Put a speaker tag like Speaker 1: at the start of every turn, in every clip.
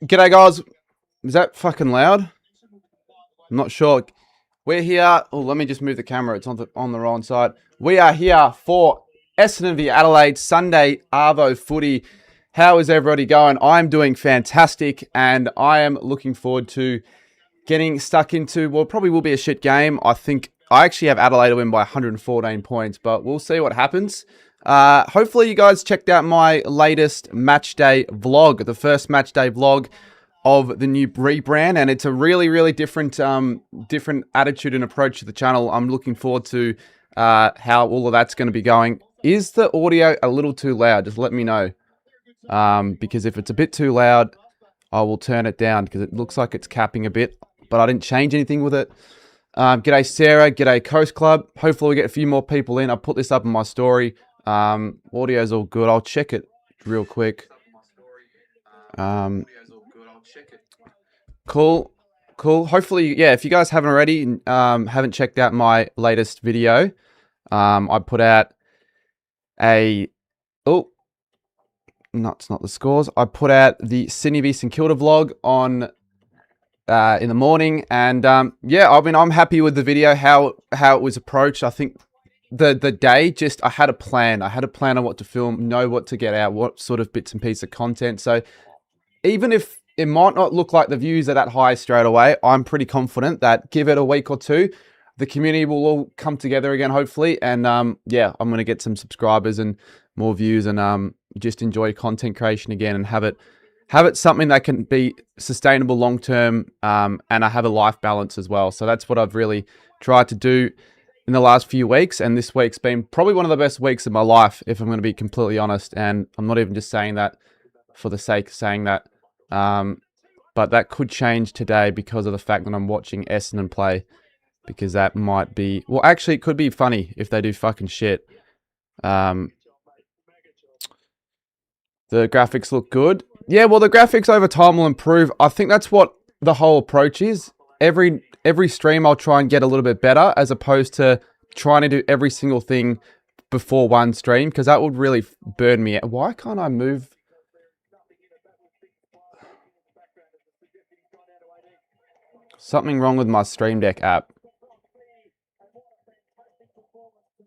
Speaker 1: G'day, guys. Is that fucking loud? I'm not sure. We're here. Oh, let me just move the camera. It's on the wrong side. We are here for Essendon v Adelaide Sunday Arvo footy. How is everybody going? I'm doing fantastic, and I am looking forward to getting stuck into, well, probably will be a shit game. I think I actually have Adelaide to win by 114 points, but we'll see what happens. Hopefully you guys checked out my latest match day vlog, the first match day vlog of the new rebrand, and it's a really, really different attitude and approach to the channel. I'm looking forward to how all of that's going to be going. Is the audio a little too loud? Just let me know, because if it's a bit too loud, I will turn it down because it looks like it's capping a bit, but I didn't change anything with it. G'day Sarah, g'day Coast Club. Hopefully we get a few more people in. I'll put this up in my story. Audio's all good. I'll check it real quick. Cool. Hopefully, yeah, if you guys haven't already, haven't checked out my latest video, I put out no, it's not the scores. I put out the Sydney v St Kilda vlog on in the morning, and yeah, I'm happy with the video, how it was approached. I think the day, I had a plan. I had a plan on what to film, know what to get out, what sort of bits and pieces of content. So even if it might not look like the views are that high straight away, I'm pretty confident that give it a week or two, the community will all come together again, hopefully. And yeah, I'm going to get some subscribers and more views, and just enjoy content creation again, and have it something that can be sustainable long term, and I have a life balance as well. So that's what I've really tried to do in the last few weeks, and this week's been probably one of the best weeks of my life, if I'm going to be completely honest. And I'm not even just saying that for the sake of saying that. But that could change today because of the fact that I'm watching Essendon play, because that might be, well, actually it could be funny if they do fucking shit. The graphics look good. Yeah, well, the graphics over time will improve. I think that's what the whole approach is. Every stream I'll try and get a little bit better, as opposed to trying to do every single thing before one stream, because that would really burn me out. Why can't I move? Something wrong with my Stream Deck app.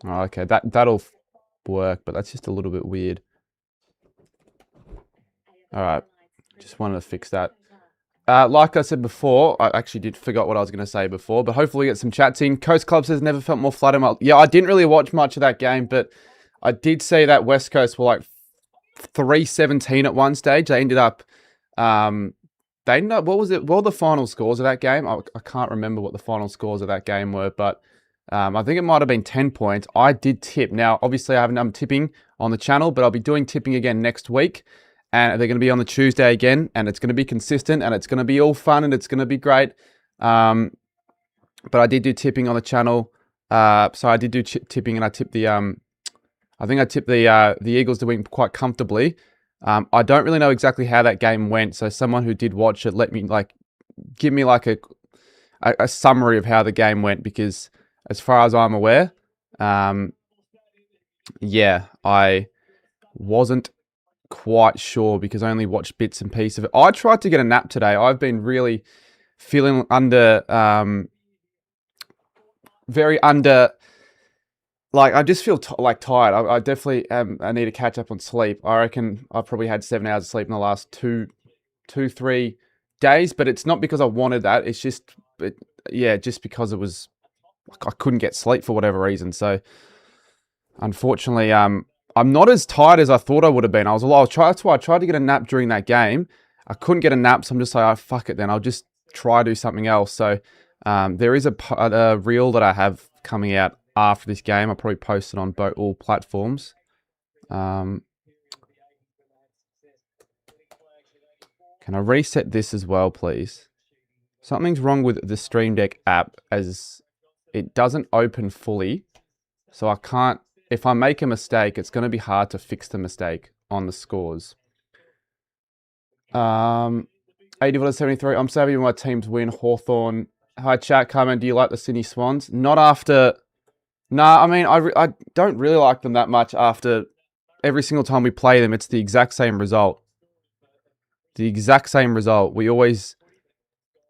Speaker 1: Oh, okay, that'll work, but that's just a little bit weird. All right, just wanted to fix that. Like I said before, I actually forgot what I was going to say before, but hopefully we get some chats in. Coast Club says, never felt more flat. Yeah, I didn't really watch much of that game, but I did see that West Coast were like 3-17 at one stage. They ended up, what was it? What were the final scores of that game? I can't remember what the final scores of that game were, but I think it might have been 10 points. I did tip. Now, obviously, I haven't done tipping on the channel, but I'll be doing tipping again next week. And they're going to be on the Tuesday again, and it's going to be consistent, and it's going to be all fun, and it's going to be great. But I did do tipping on the channel. So I did do tipping, and I tipped the, I think I tipped the Eagles to win quite comfortably. I don't really know exactly how that game went. So someone who did watch it, give me like a summary of how the game went, because as far as I'm aware, yeah, I wasn't quite sure because I only watched bits and pieces of it. I tried to get a nap today. I've been really feeling very under, like, I just feel tired. I definitely I need to catch up on sleep. I reckon I've probably had 7 hours of sleep in the last 3 days, but it's not because I wanted that. It's just, just because it was, I couldn't get sleep for whatever reason. So unfortunately, I'm not as tired as I thought I would have been. That's why I tried to get a nap during that game. I couldn't get a nap, so I'm just like, oh, fuck it then. I'll just try to do something else. So there is a reel that I have coming out after this game. I'll probably post it on all platforms. Can I reset this as well, please? Something's wrong with the Stream Deck app, as it doesn't open fully. So I can't, if I make a mistake, it's going to be hard to fix the mistake on the scores. 80-73. I'm so happy when my teams win. Hawthorn. Hi, chat. Carmen, do you like the Sydney Swans? Not after. Nah, I mean, I don't really like them that much after every single time we play them. It's the exact same result. The exact same result. We always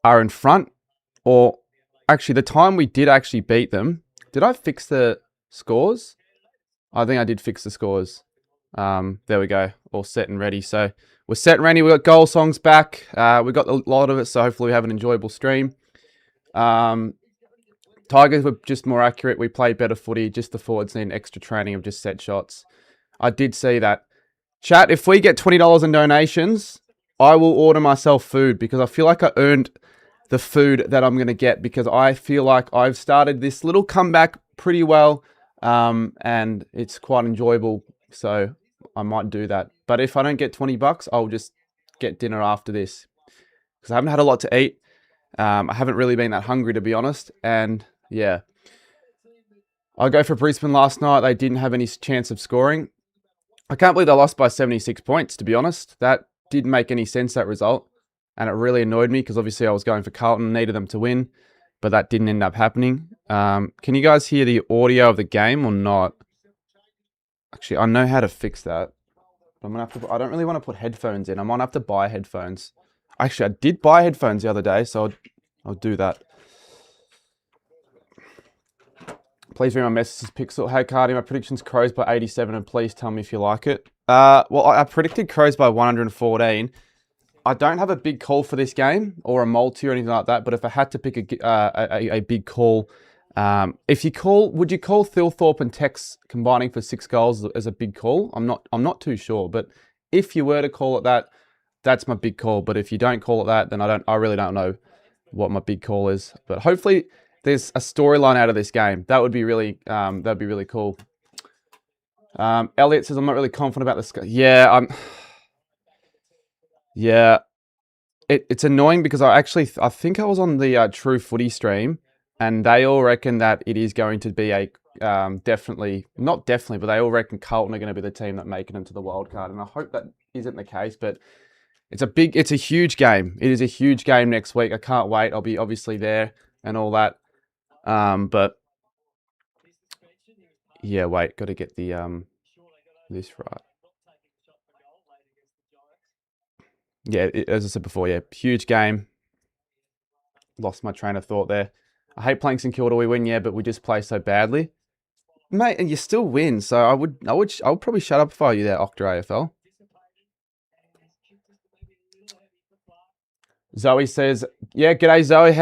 Speaker 1: are in front. Or actually, the time we did actually beat them, did I fix the scores? I think I did fix the scores. There we go. All set and ready. So we're set and ready. We got goal songs back. We got a lot of it. So hopefully we have an enjoyable stream. Tigers were just more accurate. We played better footy. Just the forwards need extra training of just set shots. I did see that. Chat, if we get $20 in donations, I will order myself food because I feel like I earned the food that I'm going to get because I feel like I've started this little comeback pretty well and it's quite enjoyable. So I might do that. But if I don't get $20, I'll just get dinner after this because I haven't had a lot to eat. I haven't really been that hungry, to be honest. And yeah, I'll go for Brisbane last night. They didn't have any chance of scoring. I can't believe they lost by 76 points, to be honest. That didn't make any sense, that result. And it really annoyed me because obviously I was going for Carlton, needed them to win, but that didn't end up happening. Can you guys hear the audio of the game or not? Actually, I know how to fix that. I'm gonna have to. I don't really want to put headphones in. I might have to buy headphones. Actually, I did buy headphones the other day, so I'll do that. Please read my messages, Pixel. Hey, Cardi, my prediction's Crows by 87, and please tell me if you like it. Well, I predicted Crows by 114. I don't have a big call for this game or a multi or anything like that, but if I had to pick a big call, would you call Thilthorpe and Tex combining for 6 goals as a big call? I'm not too sure, but if you were to call it that, that's my big call. But if you don't call it that, then I really don't know what my big call is. But hopefully there's a storyline out of this game. That would be really cool. Elliot says I'm not really confident about this. Yeah, it's annoying because I think I was on the True Footy stream, and they all reckon that it is going to be a not definitely, but they all reckon Carlton are going to be the team that make it into the wild card, and I hope that isn't the case. But it's a huge game. It is a huge game next week. I can't wait. I'll be obviously there and all that. But yeah, wait, got to get the this right. Yeah, as I said before, yeah, huge game. Lost my train of thought there. I hate playing St Kilda. We win, yeah, but we just play so badly, mate. And you still win, so I would probably shut up if I were you there, Octa AFL. Zoe says, yeah, g'day Zoe.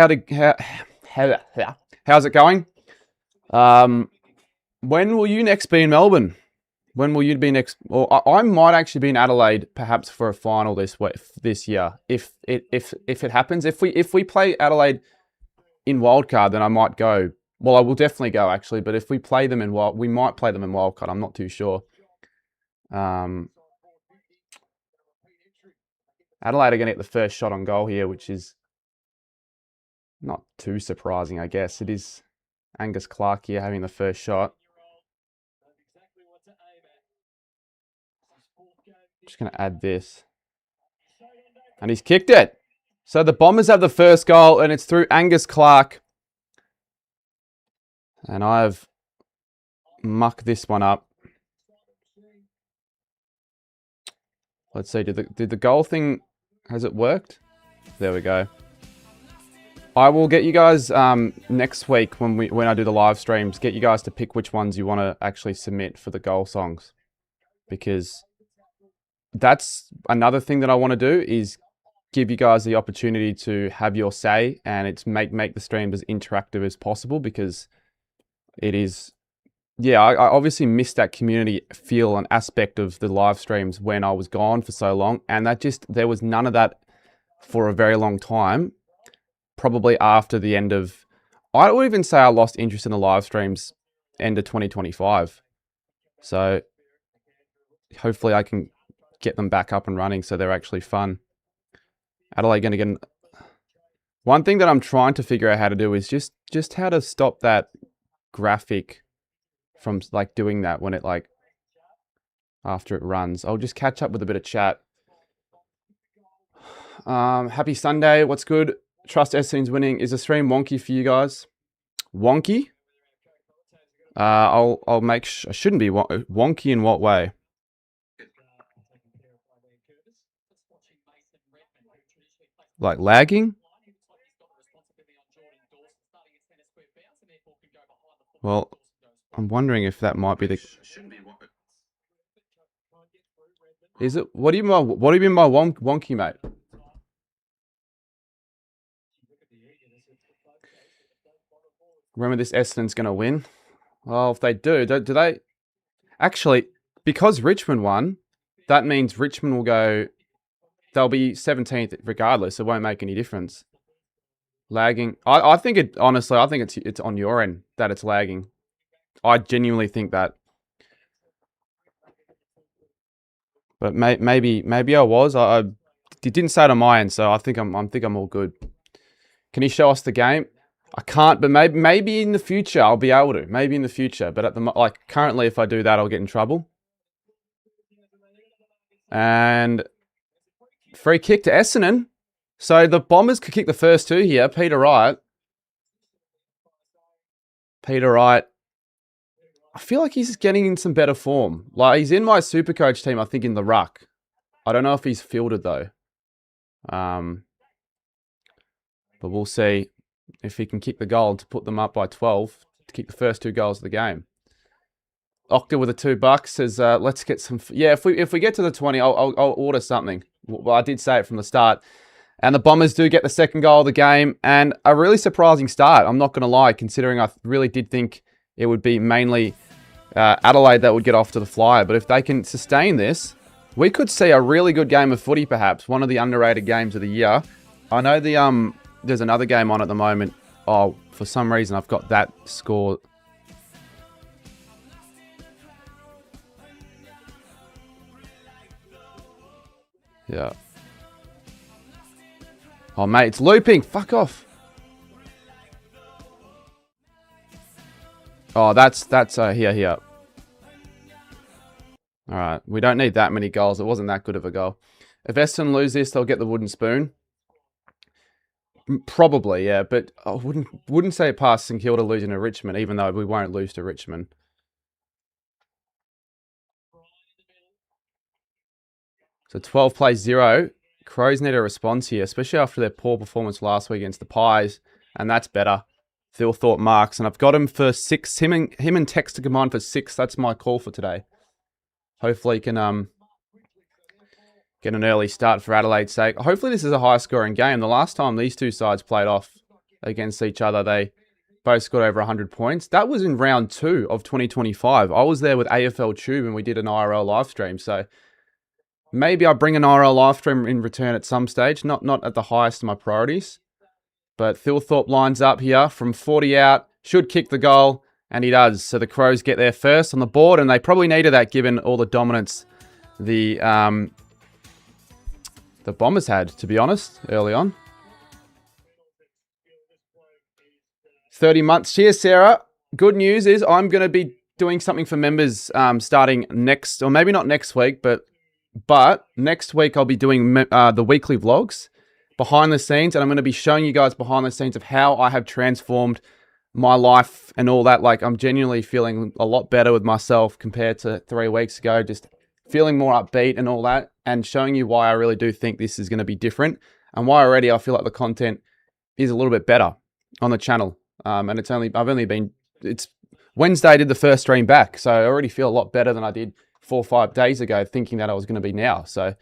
Speaker 1: How's it going? When will you next be in Melbourne? When will you be next? Or I might actually be in Adelaide, perhaps for a final this year. If it happens, if we play Adelaide in wildcard, then I might go. Well, I will definitely go actually. But if we play them we might play them in wildcard. I'm not too sure. Adelaide are going to get the first shot on goal here, which is not too surprising, I guess. It is Angus Clark here having the first shot. Just going to add this. And he's kicked it. So the Bombers have the first goal, and it's through Angus Clark. And I've mucked this one up. Let's see, did the goal thing, has it worked? There we go. I will get you guys next week when I do the live streams, get you guys to pick which ones you want to actually submit for the goal songs. Because that's another thing that I want to do is give you guys the opportunity to have your say, and it's make the streams as interactive as possible, because it is, yeah, I obviously missed that community feel and aspect of the live streams when I was gone for so long, and there was none of that for a very long time. Probably after the end of, I would even say I lost interest in the live streams end of 2025. So hopefully I can get them back up and running so they're actually fun. Adelaide going to get one thing that I'm trying to figure out how to do is just how to stop that graphic from like doing that when it like after it runs. I'll just catch up with a bit of chat. Happy Sunday. What's good? Trust Essendon's winning. Is the stream wonky for you guys? Wonky? I'll make I shouldn't be wonky in what way? like lagging. Well, I'm wondering if that might be the... Is it? What do you mean by wonky, mate? Remember this Essendon's going to win? Well, if they do they... Actually, because Richmond won, that means Richmond will go... They'll be 17th regardless. It won't make any difference. Lagging. I think it... Honestly, I think it's on your end that it's lagging. I genuinely think that. But maybe I was. It didn't say it on my end, so I think I'm all good. Can you show us the game? I can't, but maybe in the future I'll be able to. Maybe in the future, but at the currently, if I do that, I'll get in trouble. And free kick to Essendon. So the Bombers could kick the first two here. Peter Wright. I feel like he's getting in some better form. Like, he's in my Supercoach team, I think, in the ruck. I don't know if he's fielded, though. But we'll see if he can kick the goal to put them up by 12 to kick the first two goals of the game. Octa with the $2 says, let's get some... Yeah, if we get to the 20, I'll order something. Well, I did say it from the start. And the Bombers do get the second goal of the game. And a really surprising start, I'm not going to lie, considering I really did think it would be mainly Adelaide that would get off to the flyer. But if they can sustain this, we could see a really good game of footy, perhaps. One of the underrated games of the year. I know there's another game on at the moment. Oh, for some reason, I've got that score. Yeah. Oh, mate, it's looping. Fuck off. Oh, that's here. All right, we don't need that many goals. It wasn't that good of a goal. If Essendon lose this, they'll get the wooden spoon. Probably, yeah, but I wouldn't say past St Kilda losing to Richmond, even though we won't lose to Richmond. So 12 plays 0. Crows need a response here, especially after their poor performance last week against the Pies, and that's better. Thilthorpe marks, and I've got him for 6. Him and Tex to combine for 6. That's my call for today. Hopefully, he can get an early start for Adelaide's sake. Hopefully, this is a high-scoring game. The last time these two sides played off against each other, they both scored over 100 points. That was in round 2 of 2025. I was there with AFL Tube, and we did an IRL live stream. So maybe I bring an IRL live stream in return at some stage. Not at the highest of my priorities. But Thilthorpe lines up here from 40 out. Should kick the goal. And he does. So the Crows get there first on the board. And they probably needed that given all the dominance the Bombers had, to be honest, early on. 30 months. Cheers, Sarah. Good news is I'm going to be doing something for members starting next, or maybe not next week, but next week I'll be doing the weekly vlogs behind the scenes. And I'm going to be showing you guys behind the scenes of how I have transformed my life and all that. Like, I'm genuinely feeling a lot better with myself compared to 3 weeks ago. Just feeling more upbeat and all that, and showing you why I really do think this is going to be different, and why already I feel like the content is a little bit better on the channel. And it's Wednesday I did the first stream back, so I already feel a lot better than I did 4 or 5 days ago, thinking that I was going to be now. So,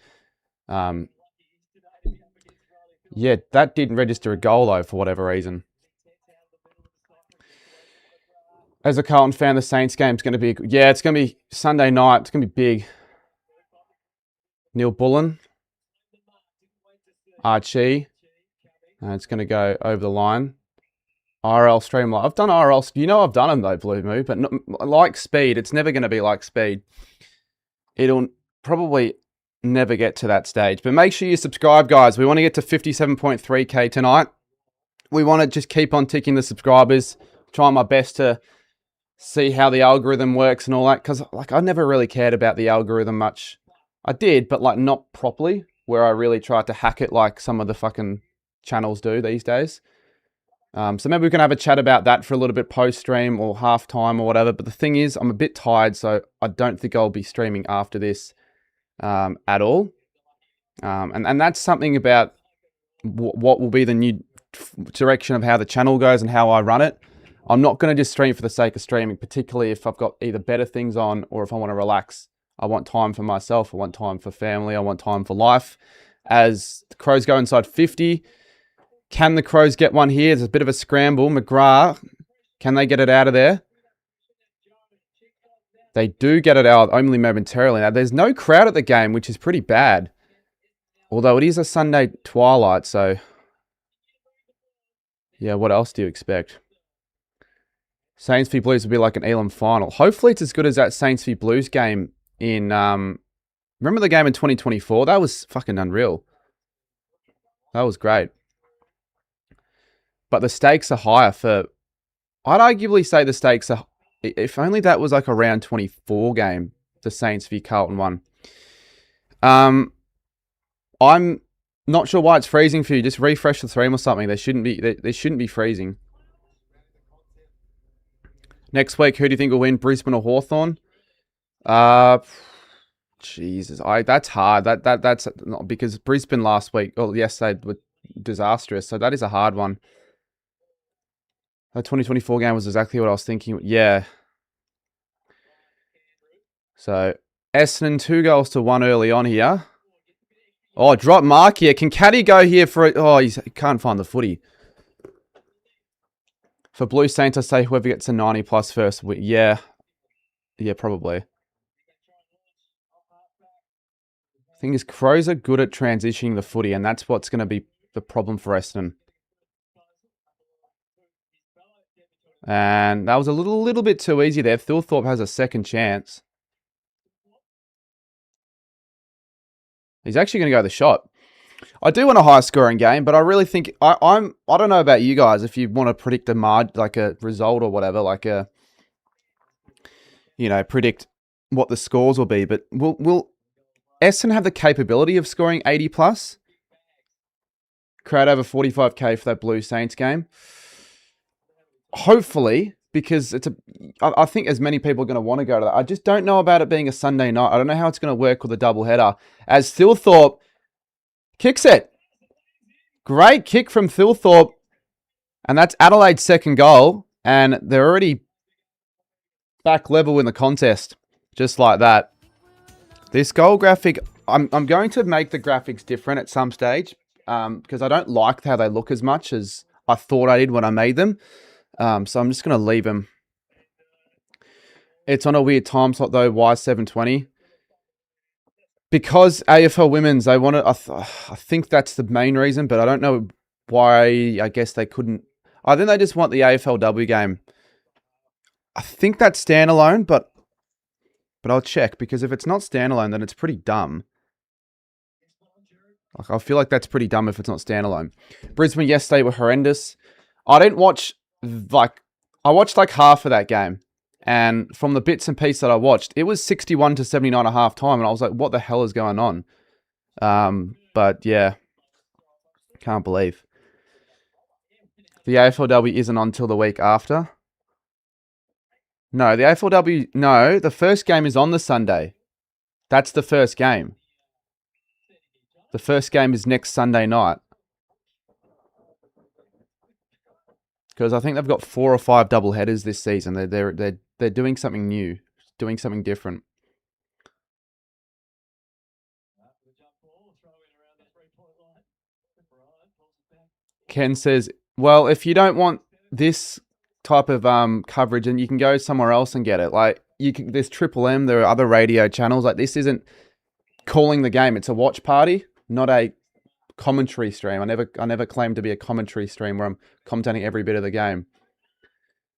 Speaker 1: yeah, that didn't register a goal though, for whatever reason. As a Carlton fan, the Saints game is going to be... Yeah, it's going to be Sunday night. It's going to be big. Neil Bullen. Archie. It's going to go over the line. RL Streamline. I've done RL... You know I've done them though, Blue Moo. But not, like Speed, it's never going to be like Speed. It'll probably never get to that stage. But make sure you subscribe, guys. We want to get to 57.3k tonight. We want to just keep on ticking the subscribers. Trying my best to see how the algorithm works and all that, because like I never really cared about the algorithm much. I did, but like not properly, where I really tried to hack it like some of the fucking channels do these days. So maybe we can have a chat about that for a little bit post-stream or half-time or whatever. But the thing is, I'm a bit tired, so I don't think I'll be streaming after this at all. And that's something about what will be the new direction of how the channel goes and how I run it. I'm not going to just stream for the sake of streaming, particularly if I've got either better things on or if I want to relax. I want time for myself. I want time for family. I want time for life. As the Crows go inside 50, can the Crows get one here? There's a bit of a scramble. McGrath, can they get it out of there? They do get it out only momentarily. Now, there's no crowd at the game, which is pretty bad. Although it is a Sunday twilight, so... yeah, what else do you expect? Saints v Blues will be like an Elam final. Hopefully it's as good as that Saints v Blues game in... remember the game in 2024? That was fucking unreal. That was great. But the stakes are higher for... I'd arguably say the stakes are... If only that was like a round 24 game, the Saints v Carlton one. I'm not sure why it's freezing for you. Just refresh the stream or something. They shouldn't be freezing. Next week, who do you think will win, Brisbane or Hawthorn? Jesus, that's hard. That's not because Brisbane last week, or yesterday, were disastrous. So that is a hard one. The 2024 game was exactly what I was thinking. Yeah. So Essendon 2-1 early on here. Oh, drop mark here. Can Caddy go here for it? Oh, he can't find the footy. For Blue Saints, I say whoever gets a 90 plus first. Yeah. Yeah, probably. Thing is, Crows are good at transitioning the footy, and that's what's going to be the problem for Essendon. And that was a little bit too easy there. Thilthorpe has a second chance. He's actually going to go the shot. I do want a high scoring game, but I really think I don't know about you guys if you want to predict a result or whatever, like a predict what the scores will be. But will Essendon have the capability of scoring 80 plus? Crowd over 45k for that Blue Saints game. Hopefully, because I think as many people are going to want to go to that. I just don't know about it being a Sunday night. I don't know how it's going to work with a double header. As Thilthorpe kicks it. Great kick from Thilthorpe. And that's Adelaide's second goal. And they're already back level in the contest. Just like that. This goal graphic, I'm going to make the graphics different at some stage. Because I don't like how they look as much as I thought I did when I made them. So I'm just going to leave them. It's on a weird time slot though. Why 7:20? Because AFL Women's, they want to... I think that's the main reason, but I don't know why. I guess they couldn't... I think they just want the AFLW game. I think that's standalone, but I'll check, because if it's not standalone, then it's pretty dumb. Like, I feel like that's pretty dumb if it's not standalone. Brisbane yesterday were horrendous. I didn't watch... I watched like half of that game, and from the bits and pieces that I watched, it was 61-79 at half time, and I was like, what the hell is going on? But yeah, can't believe. The AFLW isn't on until the week after. No, the AFLW, no, the first game is on the Sunday. That's the first game. The first game is next Sunday night. Because I think they've got 4 or 5 double headers this season. They're doing something new, doing something different. Ken says, well, if you don't want this type of coverage, then you can go somewhere else and get it. Like, there's Triple M, there are other radio channels. Like, this isn't calling the game. It's a watch party, not a commentary stream. I never claimed to be a commentary stream where I'm commentating every bit of the game.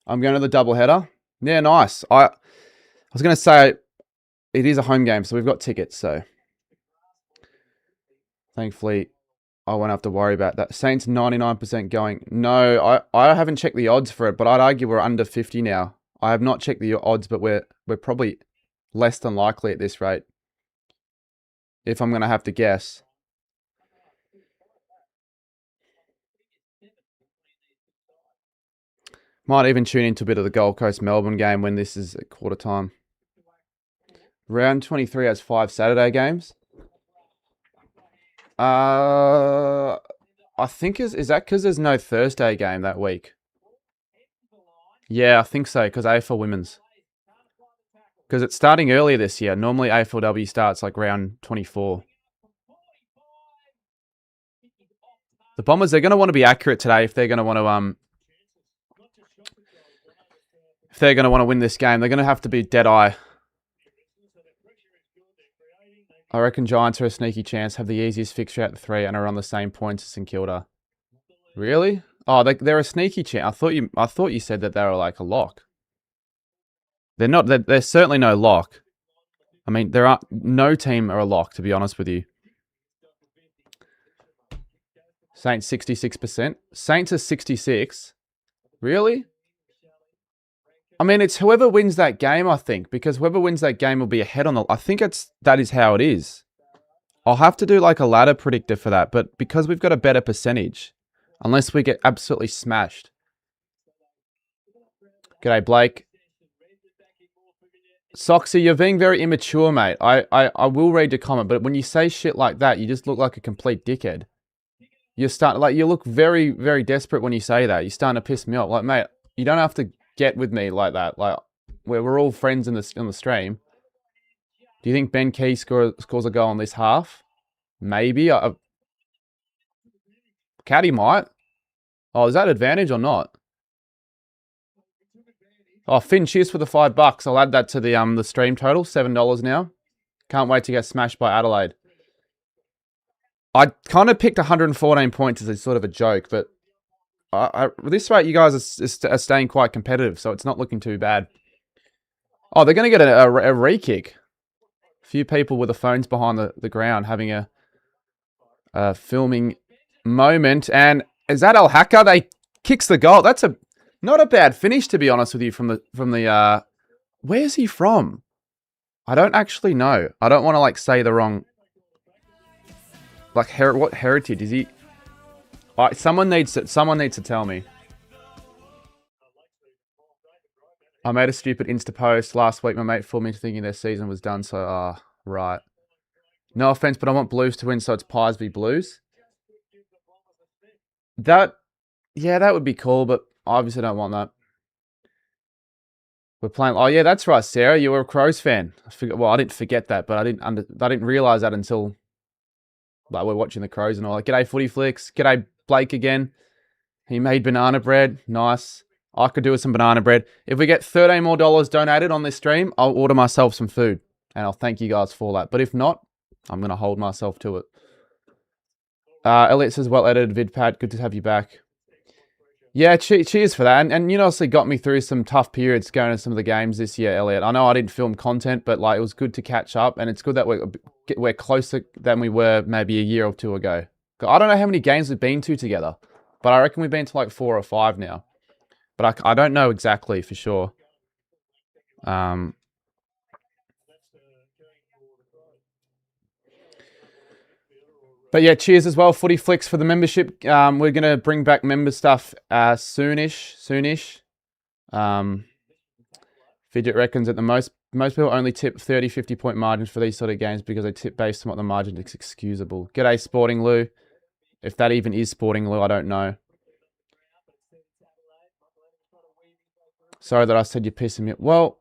Speaker 1: I'm going to the double header. Yeah, nice. I was going to say it is a home game, so we've got tickets. So thankfully, I won't have to worry about that. Saints 99% going. No, I haven't checked the odds for it, but I'd argue we're under 50 now. I have not checked the odds, but we're probably less than likely at this rate, if I'm going to have to guess. Might even tune into a bit of the Gold Coast Melbourne game when this is at quarter time. Round 23 has 5 Saturday games. I think is that because there's no Thursday game that week? Yeah, I think so, because AFL Women's. Because it's starting earlier this year. Normally AFLW starts like round 24. The Bombers, they're going to want to be accurate today if they're going to want to win this game. They're going to have to be dead eye. I reckon Giants are a sneaky chance, have the easiest fixture out of the three, and are on the same points as St Kilda. Really? Oh, they're a sneaky chance. I thought you said that they were like a lock. They're not. They're certainly no lock. I mean, no team are a lock, to be honest with you. Saints 66%. Saints are 66. Really? I mean, it's whoever wins that game, I think, because whoever wins that game will be ahead on the... I think that is how it is. I'll have to do like a ladder predictor for that, but because we've got a better percentage, unless we get absolutely smashed. G'day, Blake. Soxy, you're being very immature, mate. I will read your comment, but when you say shit like that, you just look like a complete dickhead. You look very, very desperate when you say that. You're starting to piss me off. Like, mate, you don't have to get with me like that. Like, we're all friends on the stream. Do you think Ben Key scores a goal in this half? Maybe. Caddy might. Oh, is that advantage or not? Oh, Finn, cheers for the $5. I'll add that to the stream total, $7 now. Can't wait to get smashed by Adelaide. I kind of picked 114 points as a sort of a joke, but this rate, you guys are staying quite competitive, so it's not looking too bad. Oh, they're going to get a re-kick. A few people with the phones behind the ground having a filming moment. And is that Al Hacker? They kicks the goal. That's not a bad finish, to be honest with you, from the where's he from? I don't actually know. I don't want to like say the wrong, like, what heritage is he? Someone needs to tell me. I made a stupid Insta post last week. My mate fooled me into thinking their season was done. So, right. No offense, but I want Blues to win, so it's Pies v Blues. Yeah, that would be cool, but I obviously don't want that. We're playing. Oh yeah, that's right, Sarah. You were a Crows fan. Well, I didn't forget that, but I didn't realize that until like we're watching the Crows and all. Like, g'day, Footy Flicks. G'day, Blake again. He made banana bread. Nice. I could do with some banana bread. If we get $13 more donated on this stream, I'll order myself some food, and I'll thank you guys for that. But if not, I'm gonna hold myself to it. Elliot says, well edited vid, Pat. Good to have you back. Yeah, cheers for that. And you honestly got me through some tough periods going to some of the games this year, Elliot. I know I didn't film content, but like it was good to catch up, and it's good that we're closer than we were maybe a year or two ago. I don't know how many games we've been to together, but I reckon we've been to like 4 or 5 now. But I don't know exactly for sure. But yeah, cheers as well, Footy Flicks, for the membership. We're going to bring back member stuff soonish. Fidget reckons that most people only tip 30, 50 point margins for these sort of games because they tip based on what the margin is excusable. G'day, Sporting Lou. If that even is Sporting Lou, I don't know. Sorry that I said you're pissing me. Well,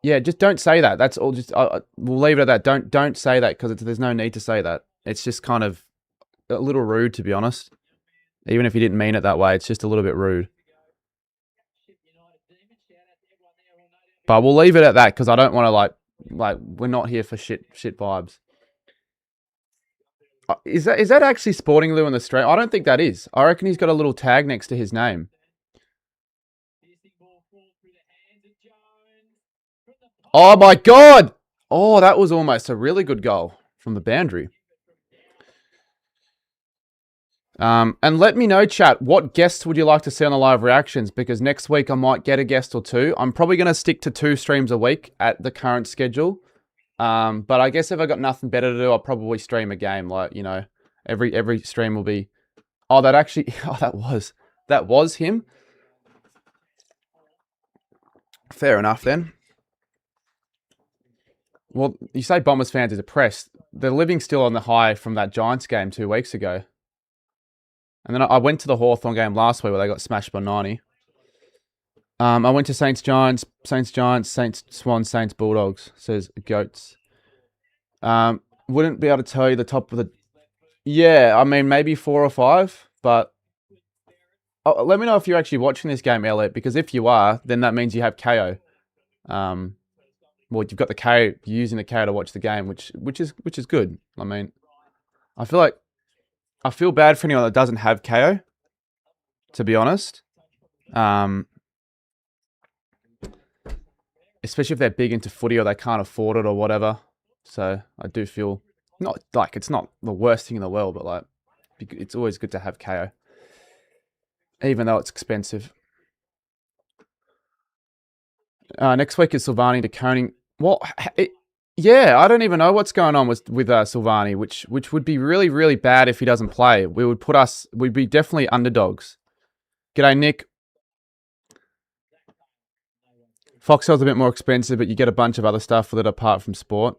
Speaker 1: yeah, just don't say that. That's all. Just we'll leave it at that. Don't say that because there's no need to say that. It's just kind of a little rude, to be honest. Even if you didn't mean it that way, it's just a little bit rude. But we'll leave it at that because I don't want to like we're not here for shit vibes. Is that actually Sporting Lou on the stream? I don't think that is. I reckon he's got a little tag next to his name. Oh my god! Oh, that was almost a really good goal from the boundary. And let me know, chat, what guests would you like to see on the live reactions? Because next week I might get a guest or two. I'm probably going to stick to 2 streams a week at the current schedule. But I guess if I got nothing better to do, I'll probably stream a game. Like, you know, every stream will be... Oh, that actually... Oh, that was him. Fair enough, then. Well, you say Bombers fans are depressed. They're living still on the high from that Giants game 2 weeks ago. And then I went to the Hawthorn game last week where they got smashed by 90. I went to Saints Giants, Saints Swans, Saints Bulldogs, says Goats. Wouldn't be able to tell you the top of the... Yeah, I mean, maybe 4 or 5, but... let me know if you're actually watching this game, Elliot, because if you are, then that means you have KO. Well, you've got the KO, you're using the KO to watch the game, which is good. I mean, I feel bad for anyone that doesn't have KO, to be honest. Especially if they're big into footy or they can't afford it or whatever. So I do feel not like it's not the worst thing in the world, but like it's always good to have KO, even though it's expensive. Next week is Silvani to Koning. Well, yeah, I don't even know what's going on with Silvani, which would be really, really bad if he doesn't play. We'd be definitely underdogs. G'day, Nick. Foxtel's a bit more expensive, but you get a bunch of other stuff with it apart from sport.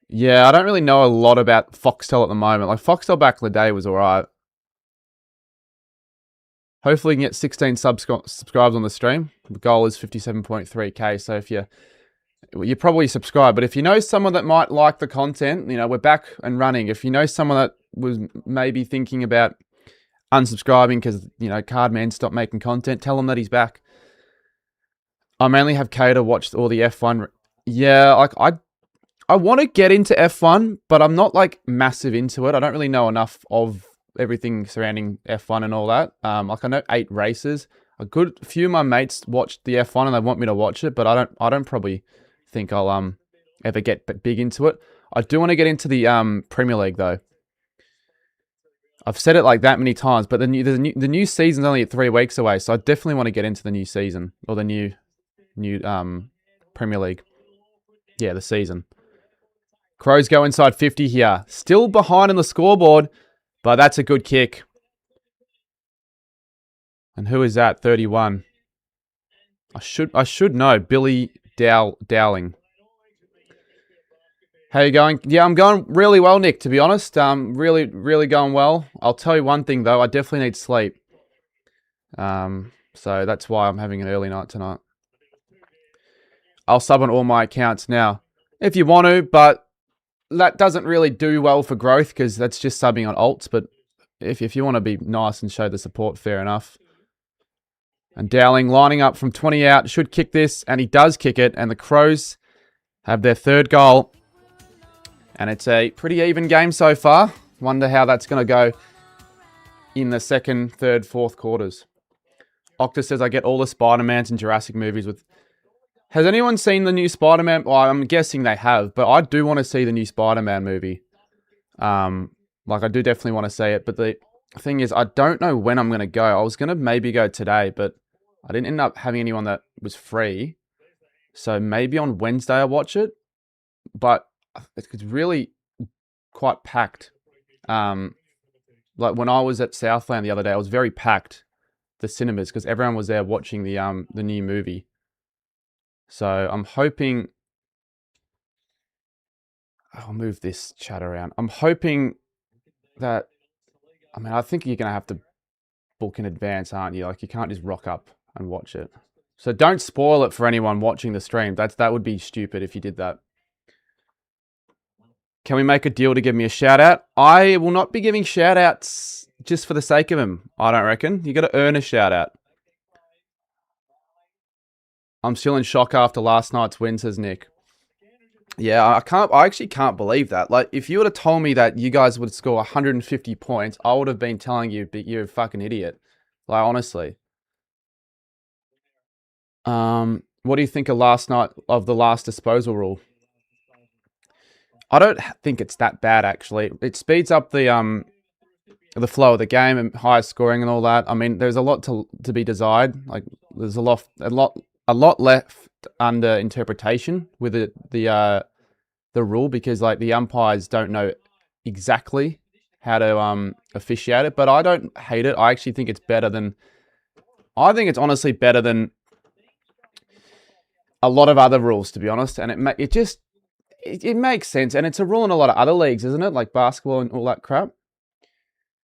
Speaker 1: Yeah, I don't really know a lot about Foxtel at the moment. Like, Foxtel back in the day was alright. Hopefully, you can get 16 subscribes on the stream. The goal is 57.3k. So if you probably subscribe, but if you know someone that might like the content, we're back and running. If you know someone that was maybe thinking about unsubscribing because Cardman stopped making content, tell them that he's back. I mainly have K to watch all the F1. Yeah, like I want to get into F1, but I'm not like massive into it. I don't really know enough of everything surrounding F1 and all that. Like I know 8 races. A good few of my mates watched the F1 and they want me to watch it, but I don't probably think I'll ever get big into it. I do want to get into the Premier League though. I've said it like that many times, but the new season's only 3 weeks away, so I definitely want to get into the new season or the new Premier League. Yeah, the season. Crows go inside 50 here. Still behind in the scoreboard, but that's a good kick. And who is that? 31. I should know. Billy Dowling. How you going? Yeah, I'm going really well, Nick, to be honest. Really, really going well. I'll tell you one thing, though. I definitely need sleep. So that's why I'm having an early night tonight. I'll sub on all my accounts now, if you want to, but that doesn't really do well for growth because that's just subbing on alts. But if you want to be nice and show the support, fair enough. And Dowling lining up from 20 out, should kick this, and he does kick it, and the Crows have their 3rd goal. And it's a pretty even game so far. Wonder how that's going to go in the 2nd, 3rd, 4th quarters. Octa says, I get all the Spider-Mans and Jurassic movies with... Has anyone seen the new Spider-Man? Well, I'm guessing they have, but I do want to see the new Spider-Man movie. Like, I do definitely want to see it, but the thing is, I don't know when I'm going to go. I was going to maybe go today, but I didn't end up having anyone that was free. So maybe on Wednesday I'll watch it, but it's really quite packed. Like when I was at Southland the other day, I was very packed, the cinemas, because everyone was there watching the new movie. So I'm hoping... I'll move this chat around. I'm hoping that... I mean, I think you're going to have to book in advance, aren't you? Like, you can't just rock up and watch it. So don't spoil it for anyone watching the stream. That would be stupid if you did that. Can we make a deal to give me a shout out? I will not be giving shout outs just for the sake of them, I don't reckon. You got to earn a shout out. I'm still in shock after last night's win, says Nick. Yeah, I actually can't believe that. Like, if you would have told me that you guys would score 150 points, I would have been telling you you're a fucking idiot. Like, honestly. What do you think of the last disposal rule? I don't think it's that bad, actually. It speeds up the flow of the game and higher scoring and all that. I mean, there's a lot to be desired. Like, there's a lot left under interpretation with the rule, because like the umpires don't know exactly how to officiate it. But I don't hate it. I actually think it's better than... I think it's honestly better than a lot of other rules, to be honest. And it makes sense. And it's a rule in a lot of other leagues, isn't it? Like basketball and all that crap.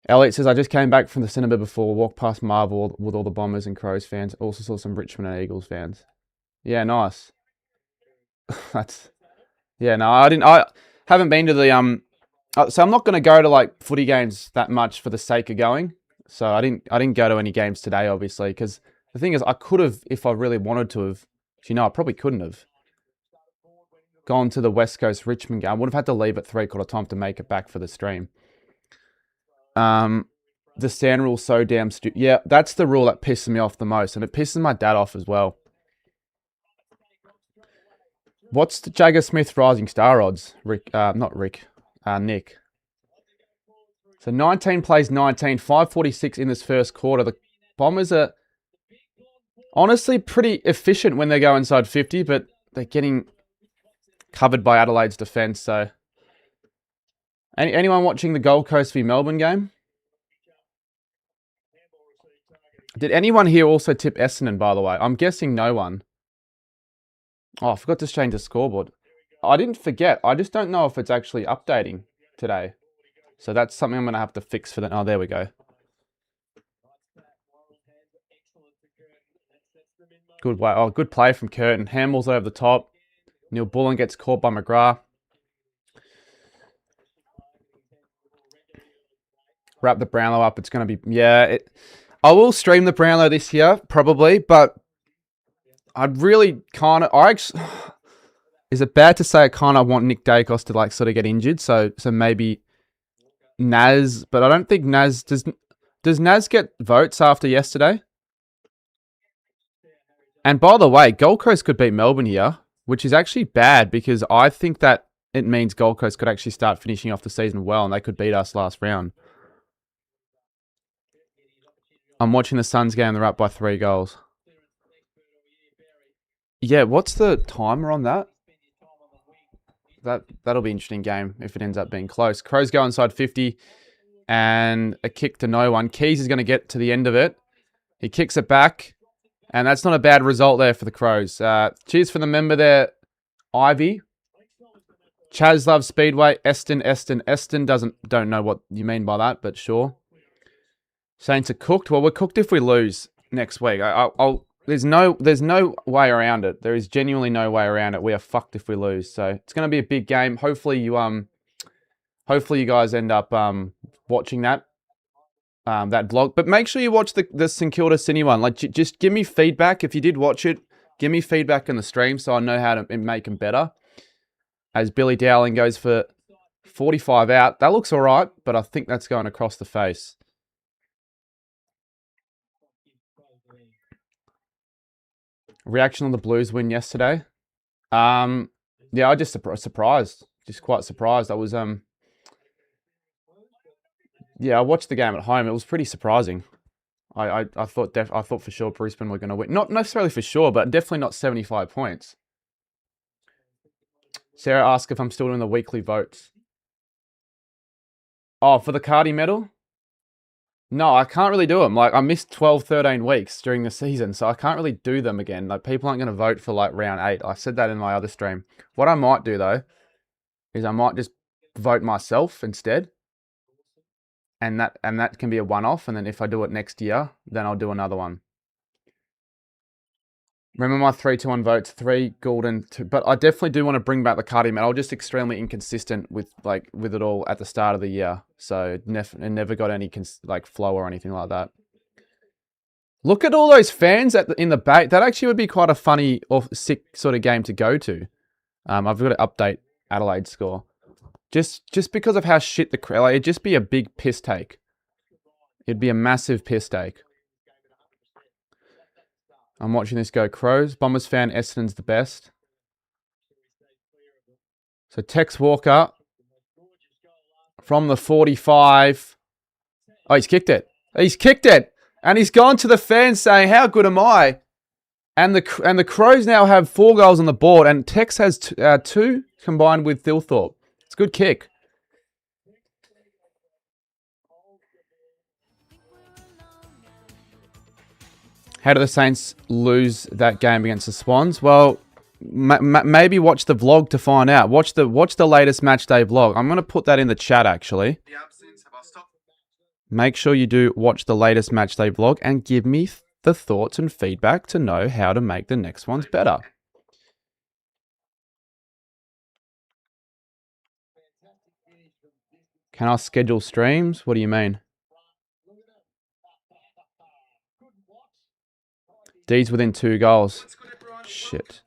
Speaker 1: Elliot says, I just came back from the cinema before, walked past Marvel with all the Bombers and Crows fans. Also saw some Richmond and Eagles fans. Yeah, nice. Yeah, no, I haven't been to the, so I'm not going to go to like footy games that much for the sake of going. So I didn't go to any games today, obviously, because the thing is, I could have, if I really wanted to have, I probably couldn't have gone to the West Coast Richmond game. I would have had to leave at 3/4 time to make it back for the stream. The sand rule's so damn stupid. Yeah, that's the rule that pisses me off the most, and it pisses my dad off as well. What's the Jagger Smith Rising Star odds? Nick. So 19 plays 19, 546 in this first quarter. The Bombers are honestly pretty efficient when they go inside 50, but they're getting covered by Adelaide's defence. So, anyone watching the Gold Coast v Melbourne game? Did anyone here also tip Essendon, by the way? I'm guessing no one. Oh, I forgot to change the scoreboard. I didn't forget. I just don't know if it's actually updating today. So that's something I'm going to have to fix for that. Oh, there we go. Good way. Oh, good play from Curtin. Handballs over the top. Neil Bullen gets caught by McGrath. Wrap the Brownlow up. It's going to be... Yeah, I will stream the Brownlow this year, probably, but I'd really kind of... Is it bad to say I kind of want Nick Dacos to like sort of get injured? So maybe Naz, but I don't think Naz... Does Naz get votes after yesterday? And by the way, Gold Coast could beat Melbourne here, which is actually bad because I think that it means Gold Coast could actually start finishing off the season well and they could beat us last round. I'm watching the Suns game. They're up by 3 goals. Yeah, what's the timer on that? That'll be an interesting game if it ends up being close. Crows go inside 50 and a kick to no one. Keys is going to get to the end of it. He kicks it back and that's not a bad result there for the Crows. Cheers for the member there, Ivy. Chaz loves Speedway. Eston don't know what you mean by that, but sure. Saints are cooked. Well, we're cooked if we lose next week. There's no way around it. There is genuinely no way around it. We are fucked if we lose. So it's going to be a big game. Hopefully you guys end up watching that vlog. But make sure you watch the St Kilda Cine one. Like just give me feedback if you did watch it. Give me feedback in the stream so I know how to make them better. As Billy Dowling goes for 45 out. That looks all right, but I think that's going across the face. Reaction on the Blues win yesterday. Yeah, I just surprised. Just quite surprised. I was yeah, I watched the game at home. It was pretty surprising. I thought for sure Brisbane were going to win. Not necessarily for sure, but definitely not 75 points. Sarah asked if I'm still doing the weekly votes. Oh, for the Cardi medal? No, I can't really do them. Like, I missed 12, 13 weeks during the season, so I can't really do them again. Like, people aren't going to vote for, like, round 8. I said that in my other stream. What I might do, though, is I might just vote myself instead. And that can be a one-off. And then if I do it next year, then I'll do another one. Remember my 3-2-1 votes, 3 Goulden, 2. But I definitely do want to bring back the Cardi medal. I'm just extremely inconsistent with it all at the start of the year. So it never got any flow or anything like that. Look at all those fans in the back. That actually would be quite a funny or sick sort of game to go to. I've got to update Adelaide's score. Just because of how shit the crowd. It'd just be a big piss take. It'd be a massive piss take. I'm watching this go. Crows. Bombers fan, Essendon's the best. So Tex Walker from the 45. Oh, he's kicked it. He's kicked it. And he's gone to the fans saying, how good am I? And the Crows now have 4 goals on the board. And Tex has 2 combined with Thilthorpe. It's a good kick. How do the Saints lose that game against the Swans? Well, maybe watch the vlog to find out. Watch the latest match day vlog. I'm going to put that in the chat, actually. Make sure you do watch the latest matchday vlog and give me the thoughts and feedback to know how to make the next ones better. Can I schedule streams? What do you mean? D's within 2 goals. Shit.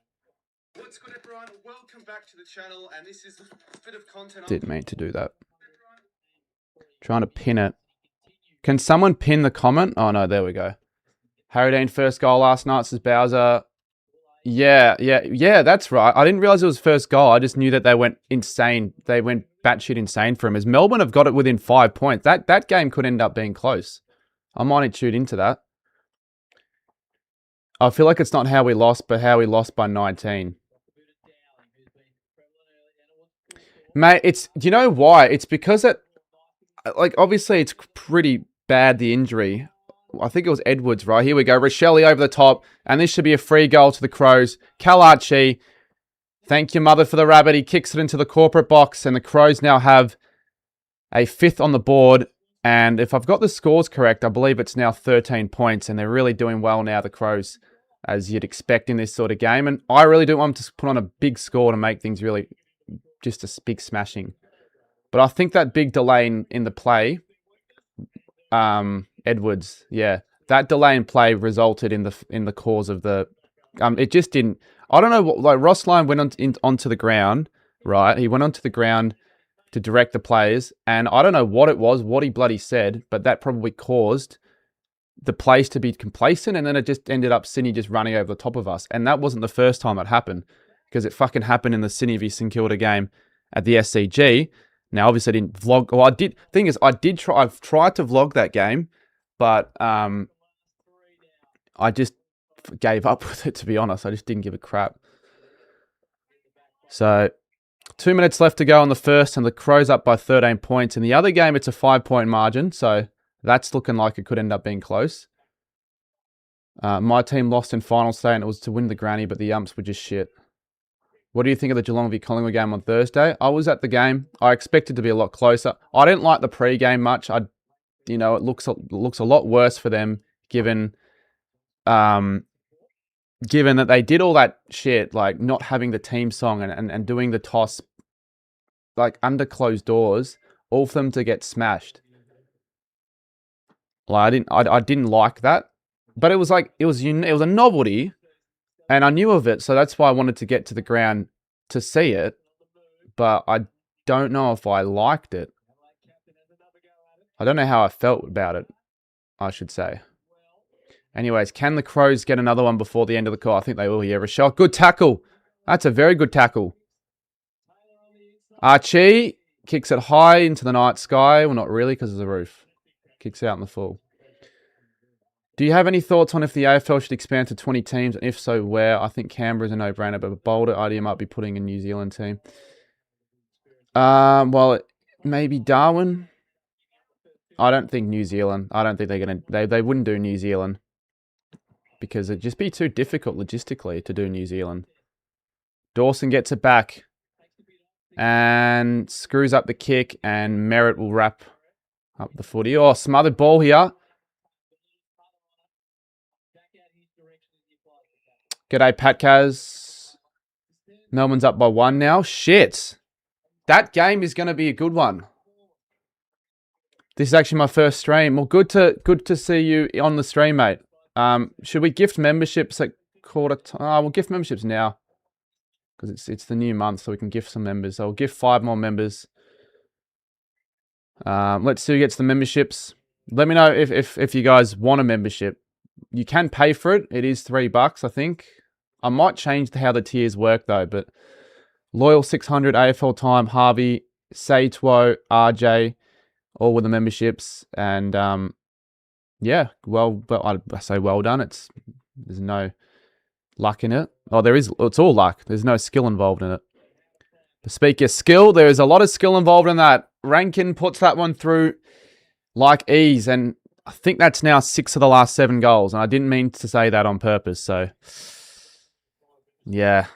Speaker 1: What's good, everyone? Welcome back to the channel, and this is a bit of content. Didn't mean to do that. Trying to pin it. Can someone pin the comment? Oh no, there we go. Harry Dean first goal last night, says Bowser. Yeah, that's right. I didn't realize it was first goal. I just knew that they went insane. They went batshit insane for him. As Melbourne have got it within 5 points. That game could end up being close. I might need to tune into that. I feel like it's not how we lost, but how we lost by 19. Mate, do you know why? It's because obviously it's pretty bad, the injury. I think it was Edwards, right? Here we go. Rochelle over the top. And this should be a free goal to the Crows. Kalachi, thank your mother for the rabbit. He kicks it into the corporate box. And the Crows now have a 5th on the board. And if I've got the scores correct, I believe it's now 13 points. And they're really doing well now, the Crows, as you'd expect in this sort of game. And I really do want them to put on a big score to make things really just a big smashing. But I think that big delay in the play... Edwards, yeah, that delay in play resulted in the cause of the. It just didn't. I don't know what. Like Ross Lyon went onto the ground, right? He went onto the ground to direct the players, and I don't know what it was, what he bloody said, but that probably caused the place to be complacent, and then it just ended up Sydney just running over the top of us, and that wasn't the first time it happened, because it fucking happened in the Sydney v St Kilda game at the SCG. Now, obviously, I didn't vlog. Well, I did. Thing is, I've tried to vlog that game, but I just gave up with it, to be honest. I just didn't give a crap. So, 2 minutes left to go on the first, and the Crows up by 13 points. In the other game, it's a 5-point margin, so that's looking like it could end up being close. My team lost in finals today, and it was to win the granny, but the umps were just shit. What do you think of the Geelong v Collingwood game on Thursday? I was at the game. I expected to be a lot closer. I didn't like the pre-game much. It looks a lot worse for them, given that they did all that shit, like not having the team song and doing the toss, like under closed doors, all for them to get smashed. Like I didn't like that, but it was a novelty. And I knew of it, so that's why I wanted to get to the ground to see it. But I don't know if I liked it. I don't know how I felt about it, I should say. Anyways, can the Crows get another one before the end of the call? I think they will, yeah. Rochelle, good tackle. That's a very good tackle. Archie kicks it high into the night sky. Well, not really, because of the roof. Kicks out in the full. Do you have any thoughts on if the AFL should expand to 20 teams, and if so, where? I think Canberra's a no-brainer, but a bolder idea might be putting a New Zealand team. Well, maybe Darwin. I don't think New Zealand. I don't think they're gonna. They wouldn't do New Zealand because it'd just be too difficult logistically to do New Zealand. Dawson gets it back and screws up the kick, and Merritt will wrap up the footy. Oh, smothered ball here. G'day, Patkaz. Melbourne's up by 1 now. Shit. That game is going to be a good one. This is actually my first stream. Well, good to see you on the stream, mate. Should we gift memberships at quarter time? We'll gift memberships now. Because it's the new month, so we can gift some members. I'll gift 5 more members. Let's see who gets the memberships. Let me know if you guys want a membership. You can pay for it. It is $3, I think. I might change how the tiers work though, but Loyal 600, AFL Time, Harvey, Saitwo, RJ, all with the memberships, and yeah, well, I say well done. There's no luck in it. Oh, there is. It's all luck. There's no skill involved in it. But speak of skill, there is a lot of skill involved in that. Rankin puts that one through like ease, and I think that's now 6 of the last 7 goals, and I didn't mean to say that on purpose, so yeah.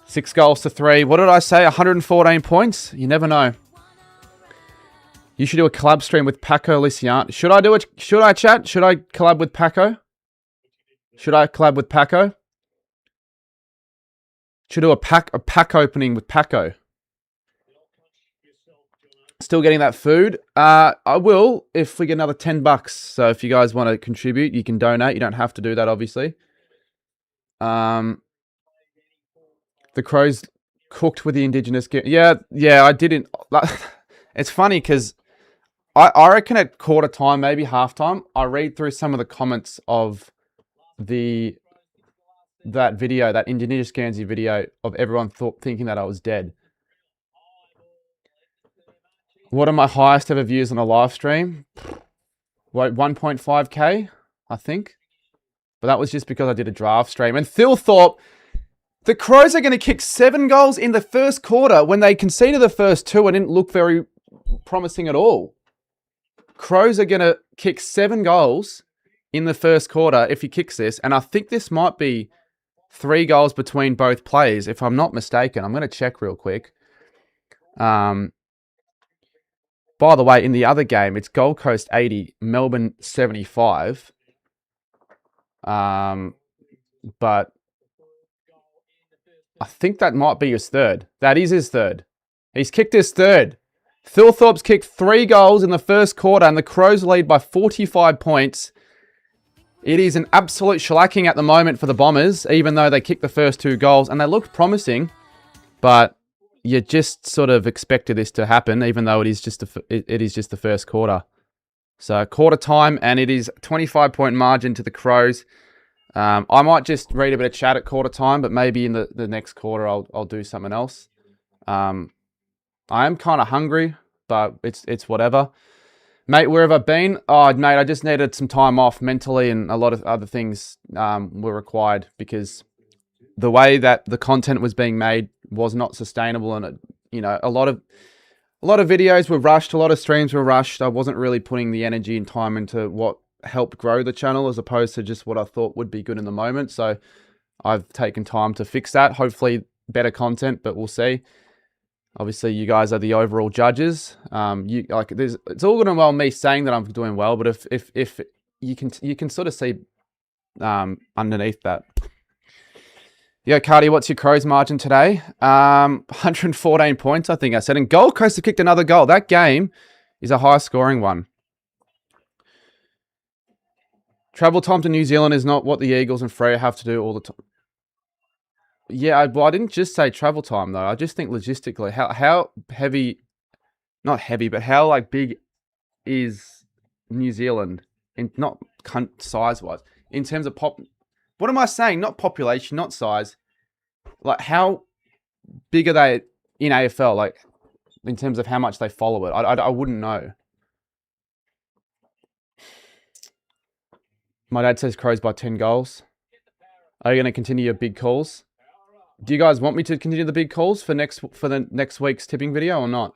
Speaker 1: 6 goals to 3. What did I say? 114 points? You never know. You should do a collab stream with Paco Lician. Should I do it? Should I, chat? Should I collab with Paco? Should I collab with Paco? Should do a pack opening with Paco. Still getting that food. I will if we get another $10. So if you guys want to contribute, you can donate. You don't have to do that, obviously. The Crows cooked with the Indigenous. Yeah, I didn't. It's funny because I reckon at quarter time, maybe halftime, I read through some of the comments of that video, that Indigenous Guernsey video of everyone thinking that I was dead. What are my highest ever views on a live stream? What, 1.5k, I think. But that was just because I did a draft stream. And Phil thought the Crows are going to kick 7 goals in the first quarter when they conceded the first 2 and didn't look very promising at all. Crows are going to kick 7 goals in the first quarter if he kicks this. And I think this might be 3 goals between both players, if I'm not mistaken. I'm going to check real quick. By the way, in the other game, it's Gold Coast 80, Melbourne 75. But I think that might be his third. That is his third. He's kicked his third. Thilthorpe's kicked 3 goals in the first quarter, and the Crows lead by 45 points. It is an absolute shellacking at the moment for the Bombers, even though they kicked the first 2 goals, and they looked promising, but you just sort of expected this to happen, even though it is just the first quarter. So quarter time, and it is 25-point margin to the Crows. I might just read a bit of chat at quarter time, but maybe in the next quarter I'll do something else. I am kind of hungry, but it's whatever. Mate, where have I been? Oh, mate, I just needed some time off mentally, and a lot of other things were required because the way that the content was being made was not sustainable, and a lot of videos were rushed, a lot of streams were rushed. I wasn't really putting the energy and time into what helped grow the channel as opposed to just what I thought would be good in the moment. So I've taken time to fix that. Hopefully better content, but we'll see. Obviously, you guys are the overall judges. It's all good and well me saying that I'm doing well, but if you can sort of see underneath that. Yo, Cardi, what's your Crows margin today? 114 points, I think I said. And Gold Coast have kicked another goal. That game is a high-scoring one. Travel time to New Zealand is not what the Eagles and Freo have to do all the time. Yeah, well, I didn't just say travel time, though. I just think logistically, how heavy, not heavy, but how, like, big is New Zealand? Not size-wise. In terms of what am I saying? Not population, not size. Like, how big are they in AFL? Like, in terms of how much they follow it? I wouldn't know. My dad says Crows by 10 goals. Are you going to continue your big calls? Do you guys want me to continue the big calls for the next week's tipping video or not?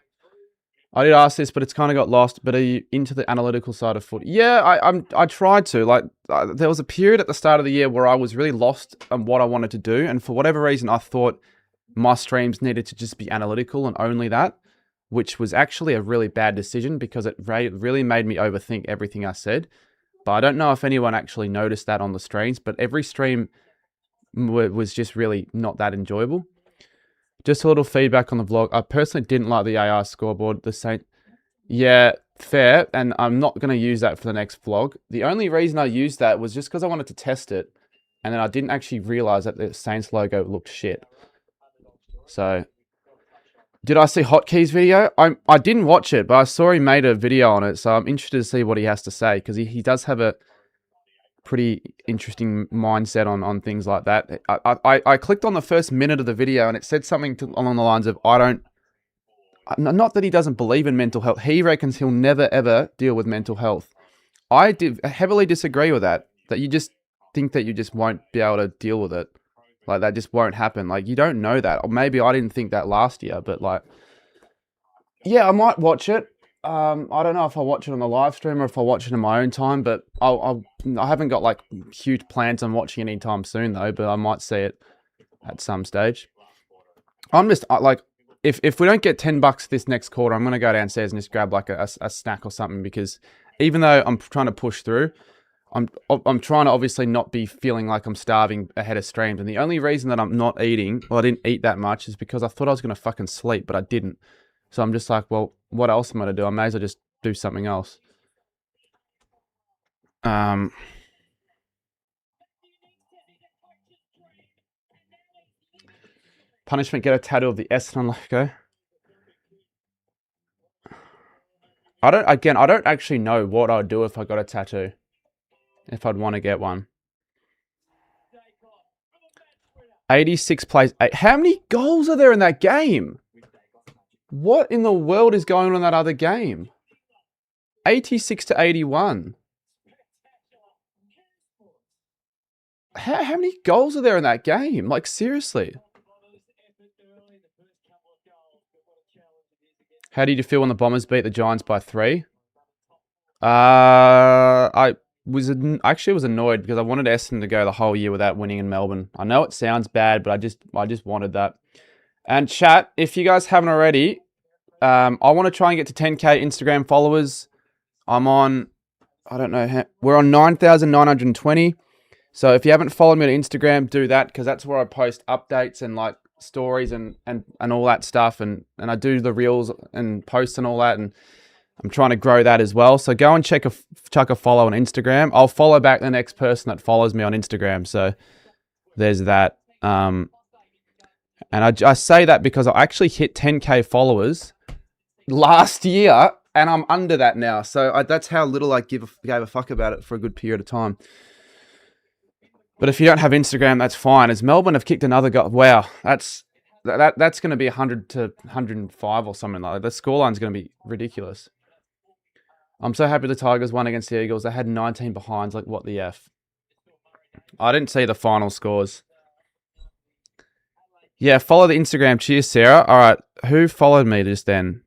Speaker 1: I did ask this, but it's kind of got lost. But are you into the analytical side of footy? Yeah, I tried to. Like, there was a period at the start of the year where I was really lost on what I wanted to do. And for whatever reason, I thought my streams needed to just be analytical and only that, which was actually a really bad decision because it really made me overthink everything I said. But I don't know if anyone actually noticed that on the streams, but every stream was just really not that enjoyable. Just a little feedback on the vlog. I personally didn't like the AI scoreboard. Yeah, fair. And I'm not going to use that for the next vlog. The only reason I used that was just because I wanted to test it. And then I didn't actually realize that the Saints logo looked shit. So, did I see Hotkey's video? I didn't watch it, but I saw he made a video on it. So I'm interested to see what he has to say. Because he does have a pretty interesting mindset on things like that. I clicked on the first minute of the video and it said something along the lines of, not that he doesn't believe in mental health. He reckons he'll never, ever deal with mental health. I heavily disagree with that. That you just think that you just won't be able to deal with it. Like, that just won't happen. Like, you don't know that. Or maybe I didn't think that last year, but like, yeah, I might watch it. I don't know if I'll watch it on the live stream or if I'll watch it in my own time, but I haven't got like huge plans on watching it anytime soon though, but I might see it at some stage. I'm just like, if we don't get $10 this next quarter, I'm going to go downstairs and just grab like a snack or something, because even though I'm trying to push through, I'm trying to obviously not be feeling like I'm starving ahead of streams. And the only reason that I'm not eating, well, I didn't eat that much, is because I thought I was going to fucking sleep, but I didn't. So I'm just like, well, what else am I going to do? I may as well just do something else. Punishment, get a tattoo of the Essendon logo. I don't actually know what I'd do if I got a tattoo. If I'd want to get one. 86 plays. How many goals are there in that game? What in the world is going on in that other game? 86 to 81. How many goals are there in that game? Like, seriously. How did you feel when the Bombers beat the Giants by 3? I actually was annoyed because I wanted Essendon to go the whole year without winning in Melbourne. I know it sounds bad, but I just wanted that. And chat, if you guys haven't already, I want to try and get to 10K Instagram followers. I'm on, I don't know, we're on 9,920. So if you haven't followed me on Instagram, do that, because that's where I post updates and like stories and all that stuff, and I do the reels and posts and all that, and I'm trying to grow that as well. So go and chuck a follow on Instagram. I'll follow back the next person that follows me on Instagram. So there's that. And I say that because I actually hit 10K followers last year, and I'm under that now. So that's how little I gave a fuck about it for a good period of time. But if you don't have Instagram, that's fine. As Melbourne have kicked another goal. Wow, that's going to be 100 to 105 or something like that. The scoreline's going to be ridiculous. I'm so happy the Tigers won against the Eagles. They had 19 behinds. Like, what the F? I didn't see the final scores. Yeah, follow the Instagram. Cheers, Sarah. All right, who followed me just then?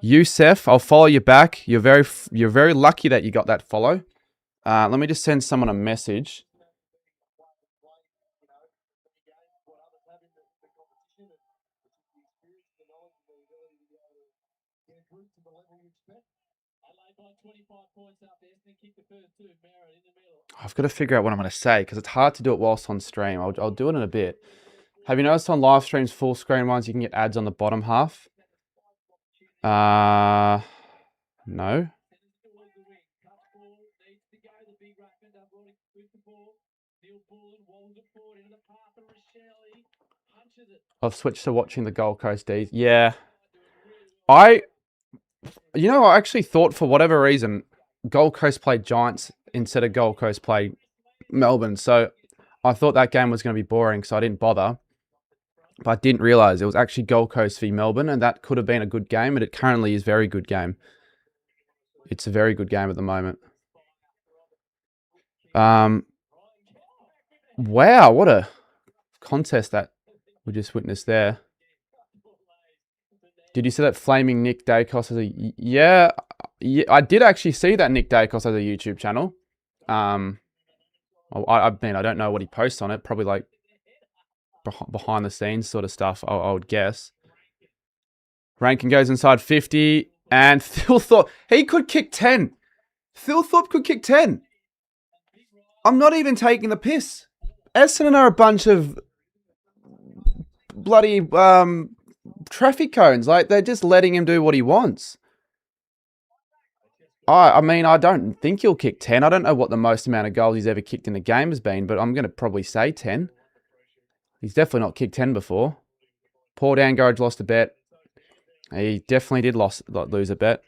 Speaker 1: Youssef, I'll follow you back. You're very lucky that you got that follow. Let me just send someone a message. I've got to figure out what I'm going to say, because it's hard to do it whilst on stream. I'll do it in a bit. Have you noticed on live streams, full screen ones, you can get ads on the bottom half? No. I've switched to watching the Gold Coast D's. Yeah. I actually thought, for whatever reason, Gold Coast played Giants instead of Gold Coast played Melbourne. So I thought that game was going to be boring, so I didn't bother. But I didn't realise it was actually Gold Coast v Melbourne, and that could have been a good game, and it currently is a very good game. It's a very good game at the moment. Wow, what a contest that we just witnessed there. Did you see that flaming Nick Dacos as a... Yeah, I did actually see that Nick Dacos as a YouTube channel. I mean, I don't know what he posts on it. Probably like behind the scenes sort of stuff, I would guess. Rankin goes inside 50, and Thilthorpe, he could kick 10. Thilthorpe could kick 10. I'm not even taking the piss. Essendon are a bunch of bloody traffic cones. Like, they're just letting him do what he wants. I mean, I don't think he'll kick 10. I don't know what the most amount of goals he's ever kicked in the game has been, but I'm going to probably say 10. He's definitely not kicked 10 before. Poor Dan Gorge lost a bet. He definitely did lose a bet.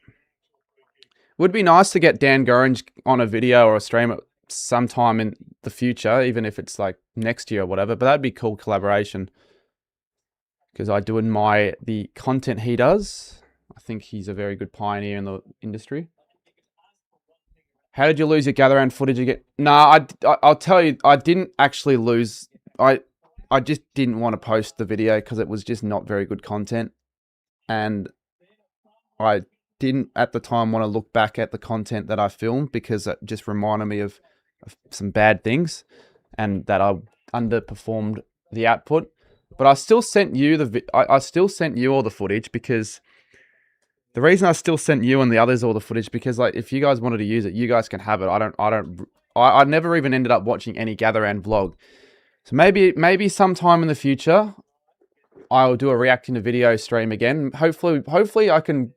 Speaker 1: Would be nice to get Dan Gorge on a video or a stream at sometime in the future, even if it's like next year or whatever, but that'd be cool collaboration, because I do admire the content he does. I think he's a very good pioneer in the industry. How did you lose your gather round footage again? Nah, I'll tell you, I didn't actually lose. I just didn't want to post the video because it was just not very good content. And I didn't at the time want to look back at the content that I filmed, because it just reminded me of some bad things and that I underperformed the output. But I still sent you I still sent you all the footage because the reason I still sent you and the others all the footage because like if you guys wanted to use it, you guys can have it. I never even ended up watching any gather round vlog. So maybe sometime in the future I'll do a reacting to video stream again. Hopefully I can.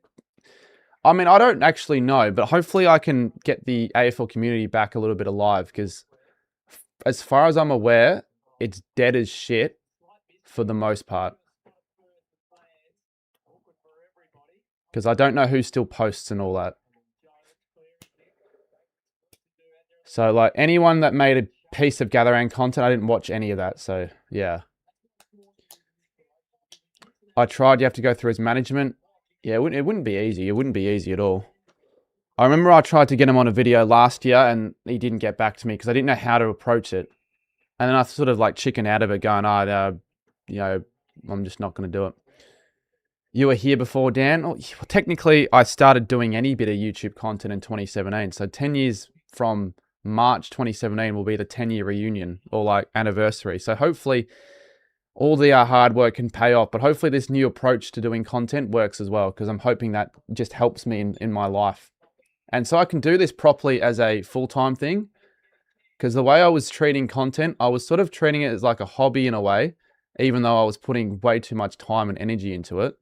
Speaker 1: I mean, I don't actually know, but hopefully I can get the AFL community back a little bit alive because as far as I'm aware, it's dead as shit for the most part. Because I don't know who still posts and all that. So, like, anyone that made a piece of gather round content, I didn't watch any of that. So, yeah. I tried. You have to go through his management. Yeah, it wouldn't be easy. It wouldn't be easy at all. I remember I tried to get him on a video last year and he didn't get back to me because I didn't know how to approach it. And then I sort of like chickened out of it going, you know, I'm just not going to do it. You were here before, Dan? Oh, technically, I started doing any bit of YouTube content in 2017. So 10 years from March 2017 will be the 10-year reunion or like anniversary. So hopefully all the hard work can pay off. But hopefully this new approach to doing content works as well because I'm hoping that just helps me in my life. And so I can do this properly as a full-time thing because the way I was treating content, I was sort of treating it as like a hobby in a way, even though I was putting way too much time and energy into it.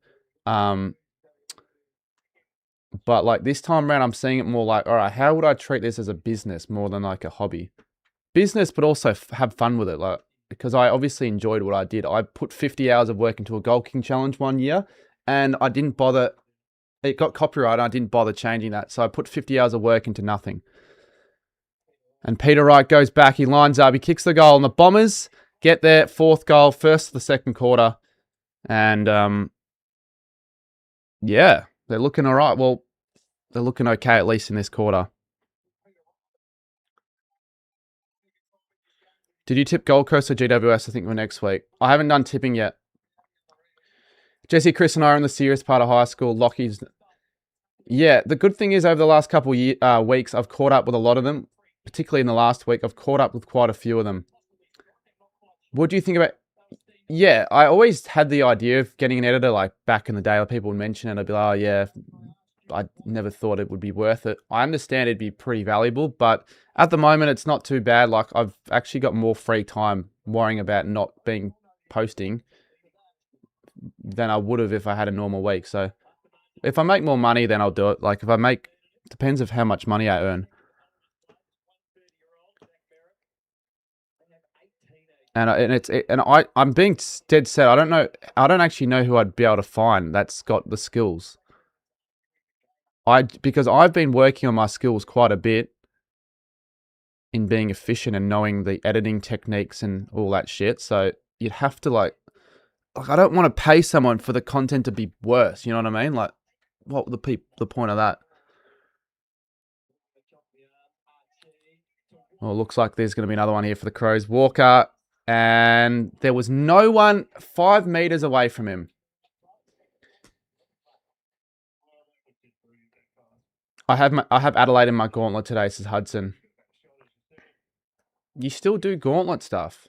Speaker 1: But like this time around, I'm seeing it more like, all right, how would I treat this as a business more than like a hobby? Business, but also have fun with it. Like, because I obviously enjoyed what I did. I put 50 hours of work into a goal kicking challenge one year and I didn't bother. It got copyright and I didn't bother changing that. So I put 50 hours of work into nothing. And Peter Wright goes back. He lines up. He kicks the goal and the Bombers get their fourth goal, first of the second quarter. And yeah, they're looking all right. Well, they're looking okay, at least in this quarter. Did you tip Gold Coast or GWS? I think we're next week. I haven't done tipping yet. Jesse, Chris, and I are in the serious part of high school. Lockie's. Yeah, the good thing is over the last couple of weeks, I've caught up with a lot of them. Particularly in the last week, I've caught up with quite a few of them. What do you think about... Yeah, I always had the idea of getting an editor like back in the day. Like people would mention it. I'd be like, oh, yeah, I never thought it would be worth it. I understand it'd be pretty valuable, but at the moment, it's not too bad. Like I've actually got more free time worrying about not being posting than I would have if I had a normal week. So if I make more money, then I'll do it. Like if I make... Depends of how much money I earn. I'm being dead set. I don't actually know who I'd be able to find that's got the skills. Because I've been working on my skills quite a bit in being efficient and knowing the editing techniques and all that shit. So you'd have to like I don't want to pay someone for the content to be worse. You know what I mean? Like, what would the point of that? Well, it looks like there's going to be another one here for the Crows. Walker. And there was no one 5 meters away from him. I have Adelaide in my gauntlet today, says Hudson. You still do gauntlet stuff.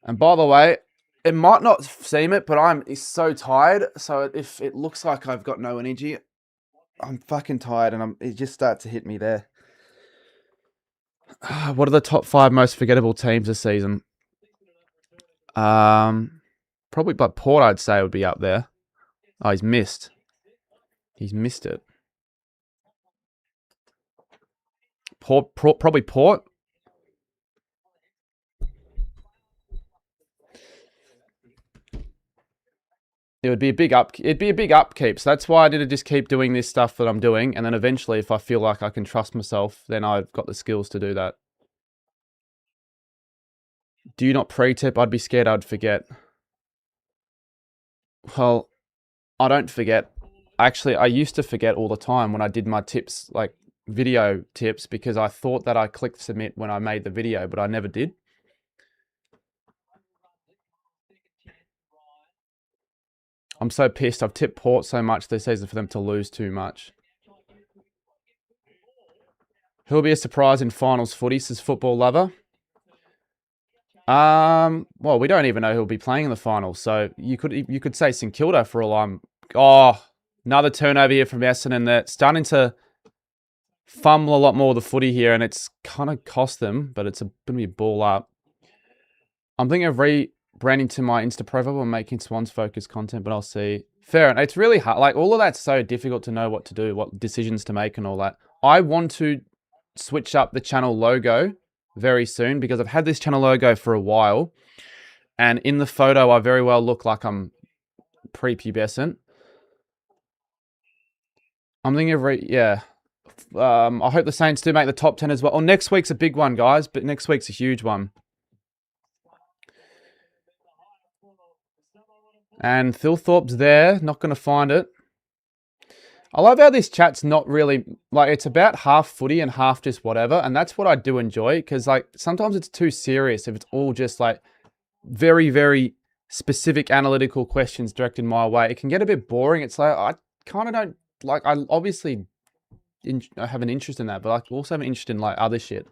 Speaker 1: And by the way, it might not seem it, but I'm so tired. So if it looks like I've got no energy, I'm fucking tired and it just starts to hit me there. What are the top 5 most forgettable teams this season? Probably but Port, I'd say, would be up there. Oh, he's missed. He's missed it. Probably Port. It would be a big it'd be a big upkeep. So that's why I need to just keep doing this stuff that I'm doing. And then eventually, if I feel like I can trust myself, then I've got the skills to do that. Do you not pre-tip? I'd be scared I'd forget. Well, I don't forget. Actually, I used to forget all the time when I did my tips, like video tips, because I thought that I clicked submit when I made the video, but I never did. I'm so pissed. I've tipped Port so much this season for them to lose too much. Who'll be a surprise in finals footy, says Football Lover? Well, we don't even know who'll be playing in the final, so you could say St Kilda for all I'm. Oh, another turnover here from Essendon. They're starting to fumble a lot more of the footy here, and it's kind of cost them, but it's going to be a ball up. I'm thinking of rebranding to my Insta profile and making Swans focused content, but I'll see. Fair enough. It's really hard. Like, all of that's so difficult to know what to do, what decisions to make and all that. I want to switch up the channel logo very soon because I've had this channel logo for a while. And in the photo, I very well look like I'm prepubescent. I'm thinking of I hope the Saints do make the top 10 as well. Oh, next week's a big one, guys, but next week's a huge one. And Thilthorpe's there, not going to find it. I love how this chat's not really, like, it's about half footy and half just whatever. And that's what I do enjoy, because, like, sometimes it's too serious if it's all just, like, very, very specific analytical questions directed my way. It can get a bit boring. It's like, I kind of don't, like, I obviously have an interest in that, but I also have an interest in, like, other shit.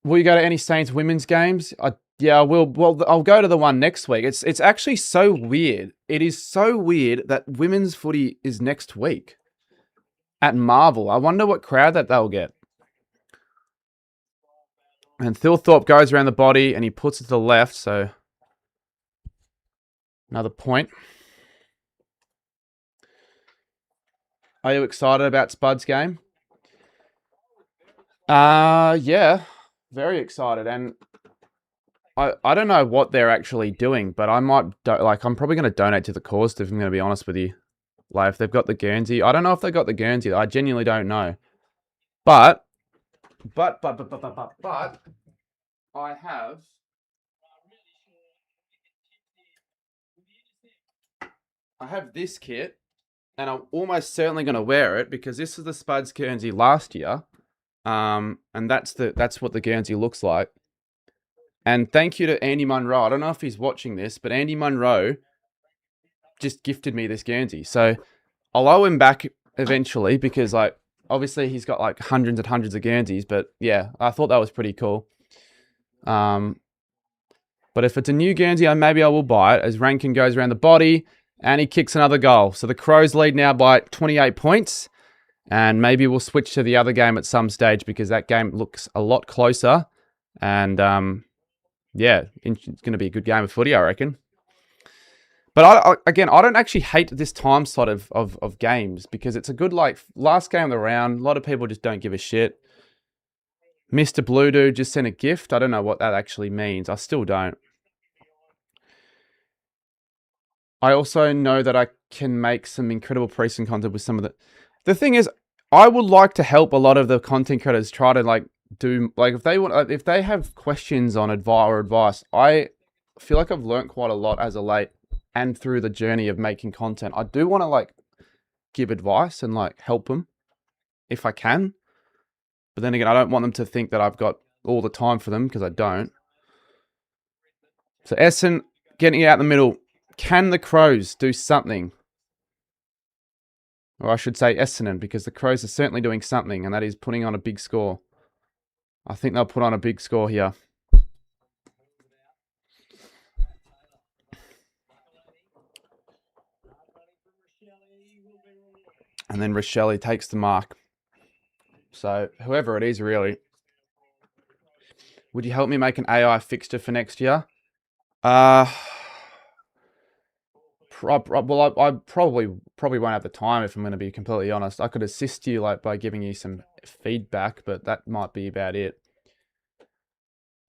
Speaker 1: Will you go to any Saints women's games? Yeah, I will. Well, I'll go to the one next week. It's actually so weird. It is so weird that women's footy is next week at Marvel. I wonder what crowd that they'll get. And Thilthorpe goes around the body and he puts it to the left, so another point. Are you excited about Spud's game? Yeah, very excited. And I don't know what they're actually doing, but I might, I'm probably going to donate to the cause, if I'm going to be honest with you. Like, if they've got the Guernsey. I don't know if they got the Guernsey. I genuinely don't know. But I have this kit, and I'm almost certainly going to wear it because this is the Spuds Guernsey last year. And that's what the Guernsey looks like. And thank you to Andy Munro. I don't know if he's watching this, but Andy Munro just gifted me this Guernsey. So I'll owe him back eventually because, like, obviously he's got like hundreds and hundreds of Guernseys. But yeah, I thought that was pretty cool. But if it's a new Guernsey, maybe I will buy it as Rankin goes around the body and he kicks another goal. So the Crows lead now by 28 points. And maybe we'll switch to the other game at some stage because that game looks a lot closer. And yeah, it's going to be a good game of footy, I reckon. But I don't actually hate this time slot of games because it's a good, like, last game of the round. A lot of people just don't give a shit. Mr. Blue Dude just sent a gift. I don't know what that actually means. I still don't. I also know that I can make some incredible preseason content with some of the thing is, I would like to help a lot of the content creators try to, like, do, like, if they have questions on advice, I feel like I've learned quite a lot as of late and through the journey of making content. I do want to, like, give advice and, like, help them if I can. But then again, I don't want them to think that I've got all the time for them because I don't. So Essen getting it out in the middle. Can the Crows do something? Or I should say Essendon, because the Crows are certainly doing something, and that is putting on a big score. I think they'll put on a big score here. And then Rochelle takes the mark. So whoever it is, really. Would you help me make an AI fixture for next year? Well, I probably won't have the time if I'm going to be completely honest. I could assist you, like, by giving you some feedback, but that might be about it.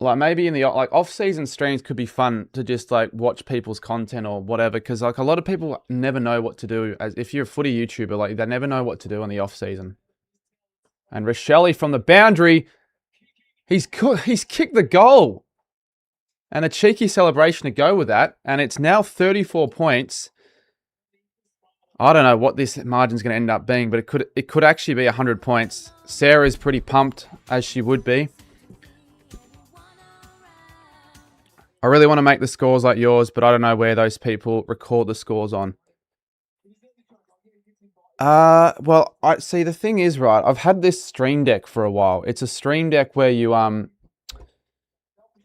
Speaker 1: Like, maybe in the, like, off-season streams could be fun to just, like, watch people's content or whatever, because, like, a lot of people never know what to do. As if you're a footy YouTuber, like, they never know what to do in the off-season. And Rochelle from the boundary, he's kicked the goal. And a cheeky celebration to go with that. And it's now 34 points. I don't know what this margin's going to end up being, but it could actually be 100 points. Sarah's pretty pumped, as she would be. I really want to make the scores like yours, but I don't know where those people record the scores on. Well, I see, the thing is, right, I've had this Stream Deck for a while. It's a Stream Deck where you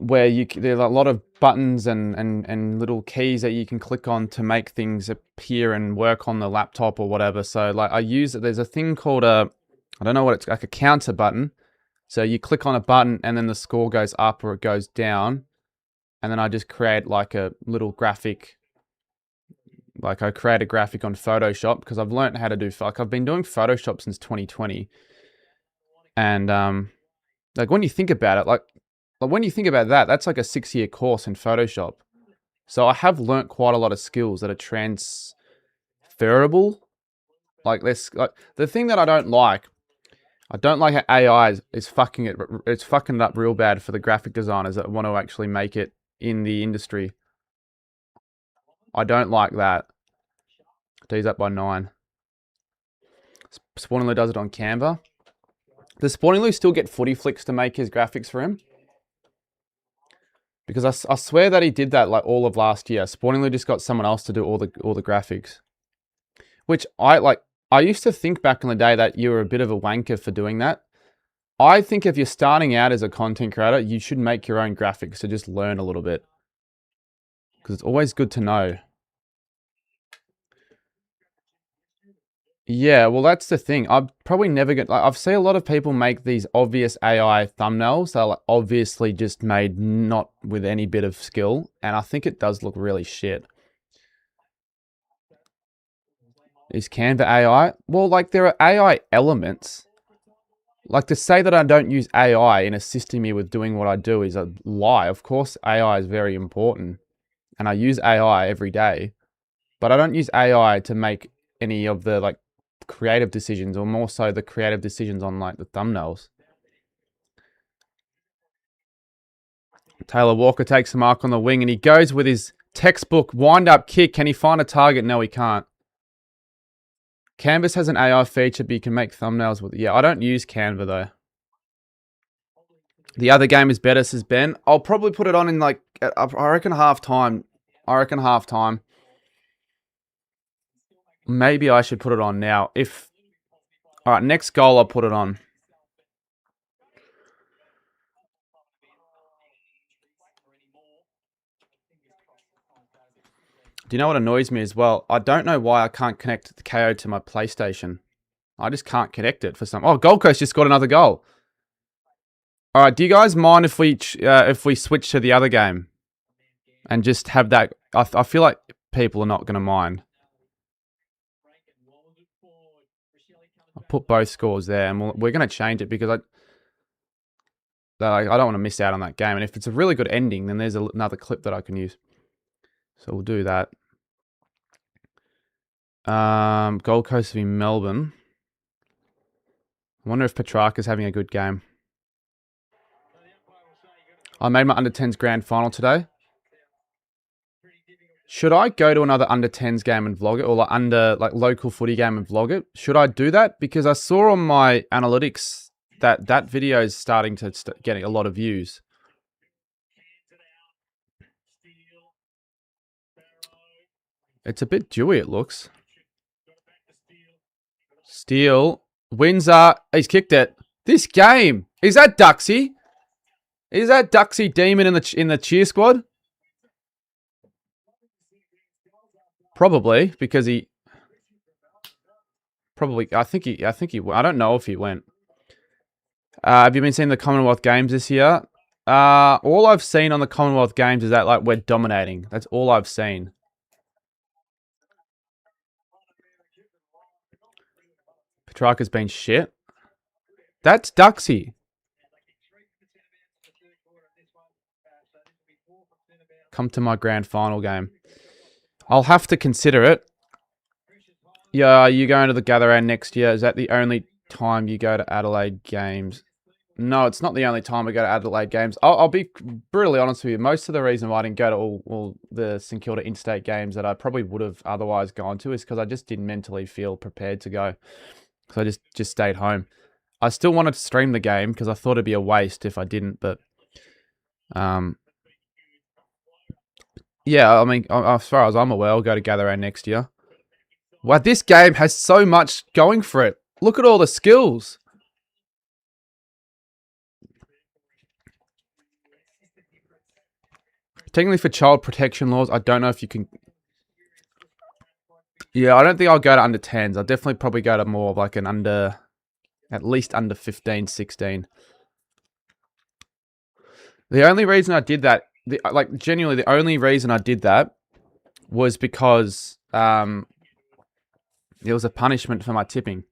Speaker 1: where there's a lot of buttons and little keys that you can click on to make things appear and work on the laptop or whatever. So like I use it. There's a thing called I don't know what it's like, a counter button. So you click on a button and then the score goes up or it goes down. And then I just create like a little graphic. Like I create a graphic on Photoshop because I've learned how to do, like I've been doing Photoshop since 2020. And like when you think about it, like when you think about that, that's like a 6-year course in Photoshop. So I have learnt quite a lot of skills that are transferable. Like this, like the thing that I don't like how AI is fucking it. It's fucking it up real bad for the graphic designers that want to actually make it in the industry. I don't like that. D's up by 9. Sportingly does it on Canva. Does Sportingly still get Footy Flicks to make his graphics for him? Because I swear that he did that like all of last year. Sportingly just got someone else to do all the graphics. Which I used to think back in the day that you were a bit of a wanker for doing that. I think if you're starting out as a content creator, you should make your own graphics to just learn a little bit. Because it's always good to know. Yeah, well, that's the thing. I'm probably never going to... I've seen a lot of people make these obvious AI thumbnails. They're like obviously just made not with any bit of skill. And I think it does look really shit. Is Canva AI? Well, like there are AI elements. Like to say that I don't use AI in assisting me with doing what I do is a lie. Of course, AI is very important. And I use AI every day. But I don't use AI to make any of the like creative decisions, or more so the creative decisions on like the thumbnails. Taylor Walker takes the mark on the wing and he goes with his textbook wind-up kick. Can he find a target? No, he can't. Canvas has an AI feature, but you can make thumbnails with it. Yeah, I don't use Canva though. The other game is better, says Ben. I'll probably put it on in like, I reckon half-time. Maybe I should put it on now. All right, next goal, I'll put it on. Do you know what annoys me as well? I don't know why I can't connect the KO to my PlayStation. I just can't connect it for some... Oh, Gold Coast just got another goal. All right, do you guys mind if we switch to the other game? And just have that... I feel like people are not going to mind. I'll put both scores there, and we're going to change it because I don't want to miss out on that game. And if it's a really good ending, then there's another clip that I can use. So we'll do that. Gold Coast v Melbourne. I wonder if Petrarca's having a good game. I made my under-10s grand final today. Should I go to another under-10s game and vlog it? Or like local footy game and vlog it? Should I do that? Because I saw on my analytics that video is starting to getting a lot of views. It's a bit dewy, it looks. Steele. Windsor. He's kicked it. This game. Is that Duxie? Is that Duxie Demon in the cheer squad? Probably, because he... Probably, I think he... I don't know if he went. Have you been seeing the Commonwealth Games this year? All I've seen on the Commonwealth Games is that like we're dominating. That's all I've seen. Petrarca's been shit. That's Duxie. Come to my grand final game. I'll have to consider it. Yeah, you going to the Gather Round next year? Is that the only time you go to Adelaide games? No, it's not the only time I go to Adelaide games. I'll be brutally honest with you. Most of the reason why I didn't go to all the St Kilda interstate games that I probably would have otherwise gone to is because I just didn't mentally feel prepared to go. So I just stayed home. I still wanted to stream the game because I thought it'd be a waste if I didn't, but... yeah, I mean, as far as I'm aware, I'll go to Gather Round next year. Wow, this game has so much going for it. Look at all the skills. Technically for child protection laws, I don't know if you can... Yeah, I don't think I'll go to under 10s. I'll definitely probably go to more of like an under... At least under 15, 16. The only reason I did that... genuinely, the only reason I did that was because it was a punishment for my tipping.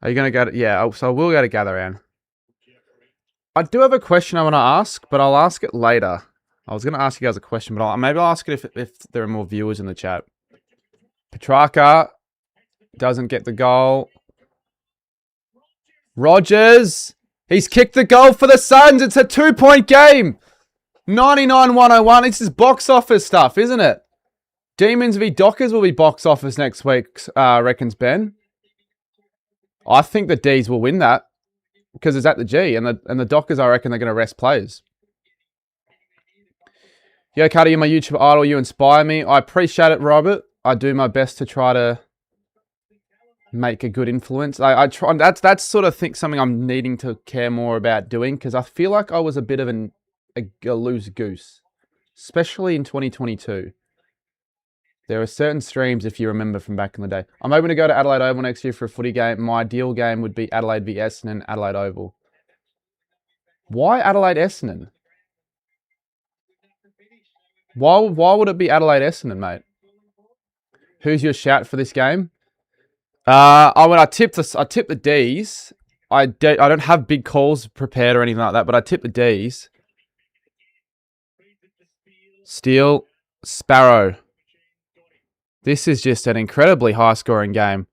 Speaker 1: Are you going to go to... Yeah, so I will go to gather round. I do have a question I want to ask, but I'll ask it later. I was going to ask you guys a question, but maybe I'll ask it if there are more viewers in the chat. Petrarca doesn't get the goal. Rogers, he's kicked the goal for the Suns. It's a 2-point game. 99-101. This is box office stuff, isn't it? Demons v Dockers will be box office next week, reckons Ben. I think the D's will win that because it's at the G, and the Dockers, I reckon, they're going to rest players. Yo, Carter, you're my YouTube idol. You inspire me. I appreciate it, Robert. I do my best to try to make a good influence. I try. That's sort of something I'm needing to care more about doing because I feel like I was a bit of a loose goose, especially in 2022. There are certain streams, if you remember from back in the day. I'm hoping to go to Adelaide Oval next year for a footy game. My ideal game would be Adelaide v Essendon, Adelaide Oval. Why Adelaide Essendon? Why would it be Adelaide Essendon, mate? Who's your shout for this game? I tipped the D's. I don't have big calls prepared or anything like that, but I tipped the D's. Steele, Sparrow. This is just an incredibly high-scoring game.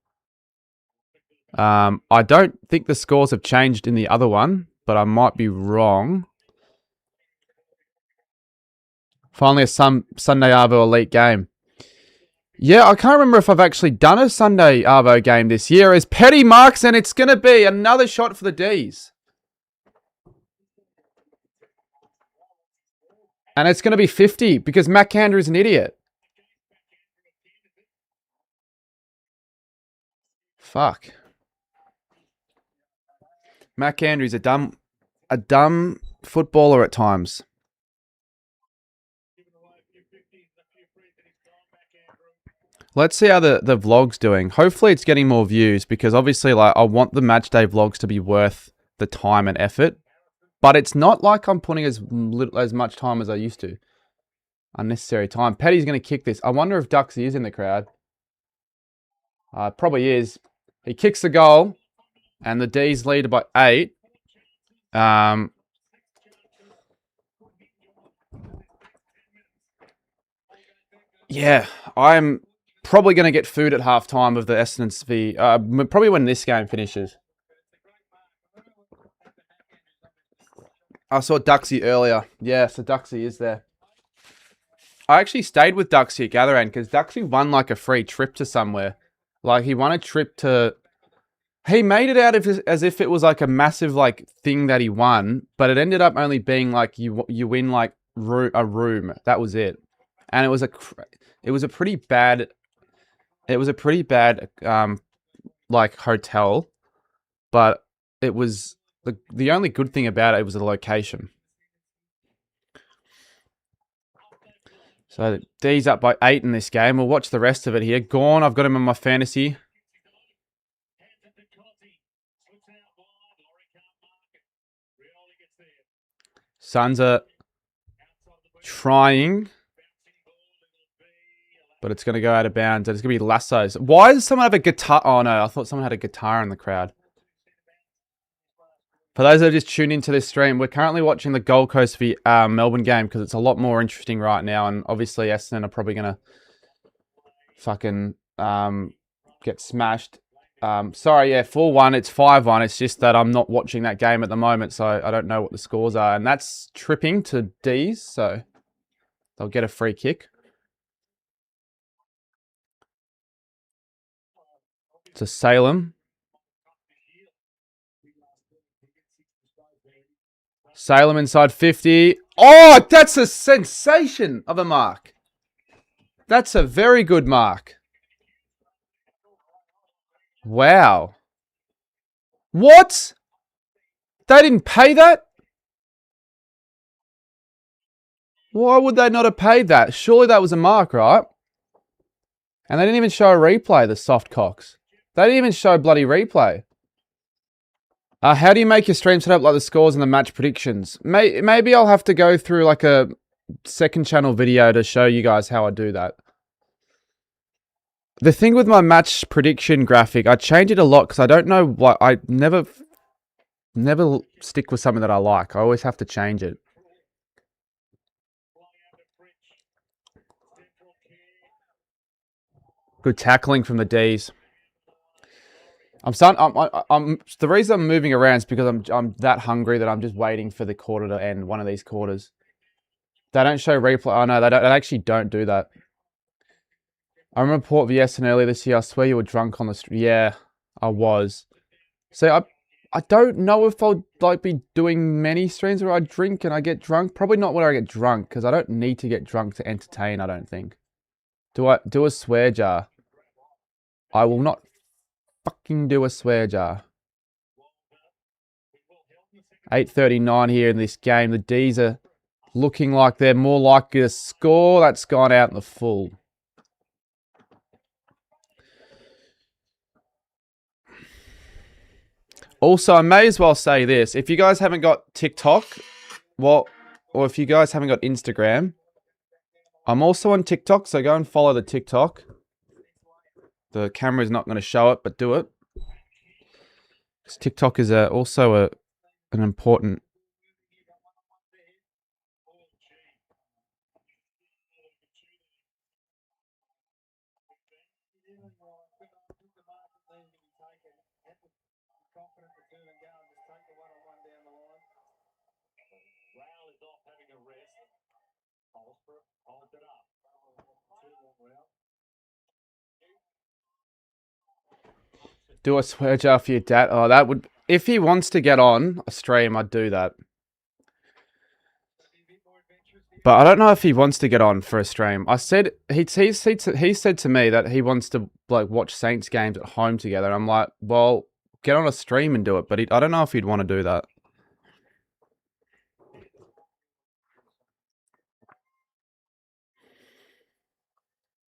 Speaker 1: I don't think the scores have changed in the other one, but I might be wrong. Finally, a Sunday Arvo Elite game. Yeah, I can't remember if I've actually done a Sunday Arvo game this year. As Petty marks, and it's going to be another shot for the D's. And it's going to be 50 because Matt Kander is an idiot. Fuck. Matt Andrews, a dumb footballer at times. Let's see how the vlog's doing. Hopefully it's getting more views because obviously I want the match day vlogs to be worth the time and effort. But it's not like I'm putting as much time as I used to. Unnecessary time. Petty's going to kick this. I wonder if Duxie is in the crowd. Probably is. He kicks the goal, and the D's lead by 8. Yeah, I'm probably going to get food at halftime of the Essendon v. Probably when this game finishes. I saw Duxie earlier. Yeah, so Duxie is there. I actually stayed with Duxie at Gatherend because Duxie won like a free trip to somewhere. Like, he won a trip to... He made it out as if it was like a massive like thing that he won, but it ended up only being like you win like a room. That was it, and it was a pretty bad like hotel, but it was the only good thing about it was the location. So D's up by 8 in this game. We'll watch the rest of it here. Gorn, I've got him in my fantasy. Suns are trying, but it's going to go out of bounds. It's going to be lassos. Why does someone have a guitar? Oh, no. I thought someone had a guitar in the crowd. For those that are just tuned into this stream, we're currently watching the Gold Coast v Melbourne game because it's a lot more interesting right now. And obviously, Essendon are probably going to fucking get smashed. Sorry, yeah, 4-1. It's 5-1. It's just that I'm not watching that game at the moment, so I don't know what the scores are. And that's tripping to D's, so they'll get a free kick. To Salem. Salem inside 50. Oh, that's a sensation of a mark. That's a very good mark. Wow. What? They didn't pay that? Why would they not have paid that? Surely that was a mark, right? And they didn't even show a replay, the soft cocks. They didn't even show bloody replay. How do you make your stream set up like the scores and the match predictions? Maybe I'll have to go through like a second channel video to show you guys how I do that. The thing with my match prediction graphic, I change it a lot because I don't know what... I never stick with something that I like. I always have to change it. Good tackling from the D's. The reason I'm moving around is because I'm that hungry that I'm just waiting for the quarter to end. One of these quarters. They don't show replay. Oh no, they actually don't do that. I remember Port v Essendon earlier this year. I swear you were drunk on the street. Yeah, I was. So I don't know if I'll like be doing many streams where I drink and I get drunk. Probably not where I get drunk because I don't need to get drunk to entertain. I don't think. Do I do a swear jar? I will not fucking do a swear jar. 8:39 here in this game. The D's are looking like they're more likely to score. That's gone out in the full. Also, I may as well say this. If you guys haven't got TikTok, or if you guys haven't got Instagram, I'm also on TikTok, so go and follow the TikTok. The camera's not going to show it, but do it. Because TikTok is also an important... Do a swear jar for your dad. Oh, that would... If he wants to get on a stream, I'd do that. But I don't know if he wants to get on for a stream. I said... He said to me that he wants to like watch Saints games at home together. I'm like, well, get on a stream and do it. But I don't know if he'd want to do that.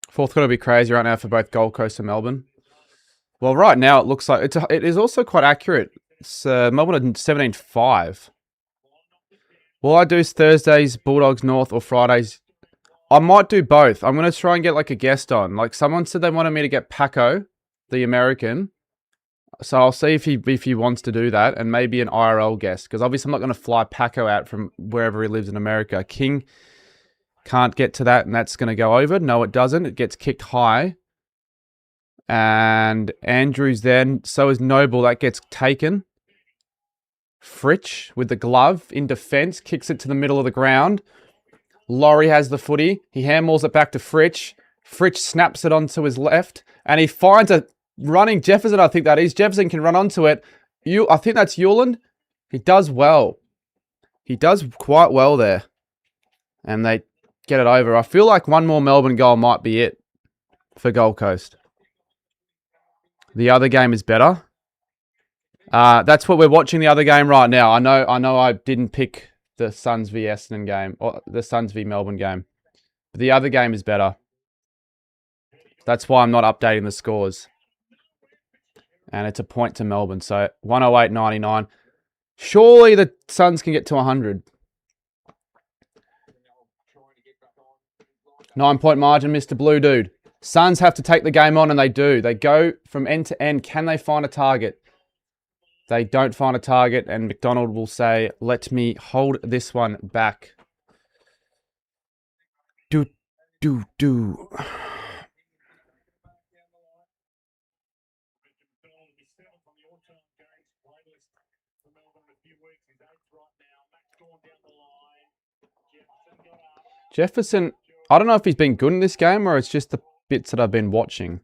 Speaker 1: Fourth got to be crazy right now for both Gold Coast and Melbourne. Well, right now it looks like it is also quite accurate. It's Melbourne at 17-5. Will I do Thursdays, Bulldogs North, or Fridays? I might do both. I'm going to try and get like a guest on. Like someone said they wanted me to get Paco, the American. So I'll see if he wants to do that, and maybe an IRL guest. Because obviously I'm not going to fly Paco out from wherever he lives in America. King can't get to that, and that's going to go over. No, it doesn't. It gets kicked high. And Andrews then, so is Noble, that gets taken. Fritsch with the glove in defense, kicks it to the middle of the ground. Laurie has the footy. He handballs it back to Fritsch. Fritsch snaps it onto his left, and he finds a running Jefferson, I think that is. Jefferson can run onto it. I think that's Hewland. He does well. He does quite well there. And they get it over. I feel like one more Melbourne goal might be it for Gold Coast. The other game is better. That's what we're watching the other game right now. I know I didn't pick the Suns v Essendon game, or the Suns v Melbourne game. But the other game is better. That's why I'm not updating the scores. And it's a point to Melbourne. So 108.99. Surely the Suns can get to 100. 9-point margin, Mr. Blue Dude. Suns have to take the game on, and they do. They go from end to end. Can they find a target? They don't find a target, and McDonald will say, let me hold this one back. Do. Jefferson, I don't know if he's been good in this game or it's just the bits that I've been watching.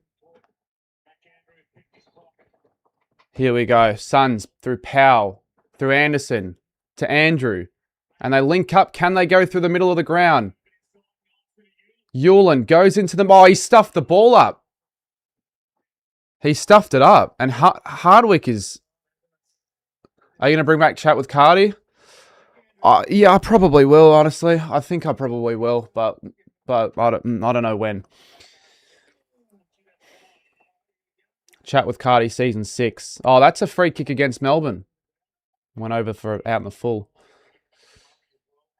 Speaker 1: Here we go. Suns through Powell, through Anderson, to Andrew. And they link up. Can they go through the middle of the ground? Hewland goes into them. Oh, he stuffed the ball up. He stuffed it up. And Hardwick is... Are you going to bring back chat with Cardi? Yeah, I probably will, honestly. I think I probably will, but I don't know when. Chat with Cardi season 6. Oh, that's a free kick against Melbourne. Went over for out in the full.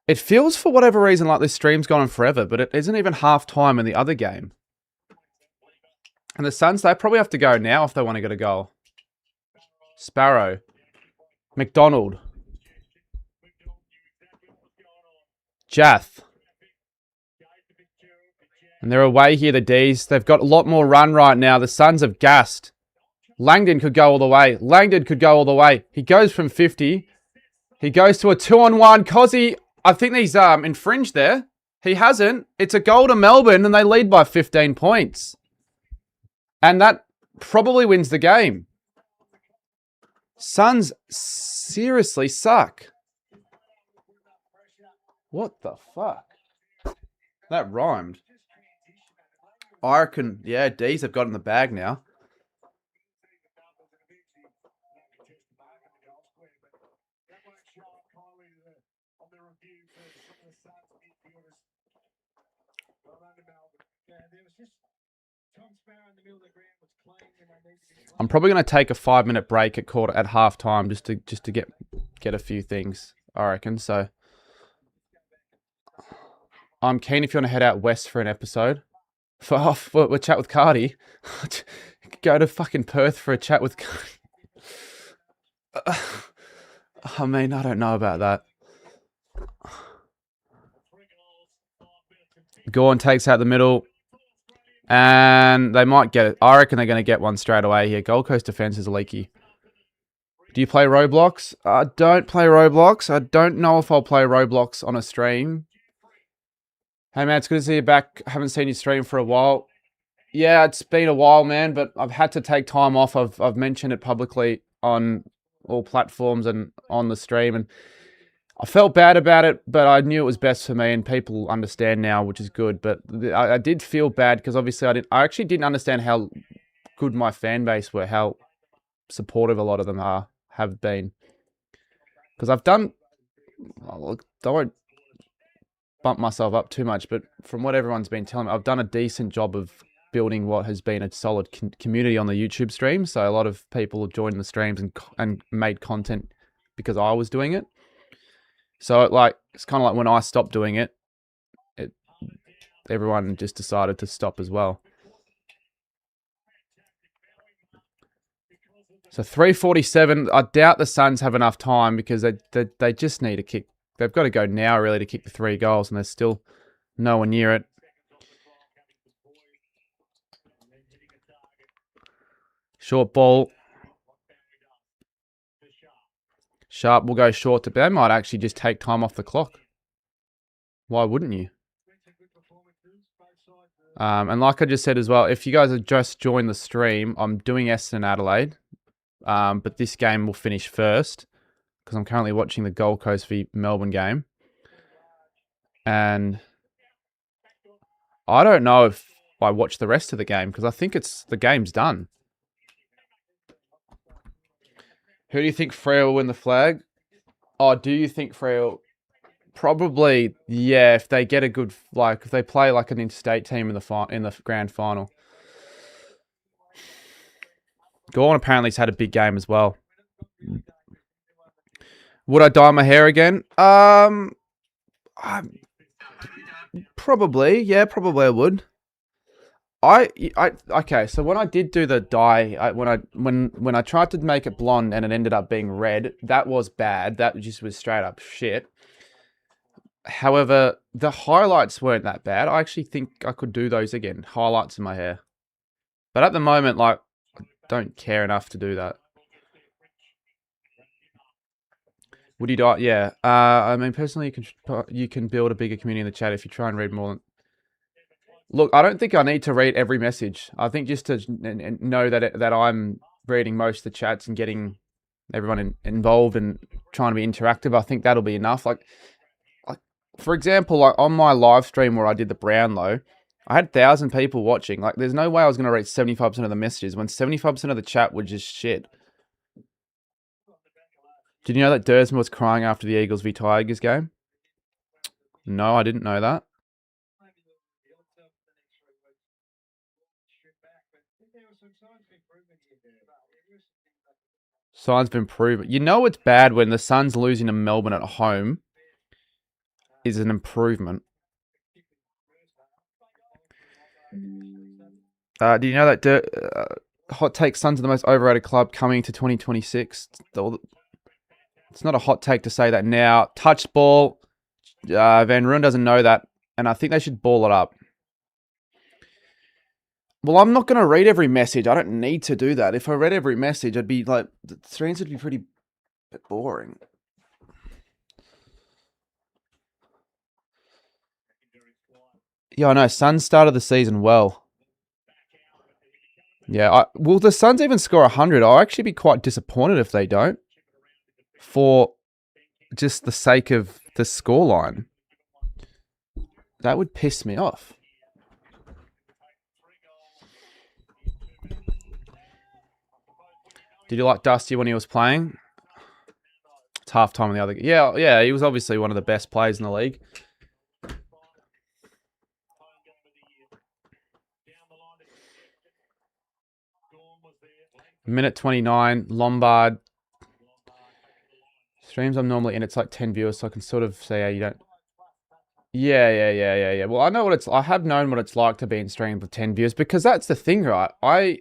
Speaker 1: It feels for whatever reason like this stream's gone on forever, but it isn't even half time in the other game. And the Suns, they probably have to go now if they want to get a goal. Sparrow. McDonald. Jath. And they're away here, the D's. They've got a lot more run right now. The Suns have gassed. Langdon could go all the way. Langdon could go all the way. He goes from 50. He goes to a 2-on-1. Cozzy, I think he's infringed there. He hasn't. It's a goal to Melbourne and they lead by 15 points. And that probably wins the game. Suns seriously suck. What the fuck? That rhymed. I reckon, yeah, D's have got in the bag now. I'm probably going to take a 5-minute break at half time just to get a few things, I reckon. So I'm keen if you want to head out west for an episode. For chat with Cardi. Go to fucking Perth for a chat with Cardi. I mean, I don't know about that. Gorn takes out the middle. And they might get it. I reckon they're going to get one straight away here. Gold Coast defense is leaky. Do you play Roblox? I don't play Roblox. I don't know if I'll play Roblox on a stream. Hey, man, it's good to see you back. I haven't seen you stream for a while. Yeah, it's been a while, man, but I've had to take time off. I've mentioned it publicly on all platforms and on the stream, and I felt bad about it, but I knew it was best for me, and people understand now, which is good. But I did feel bad because obviously I actually didn't understand how good my fan base were, how supportive a lot of them have been. Because I've done, I won't bump myself up too much, but from what everyone's been telling me, I've done a decent job of building what has been a solid community on the YouTube stream. So a lot of people have joined the streams and made content because I was doing it. So it's kind of like when I stopped doing it, everyone just decided to stop as well. So 3:47. I doubt the Suns have enough time because they just need a kick. They've got to go now really to kick the 3 goals, and they're still nowhere near it. Short ball. Sharp will go short to... They might actually just take time off the clock. Why wouldn't you? And like I just said as well, if you guys have just joined the stream, I'm doing Essendon and Adelaide. But this game will finish first because I'm currently watching the Gold Coast v Melbourne game. And I don't know if I watch the rest of the game because I think the game's done. Who do you think Freo will win the flag? Oh, do you think Freo? Probably, yeah. If they get a good, if they play like an interstate team in the grand final. Gorn apparently has had a big game as well. Would I dye my hair again? Probably, yeah, probably I would. Okay, so when I did do the dye, when I tried to make it blonde and it ended up being red, that was bad. That just was straight up shit. However, the highlights weren't that bad. I actually think I could do those again, highlights in my hair. But at the moment, I don't care enough to do that. Would you dye? Yeah. I mean, personally, you can build a bigger community in the chat if you try and read more. Look, I don't think I need to read every message. I think just to know that I'm reading most of the chats and getting everyone involved and trying to be interactive, I think that'll be enough. For example, on my live stream where I did the Brownlow, I had 1,000 people watching. There's no way I was going to read 75% of the messages when 75% of the chat was just shit. Did you know that Dersman was crying after the Eagles v Tigers game? No, I didn't know that. Signs been proven. You know it's bad when the Suns losing to Melbourne at home is an improvement. Do you know that hot take, Suns are the most overrated club coming to 2026? It's not a hot take to say that now. Touch ball. Van Roon doesn't know that, and I think they should ball it up. Well, I'm not going to read every message. I don't need to do that. If I read every message, I'd be like, the streams would be pretty boring. Yeah, I know. Suns started the season well. Yeah, will the Suns even score 100? I'll actually be quite disappointed if they don't. For just the sake of the scoreline. That would piss me off. Did you like Dusty when he was playing? It's halftime on the other. Yeah, he was obviously one of the best players in the league. Minute 29, Lombard. Streams I'm normally in, it's like 10 viewers, so I can sort of say, yeah, you don't. Yeah. Well, I know what I have known what it's like to be in streams with 10 viewers, because that's the thing, right? I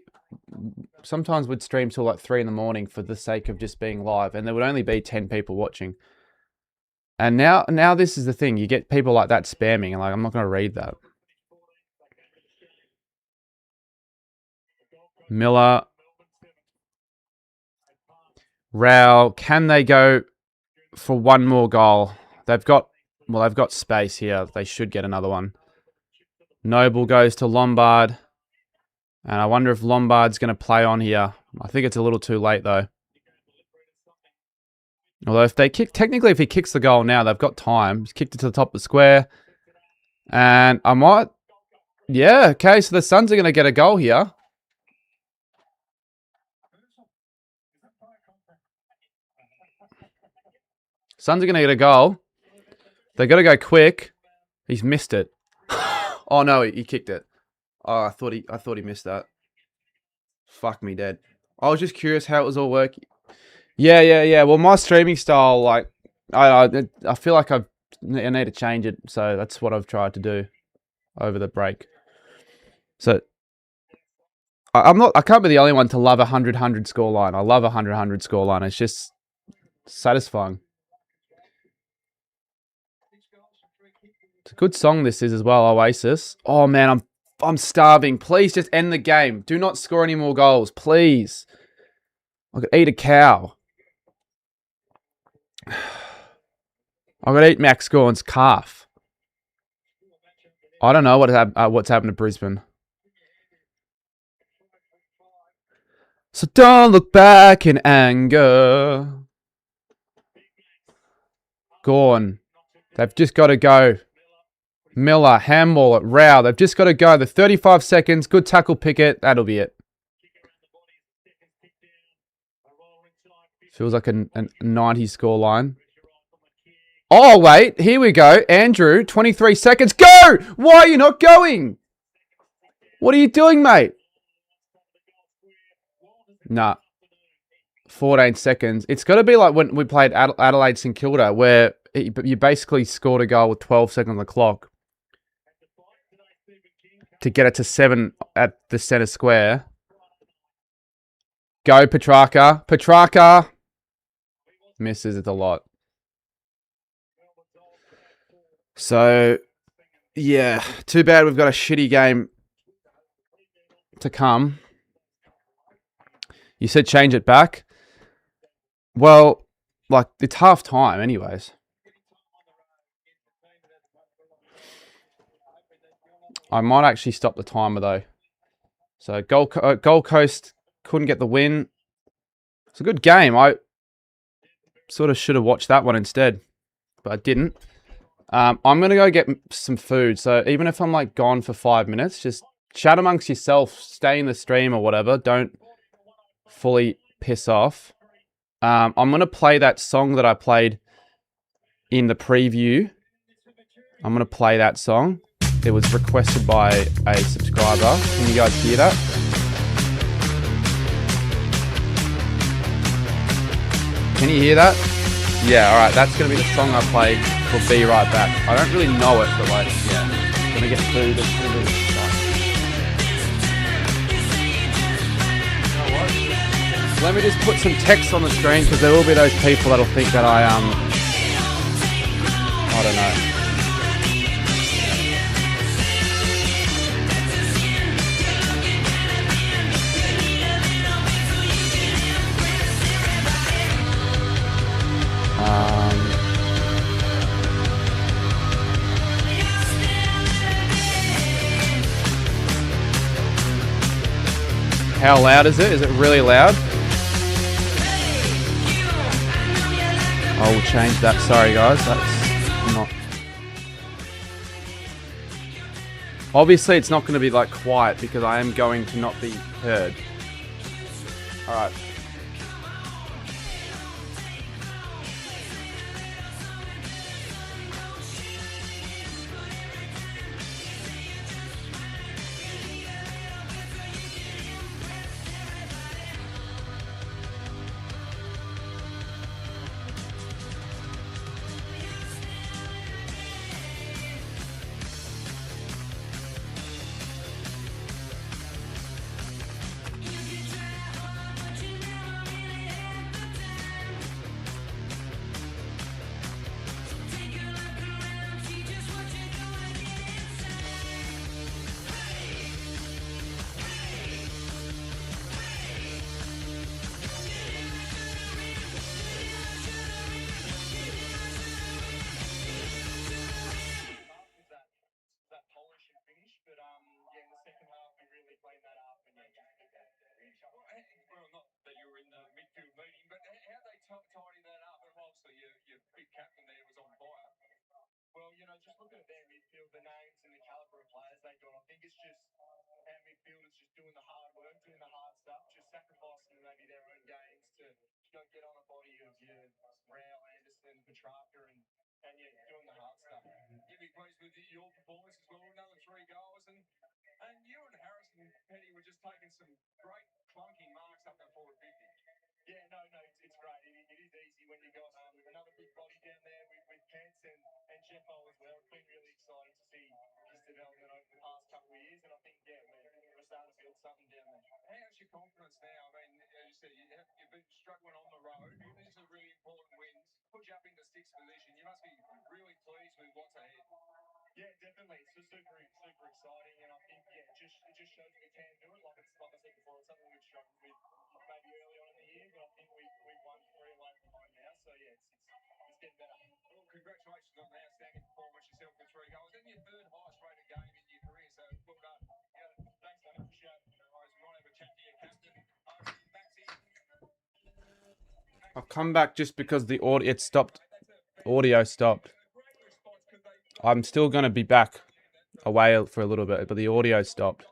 Speaker 1: sometimes would stream till like 3 in the morning for the sake of just being live, and there would only be 10 people watching. And now this is the thing. You get people like that spamming, and like, I'm not going to read that. Miller. Rao. Can they go for one more goal? They've got space here. They should get another one. Noble goes to Lombard. And I wonder if Lombard's going to play on here. I think it's a little too late, though. Although if he kicks the goal now, they've got time. He's kicked it to the top of the square. And I might... Yeah, okay, so the Suns are going to get a goal here. Suns are going to get a goal. They got to go quick. He's missed it. Oh, no, he kicked it. Oh, I thought he missed that. Fuck me dead. I was just curious how it was all working. Yeah. Well, my streaming style, like, I feel like I need to change it. So that's what I've tried to do over the break. So I can't be the only one to love 100-100 scoreline. I love 100-100 scoreline. It's just satisfying. It's a good song this is as well, Oasis. Oh man, I'm starving. Please just end the game. Do not score any more goals, please. I could eat a cow. I could eat Max Gorn's calf. I don't know what's happened to Brisbane. So don't look back in anger. Gorn. They've just got to go. Miller, handball at Rao. They've just got to go. The 35 seconds. Good tackle, Pickett. That'll be it. Feels like a 90 score line. Oh, wait. Here we go. Andrew, 23 seconds. Go! Why are you not going? What are you doing, mate? Nah. 14 seconds. It's got to be like when we played Adelaide St Kilda, where you basically scored a goal with 12 seconds on the clock to get it to 7 at the centre square. Go, Petrarca. Petrarca. Misses it a lot. So, yeah. Too bad we've got a shitty game to come. You said change it back. Well, like, it's half time anyways. I might actually stop the timer, though. So, Gold Coast couldn't get the win. It's a good game. I sort of should have watched that one instead, but I didn't. I'm going to go get some food. So, even if I'm, like, gone for 5 minutes, just chat amongst yourself. Stay in the stream or whatever. Don't fully piss off. I'm going to play that song that I played in the preview. I'm going to play that song. It was requested by a subscriber. Can you guys hear that? Can you hear that? Yeah, alright, that's going to be the song I play for Be Right Back. I don't really know it, but like, yeah. I'm going to get food. It's going to be nice. Let me just put some text on the screen because there will be those people that'll think that I don't know. How loud is it? Is it really loud? I will change that. Sorry guys, that's not... Obviously it's not going to be like quiet because I am going to not be heard. Alright. I'll come back just because the audio, it stopped. Audio stopped. I'm still going to be back away for a little bit, but the audio stopped.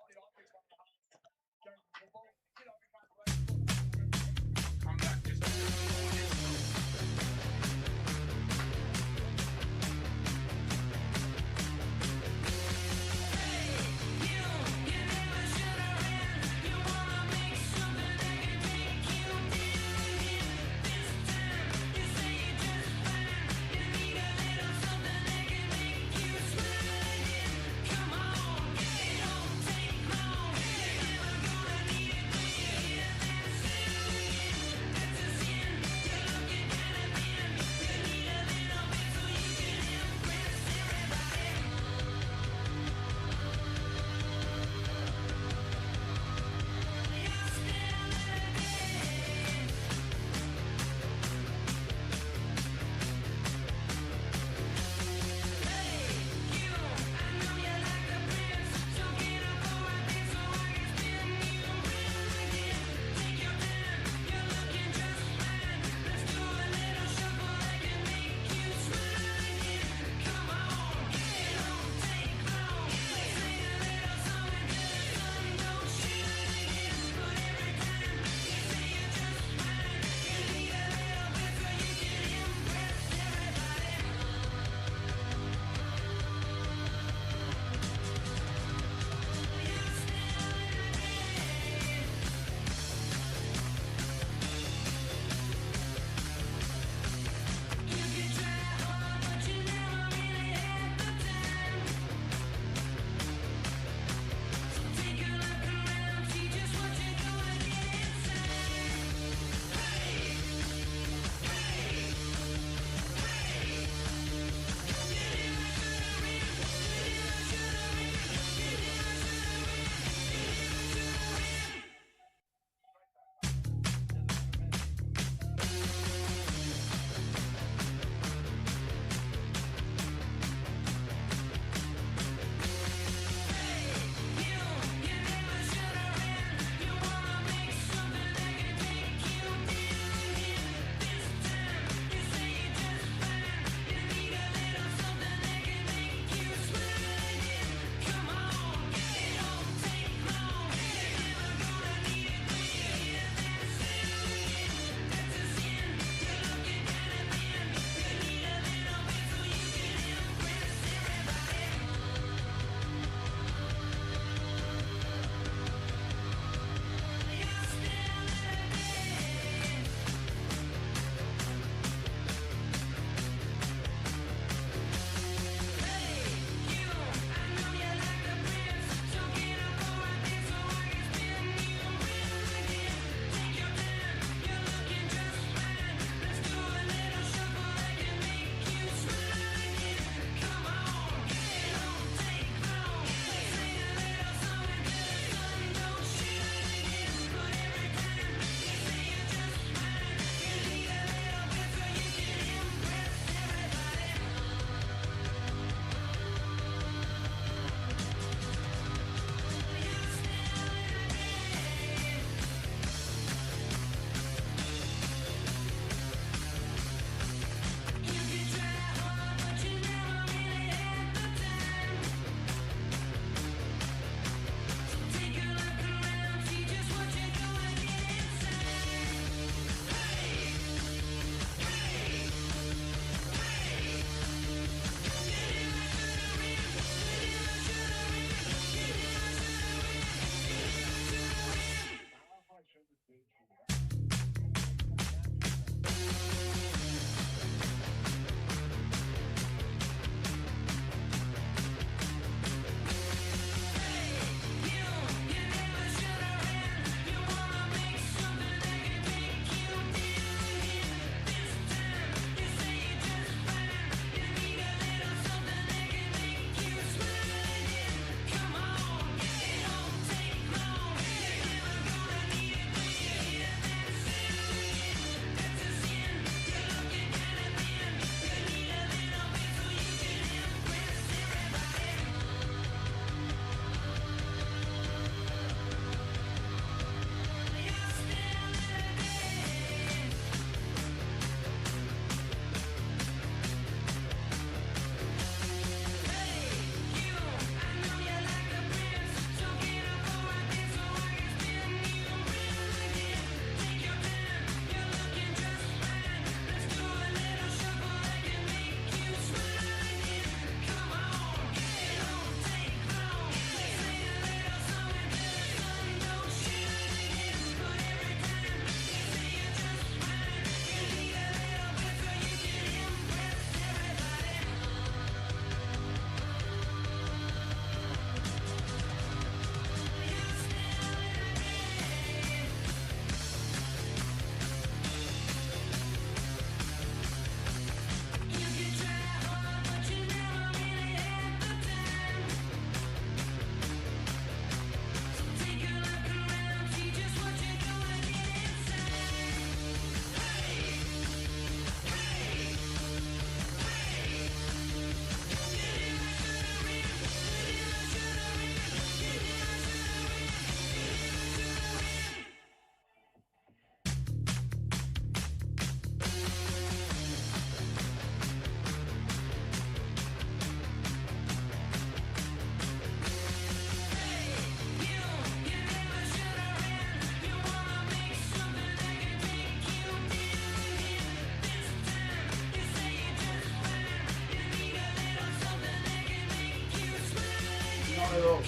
Speaker 1: at all.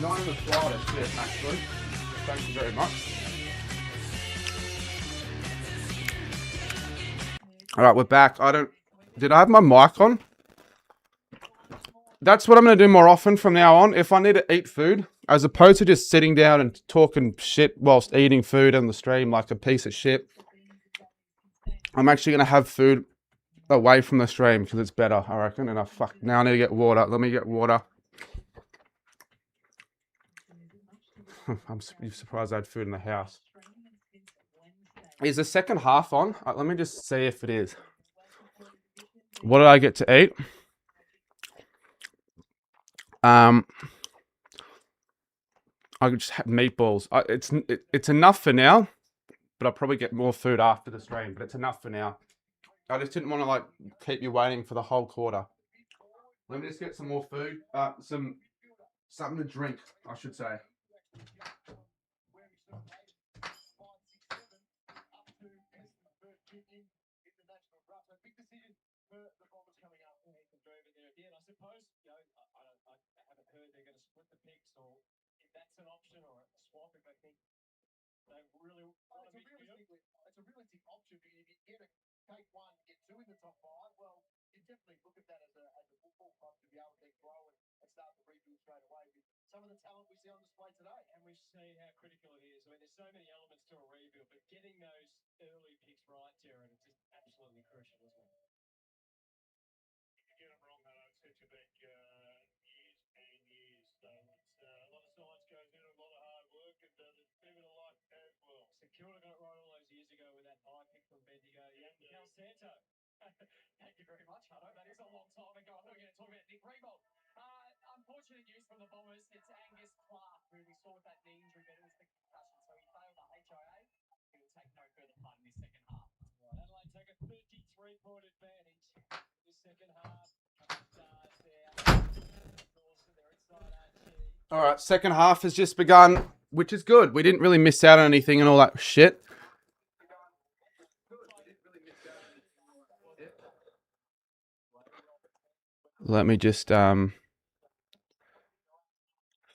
Speaker 1: Not in the slightest, yes, actually. Thank you very much. All right, we're back. Did I have my mic on? That's what I'm going to do more often from now on. If I need to eat food, as opposed to just sitting down and talking shit whilst eating food on the stream like a piece of shit, I'm actually going to have food away from the stream because it's better, I reckon. And now I need to get water. Let me get water. I'm surprised I had food in the house. Is the second half on? Let me just see if it is. What did I get to eat? I just had meatballs. It's enough for now, but I'll probably get more food after the stream. But it's enough for now. I just didn't want to keep you waiting for the whole quarter. Let me just get some more food. Something to drink, I should say. All right, second half has just begun, which is good. We didn't really miss out on anything and all that shit. Let me just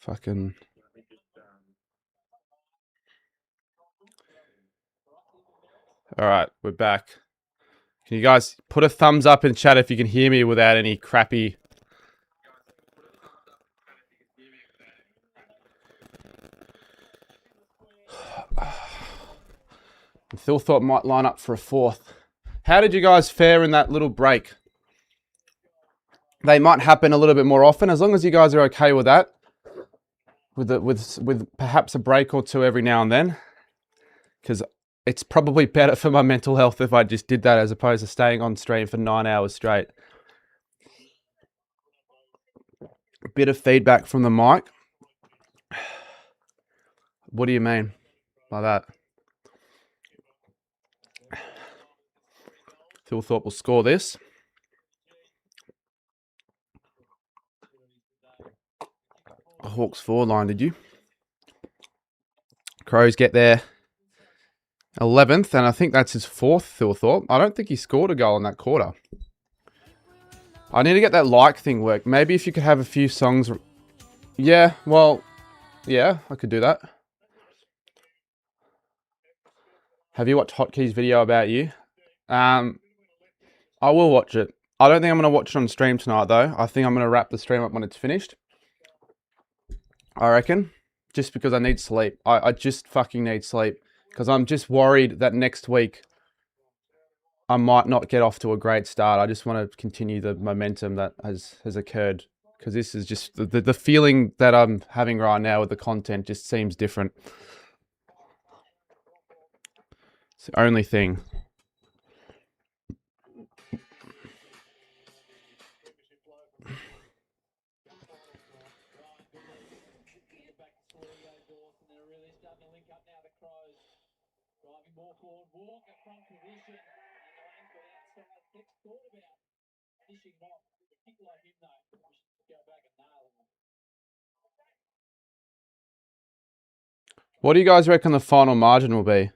Speaker 1: fucking. All right, we're back. Can you guys put a thumbs up in chat if you can hear me without any crappy... Phil thought might line up for a fourth. How did you guys fare in that little break? They might happen a little bit more often, as long as you guys are okay with that. With perhaps a break or two every now and then. Because it's probably better for my mental health if I just did that as opposed to staying on stream for 9 hours straight. A bit of feedback from the mic. What do you mean by that? Phil thought we'll score this. A Hawks forward line, did you? Crows get there 11th, and I think that's his fourth, Phil thought. I don't think he scored a goal in that quarter. I need to get that like thing worked. Maybe if you could have a few songs... Yeah, well, yeah, I could do that. Have you watched Hotkey's video about you? I will watch it. I don't think I'm going to watch it on stream tonight, though. I think I'm going to wrap the stream up when it's finished. I reckon. Just because I need sleep. I just fucking need sleep. Because I'm just worried that next week I might not get off to a great start. I just want to continue the momentum that has occurred. Because this is just... The feeling that I'm having right now with the content just seems different. It's the only thing. What do you guys reckon the final margin will be?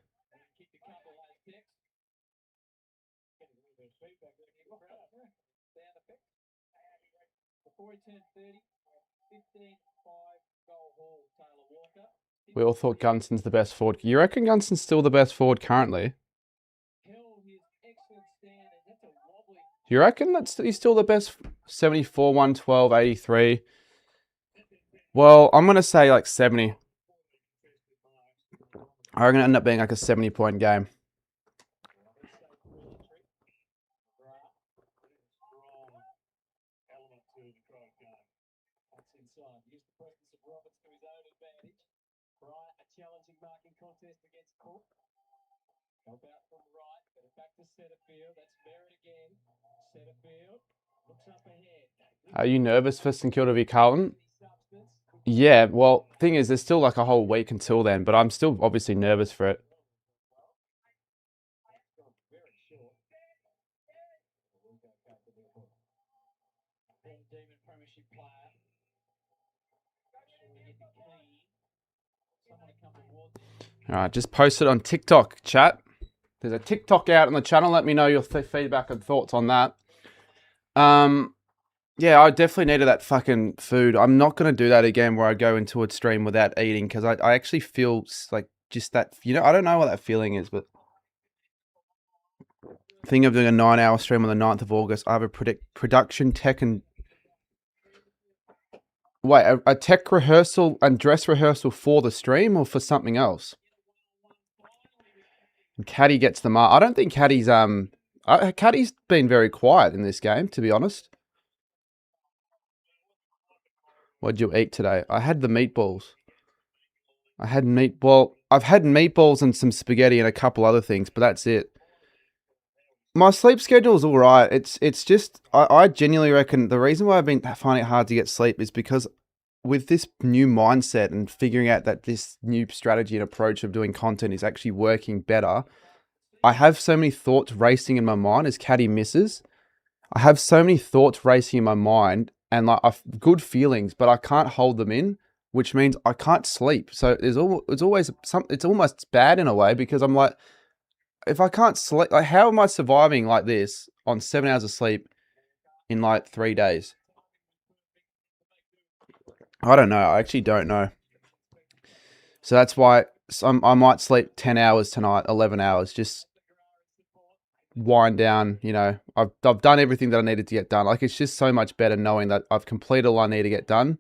Speaker 1: We all thought Gunston's the best forward. You reckon Gunston's still the best forward currently? You reckon he's still the best? 74, 112, 83. Well, I'm going to say like 70. I reckon it'll end up being like a 70-point game. Are you nervous for St Kilda v Carlton? Yeah, well, thing is, there's still like a whole week until then, but I'm still obviously nervous for it. All right, just post it on TikTok, chat. There's a TikTok out on the channel. Let me know your feedback and thoughts on that. Yeah, I definitely needed that fucking food. I'm not going to do that again where I go into a stream without eating because I actually feel like just that, I don't know what that feeling is, but thinking of doing a 9-hour stream on the 9th of August. I have a production tech and... Wait, a tech rehearsal and dress rehearsal for the stream or for something else? And Caddy gets the mark. I don't think Caddy's Caddy's been very quiet in this game, to be honest. What'd you eat today? I had the meatballs. I've had meatballs and some spaghetti and a couple other things, but that's it. My sleep schedule is all right. It's just, I genuinely reckon the reason why I've been finding it hard to get sleep is because with this new mindset and figuring out that this new strategy and approach of doing content is actually working better, I have so many thoughts racing in my mind as Caddy misses. I have so many thoughts racing in my mind and like good feelings, but I can't hold them in, which means I can't sleep. So it's almost bad in a way because I'm like, if I can't sleep, like how am I surviving like this on 7 hours of sleep in like 3 days? I don't know. I actually don't know. So that's why I might sleep 10 hours tonight, 11 hours, just wind down. I've done everything that I needed to get done. Like, it's just so much better knowing that I've completed all I need to get done,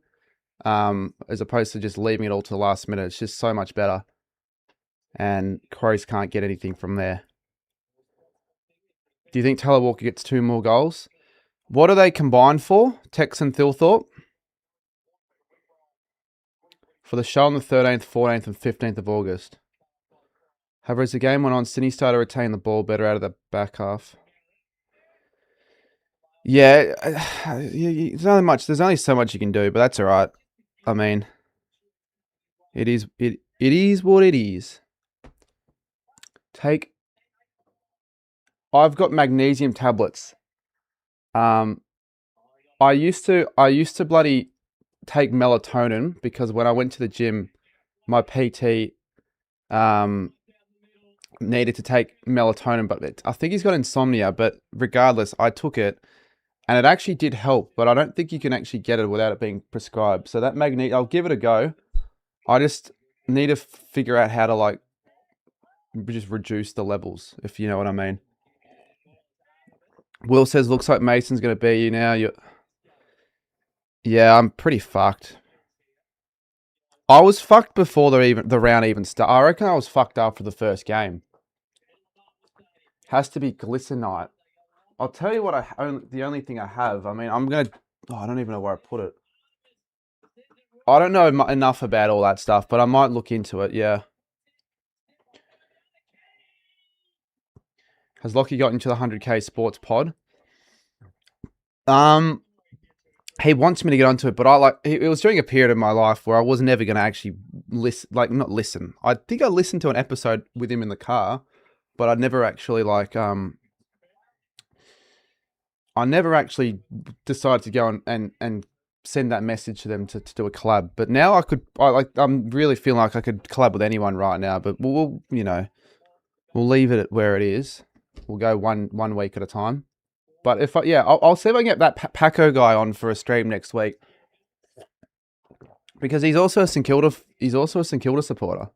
Speaker 1: as opposed to just leaving it all to the last minute. It's just so much better. And Crows can't get anything from there. Do you think Taylor Walker gets 2 more goals? What are they combined for? Tex and Thilthorpe? For the show on the 13th, 14th and 15th of August. However, as the game went on, Sydney started to retain the ball better out of the back half. Yeah, there's only so much you can do, but that's all right. I mean, it is what it is. I've got magnesium tablets. I used to bloody take melatonin because when I went to the gym, my PT needed to take melatonin, but I think he's got insomnia. But regardless, I took it, and it actually did help. But I don't think you can actually get it without it being prescribed. So that I'll give it a go. I just need to figure out how to like just reduce the levels, if you know what I mean. Will says, looks like Mason's going to be you now. Yeah, I'm pretty fucked. I was fucked before the round even started. I reckon I was fucked after the first game. Has to be glycinite. I'll tell you what the only thing I have. I mean, I don't even know where I put it. I don't know enough about all that stuff, but I might look into it. Yeah. Has Lockie got into the 100K sports pod? He wants me to get onto it, but it was during a period of my life where I was never going to actually not listen. I think I listened to an episode with him in the car, but I'd never actually I never actually decided to go and send that message to them to do a collab. But now I'm really feeling like I could collab with anyone right now, but we'll leave it at where it is. We'll go one week at a time. But I'll see if I can get that Paco guy on for a stream next week. Because he's also a St Kilda supporter.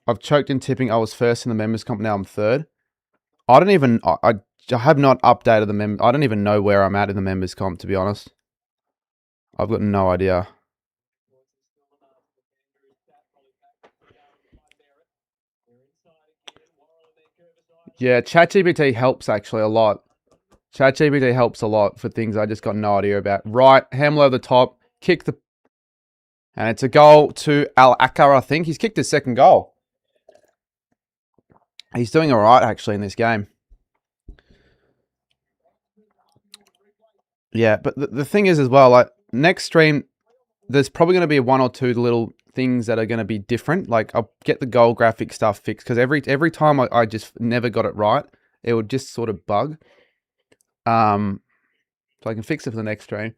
Speaker 1: I've choked in tipping. I was first in the members comp. Now I'm third. I don't even. I have not updated the I don't even know where I'm at in the members comp, to be honest. I've got no idea. Yeah, ChatGPT helps actually a lot. ChatGPT helps a lot for things I just got no idea about. Right, handle over the top, kick the... And it's a goal to Al Akar, I think. He's kicked his second goal. He's doing all right, actually, in this game. Yeah, but the thing is as well, like, next stream, there's probably going to be one or two little things that are going to be different. Like, I'll get the goal graphic stuff fixed, because every time I just never got it right, it would just sort of bug. So I can fix it for the next stream.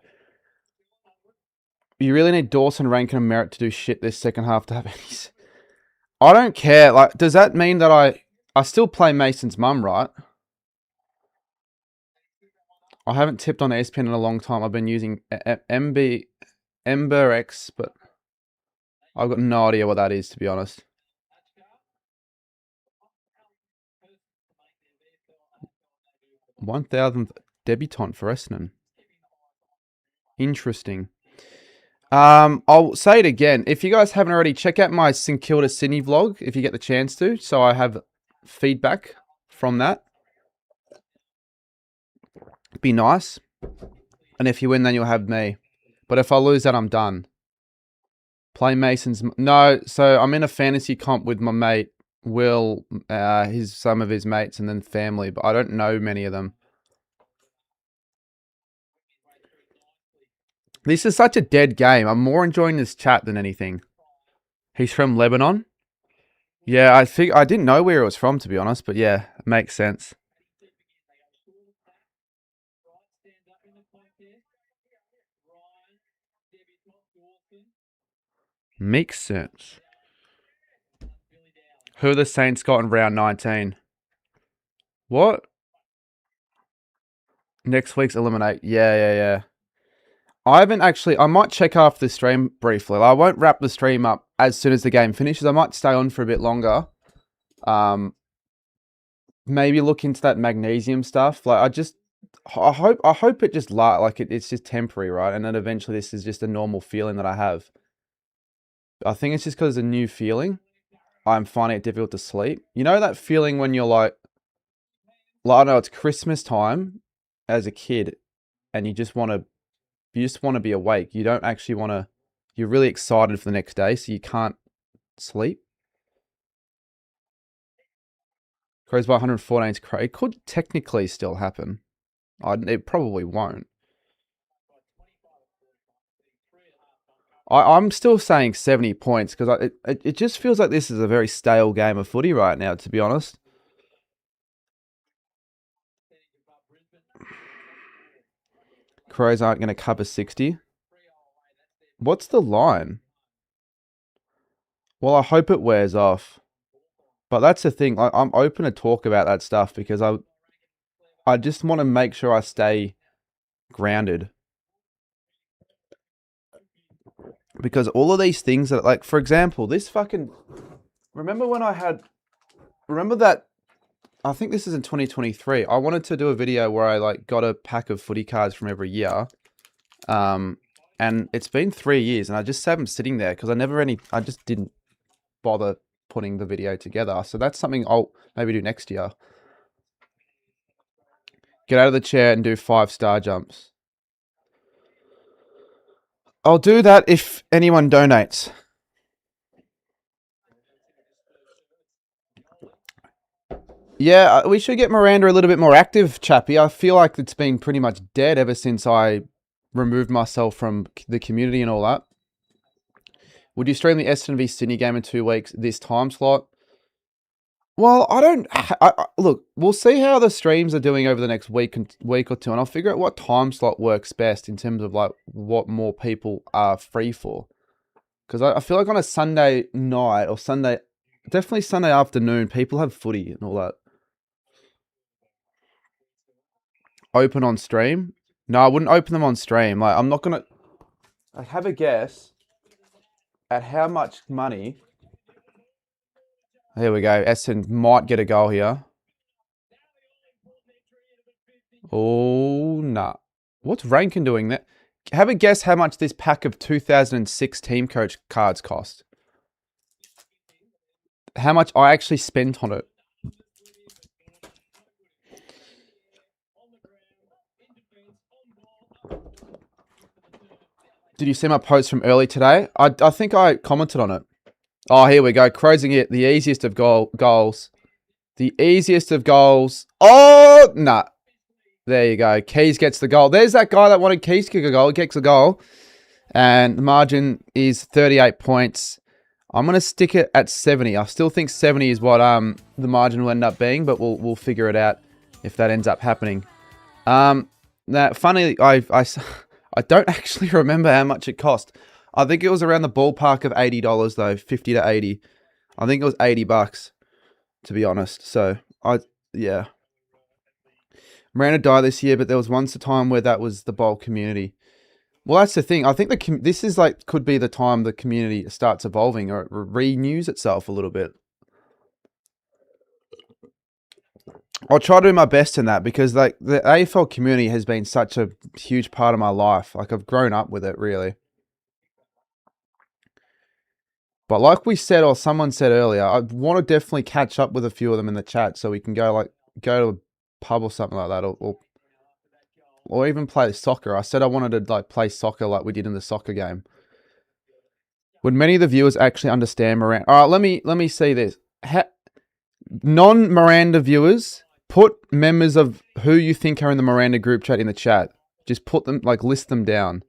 Speaker 1: You really need Dawson, Rankin, and Merritt to do shit this second half to have any... I don't care. Like, does that mean that I still play Mason's mum, right? I haven't tipped on ESPN in a long time. I've been using EmberX, but I've got no idea what that is, to be honest. 1,000th debutant for Essendon. Interesting. I'll say it again. If you guys haven't already, check out my St Kilda Sydney vlog if you get the chance to. So I have feedback from that. Be nice. And if you win, then you'll have me. But if I lose that, I'm done. Play Mason's... No, so I'm in a fantasy comp with my mate, Will, some of his mates, and then family. But I don't know many of them. This is such a dead game. I'm more enjoying this chat than anything. He's from Lebanon. Yeah, I didn't know where it was from, to be honest. But yeah, it makes sense. Makes sense. Who are the Saints got in round 19? What? Next week's eliminate. Yeah. I haven't actually... I might check after the stream briefly. I won't wrap the stream up as soon as the game finishes. I might stay on for a bit longer. Maybe look into that magnesium stuff. Like, I hope it just it's just temporary, right? And then eventually this is just a normal feeling that I have. I think it's just because it's a new feeling. I'm finding it difficult to sleep. You know that feeling when you're like I know it's Christmas time as a kid, and you just want to be awake. You don't actually want to. You're really excited for the next day, so you can't sleep. Crows by 114 is crazy. It could technically still happen. It probably won't. I'm still saying 70 points because it just feels like this is a very stale game of footy right now, to be honest. Crows aren't going to cover 60. What's the line? Well, I hope it wears off. But that's the thing. I'm open to talk about that stuff because I just want to make sure I stay grounded. Because all of these things that, like, for example, this fucking... Remember that... I think this is in 2023. I wanted to do a video where I, like, got a pack of footy cards from every year. And it's been 3 years, and I just have them sitting there because I just didn't bother putting the video together. So that's something I'll maybe do next year. Get out of the chair and do 5-star jumps. I'll do that if anyone donates. Yeah, we should get Miranda a little bit more active, Chappie. I feel like it's been pretty much dead ever since I removed myself from the community and all that. Would you stream the Essendon v Sydney game in 2 weeks, this time slot? Well, look, we'll see how the streams are doing over the next week or two, and I'll figure out what time slot works best in terms of like what more people are free for. Because I feel like on a Sunday night or definitely Sunday afternoon, people have footy and all that. Open on stream. No, I wouldn't open them on stream. Like, I'm not gonna. I have a guess at how much money. Here we go. Essendon might get a goal here. Oh, nah. What's Rankin doing there? Have a guess how much this pack of 2006 team coach cards cost. How much I actually spent on it. Did you see my post from early today? I think I commented on it. Oh, here we go. Closing it. The easiest of goals. The easiest of goals. Oh, nah. There you go. Keys gets the goal. There's that guy that wanted Keys to kick a goal. He kicks a goal. And the margin is 38 points. I'm going to stick it at 70. I still think 70 is what the margin will end up being, but we'll figure it out if that ends up happening. Now, funny, I don't actually remember how much it cost. I think it was around the ballpark of $80 though, 50 to 80. I think it was $80 to be honest. So yeah. Miranda died this year, but there was once a time where that was the bulk community. Well, that's the thing. I think this is like could be the time the community starts evolving or it renews itself a little bit. I'll try to do my best in that because like the AFL community has been such a huge part of my life. Like I've grown up with it really. But like we said, or someone said earlier, I want to definitely catch up with a few of them in the chat so we can go to a pub or something like that, or even play soccer. I said I wanted to like play soccer like we did in the soccer game. Would many of the viewers actually understand Miranda? All right, let me see this. Non-Miranda viewers, put members of who you think are in the Miranda group chat in the chat. Just put them, like list them down.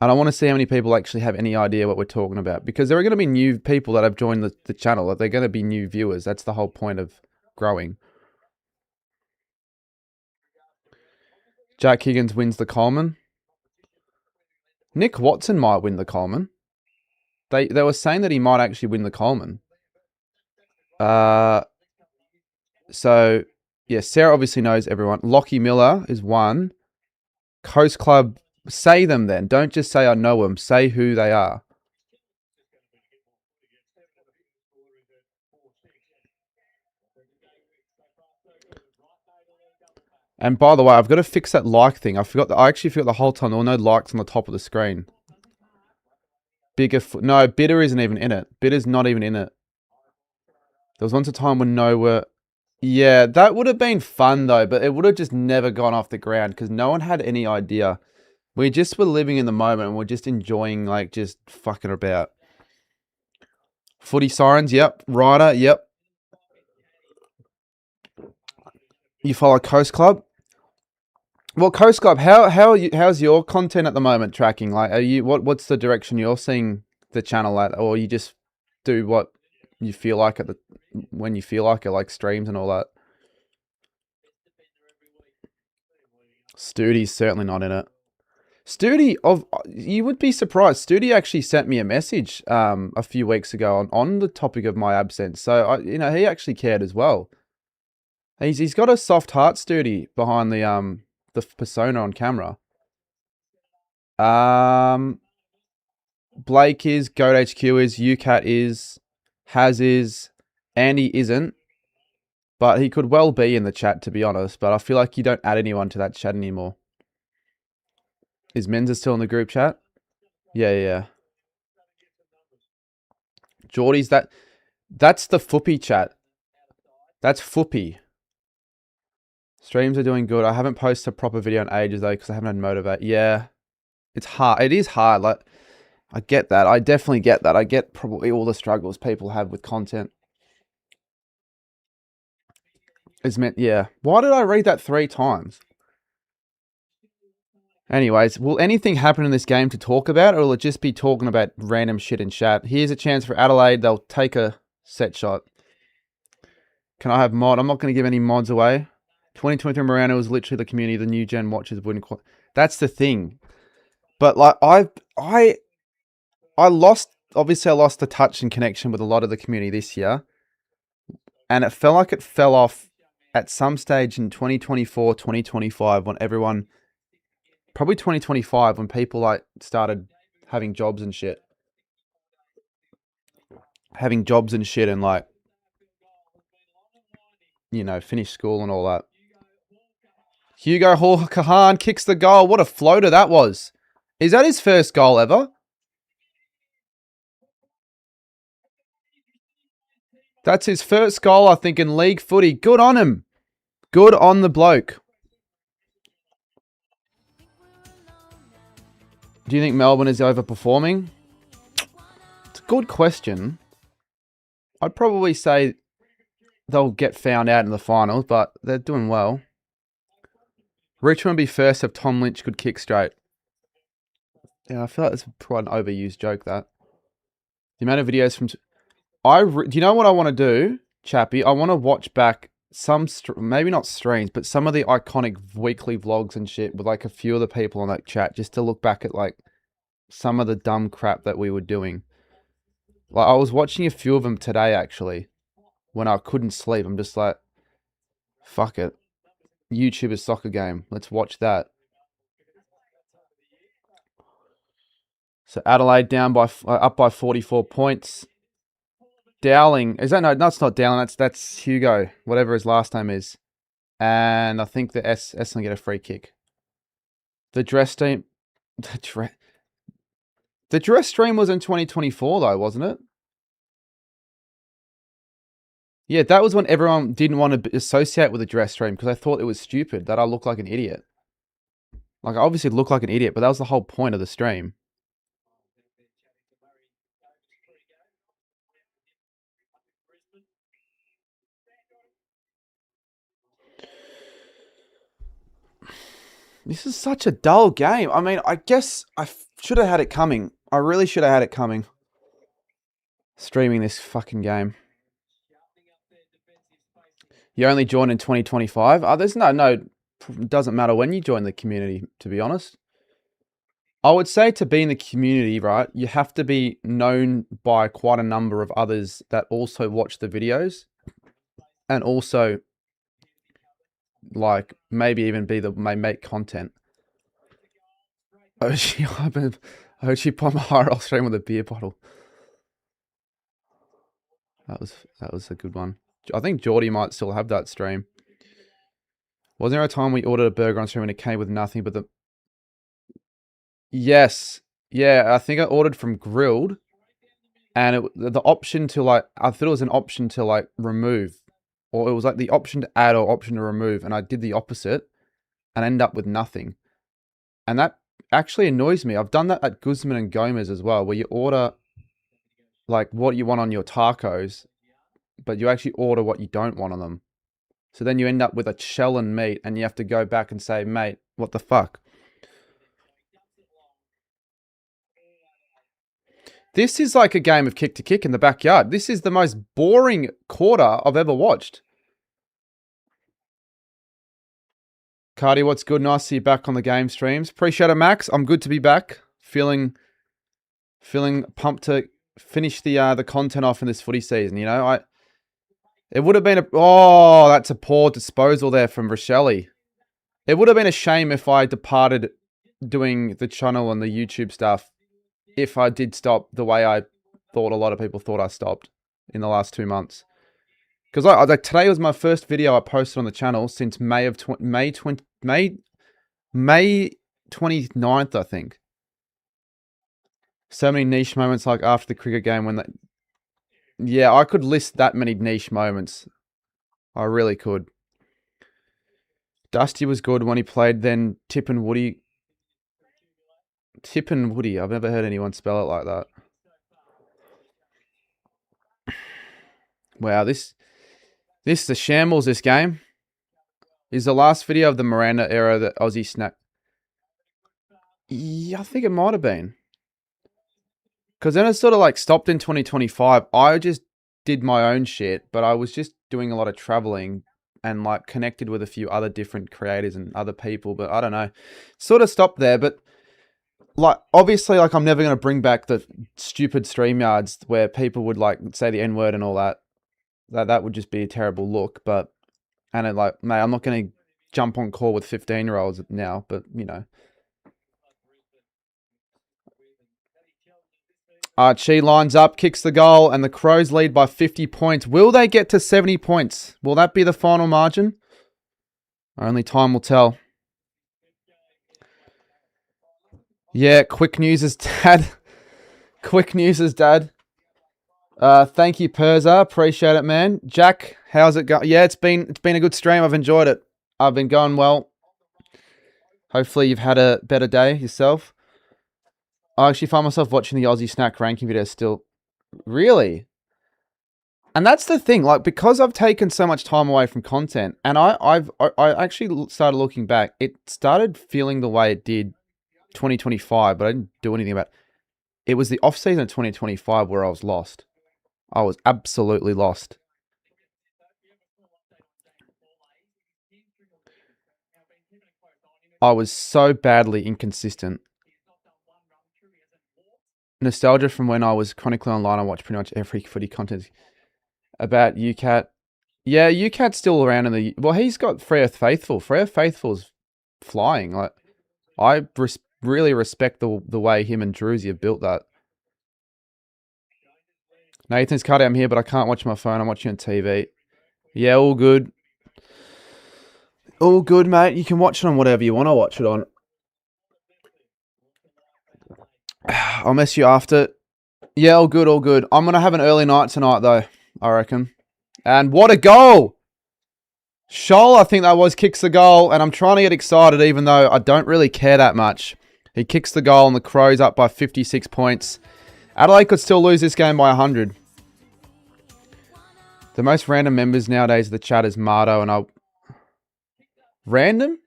Speaker 1: And I want to see how many people actually have any idea what we're talking about. Because there are going to be new people that have joined the channel. They're going to be new viewers. That's the whole point of growing. Jack Higgins wins the Coleman. Nick Watson might win the Coleman. They were saying that he might actually win the Coleman. So, yeah, Sarah obviously knows everyone. Lockie Miller is one. Coast Club, say them then. Don't just say I know them. Say who they are. And by the way, I've got to fix that like thing. I actually forgot the whole time there were no likes on the top of the screen. No, Bitter isn't even in it. Bitter's not even in it. There was once a time when no were... Yeah, that would have been fun though, but it would have just never gone off the ground because no one had any idea. We just were living in the moment and we're just enjoying like just fucking about. Footy Sirens, yep. Ryder, yep. You follow Coast Club? Well, Coast Club, how's your content at the moment tracking? Like, what's the direction you're seeing the channel at, or you just do what you feel like when you feel like it, like streams and all that? Stoody's certainly not in it. Stoody, you would be surprised. Stoody actually sent me a message a few weeks ago on the topic of my absence. So he actually cared as well. He's got a soft heart, Stoody, behind the persona on camera. Blake is, Goat HQ is, UCAT is, Haz is, Andy isn't. But he could well be in the chat, to be honest. But I feel like you don't add anyone to that chat anymore. Is Menza still in the group chat? Yeah. Geordie's that's the Fooppy chat. That's Fooppy. Streams are doing good. I haven't posted a proper video in ages though because I haven't had motivate. Yeah. It's hard. It is hard. Like I get that. I definitely get that. I get probably all the struggles people have with content. Yeah. Why did I read that 3 times? Anyways, will anything happen in this game to talk about, or will it just be talking about random shit in chat? Here's a chance for Adelaide. They'll take a set shot. Can I have mod? I'm not going to give any mods away. 2023 Miranda was literally the community the new gen watchers wouldn't. That's the thing. But like I lost the touch and connection with a lot of the community this year, and it felt like it fell off at some stage in 2024, 2025 when everyone Probably 2025 when people like started having jobs and shit. Having jobs and shit and like, you know, finish school and all that. Hugo Kahan kicks the goal. What a floater that was. Is that his first goal ever? That's his first goal, I think, in league footy. Good on him. Good on the bloke. Do you think Melbourne is overperforming? It's a good question. I'd probably say they'll get found out in the finals, but they're doing well. Richmond be first if Tom Lynch could kick straight. Yeah, I feel like that's quite an overused joke, that. The amount of videos from... do you know what I want to do, Chappie? I want to watch back some... maybe not streams, but some of the iconic weekly vlogs and shit with like a few of the people on that chat, just to look back at like some of the dumb crap that we were doing. Like, I was watching a few of them today, actually, when I couldn't sleep. I'm just like, fuck it. YouTuber's soccer game. Let's watch that. So Adelaide down by up by 44 points. Dowling, is that no? That's not Dowling. That's Hugo, whatever his last name is. And I think the Essendon get a free kick. The dress team, the dress stream was in 2024 though, wasn't it? Yeah, that was when everyone didn't want to associate with the dress stream because they thought it was stupid, that I look like an idiot. Like, I obviously look like an idiot, but that was the whole point of the stream. This is such a dull game. I mean, I guess I should have had it coming. I really should have had it coming. Streaming this fucking game. You only joined in 2025? There's no, it doesn't matter when you join the community, to be honest. I would say to be in the community, right, you have to be known by quite a number of others that also watch the videos. And also, like, maybe even may make content. Ochi Pomahara stream with a beer bottle. That was a good one. I think Geordie might still have that stream. Wasn't there a time we ordered a burger on stream and it came with nothing but the... Yes. Yeah, I think I ordered from Grilled. And the option to like... I thought it was an option to like remove. Or it was like the option to add or option to remove. And I did the opposite. And ended up with nothing. And that actually annoys me. I've done that at Guzman and Gomez as well. Where you order like what you want on your tacos. But you actually order what you don't want on them. So then you end up with a shell and meat, and you have to go back and say, mate, what the fuck? This is like a game of kick to kick in the backyard. This is the most boring quarter I've ever watched. Cardi, what's good? Nice to see you back on the game streams. Appreciate it, Max. I'm good to be back. Feeling pumped to finish the content off in this footy season. You know, it would have been that's a poor disposal there from Rochelle. It would have been a shame if I departed doing the channel and the YouTube stuff if I did stop the way I thought a lot of people thought I stopped in the last 2 months. Because like today was my first video I posted on the channel since May 29th, I think. So many niche moments like after the cricket game when yeah, I could list that many niche moments. I really could. Dusty was good when he played, then Tip and Woody. Tip and Woody. I've never heard anyone spell it like that. Wow, this is a shambles, this game. Is the last video of the Miranda era that Aussie snap? Yeah, I think it might have been. Because then it sort of like stopped in 2025. I just did my own shit, but I was just doing a lot of traveling and like connected with a few other different creators and other people. But I don't know, sort of stopped there. But like, obviously, like I'm never going to bring back the stupid StreamYards where people would like say the N-word and all that. That would just be a terrible look. And it like, mate, I'm not going to jump on call with 15-year-olds now, but you know. Archie lines up, kicks the goal, and the Crows lead by 50 points. Will they get to 70 points? Will that be the final margin? Only time will tell. Yeah, quick news is dad. Quick news is dad. Thank you, Perza. Appreciate it, man. Jack, how's it going? Yeah, it's been a good stream. I've enjoyed it. I've been going well. Hopefully you've had a better day yourself. I actually find myself watching the Aussie snack ranking videos still. Really? And that's the thing, like, because I've taken so much time away from content, and I actually started looking back, it started feeling the way it did 2025, but I didn't do anything about it. It was the off season of 2025 where I was lost. I was absolutely lost. I was so badly inconsistent. Nostalgia from when I was chronically online. I watched pretty much every footy content about UCAT. Yeah, UCAT's still around in the... Well, he's got Freo Faithful. Freo Faithful's flying. Like, I really respect the way him and Druzy have built that. Nathan's cut out, I'm here, but I can't watch my phone. I'm watching on TV. Yeah, all good. All good, mate. You can watch it on whatever you want to watch it on. I'll mess you after. Yeah, all good, all good. I'm going to have an early night tonight, though, I reckon. And what a goal! Scholl, I think that was, kicks the goal, and I'm trying to get excited even though I don't really care that much. He kicks the goal and the Crows up by 56 points. Adelaide could still lose this game by 100. The most random members nowadays of the chat is Marto and I... Random?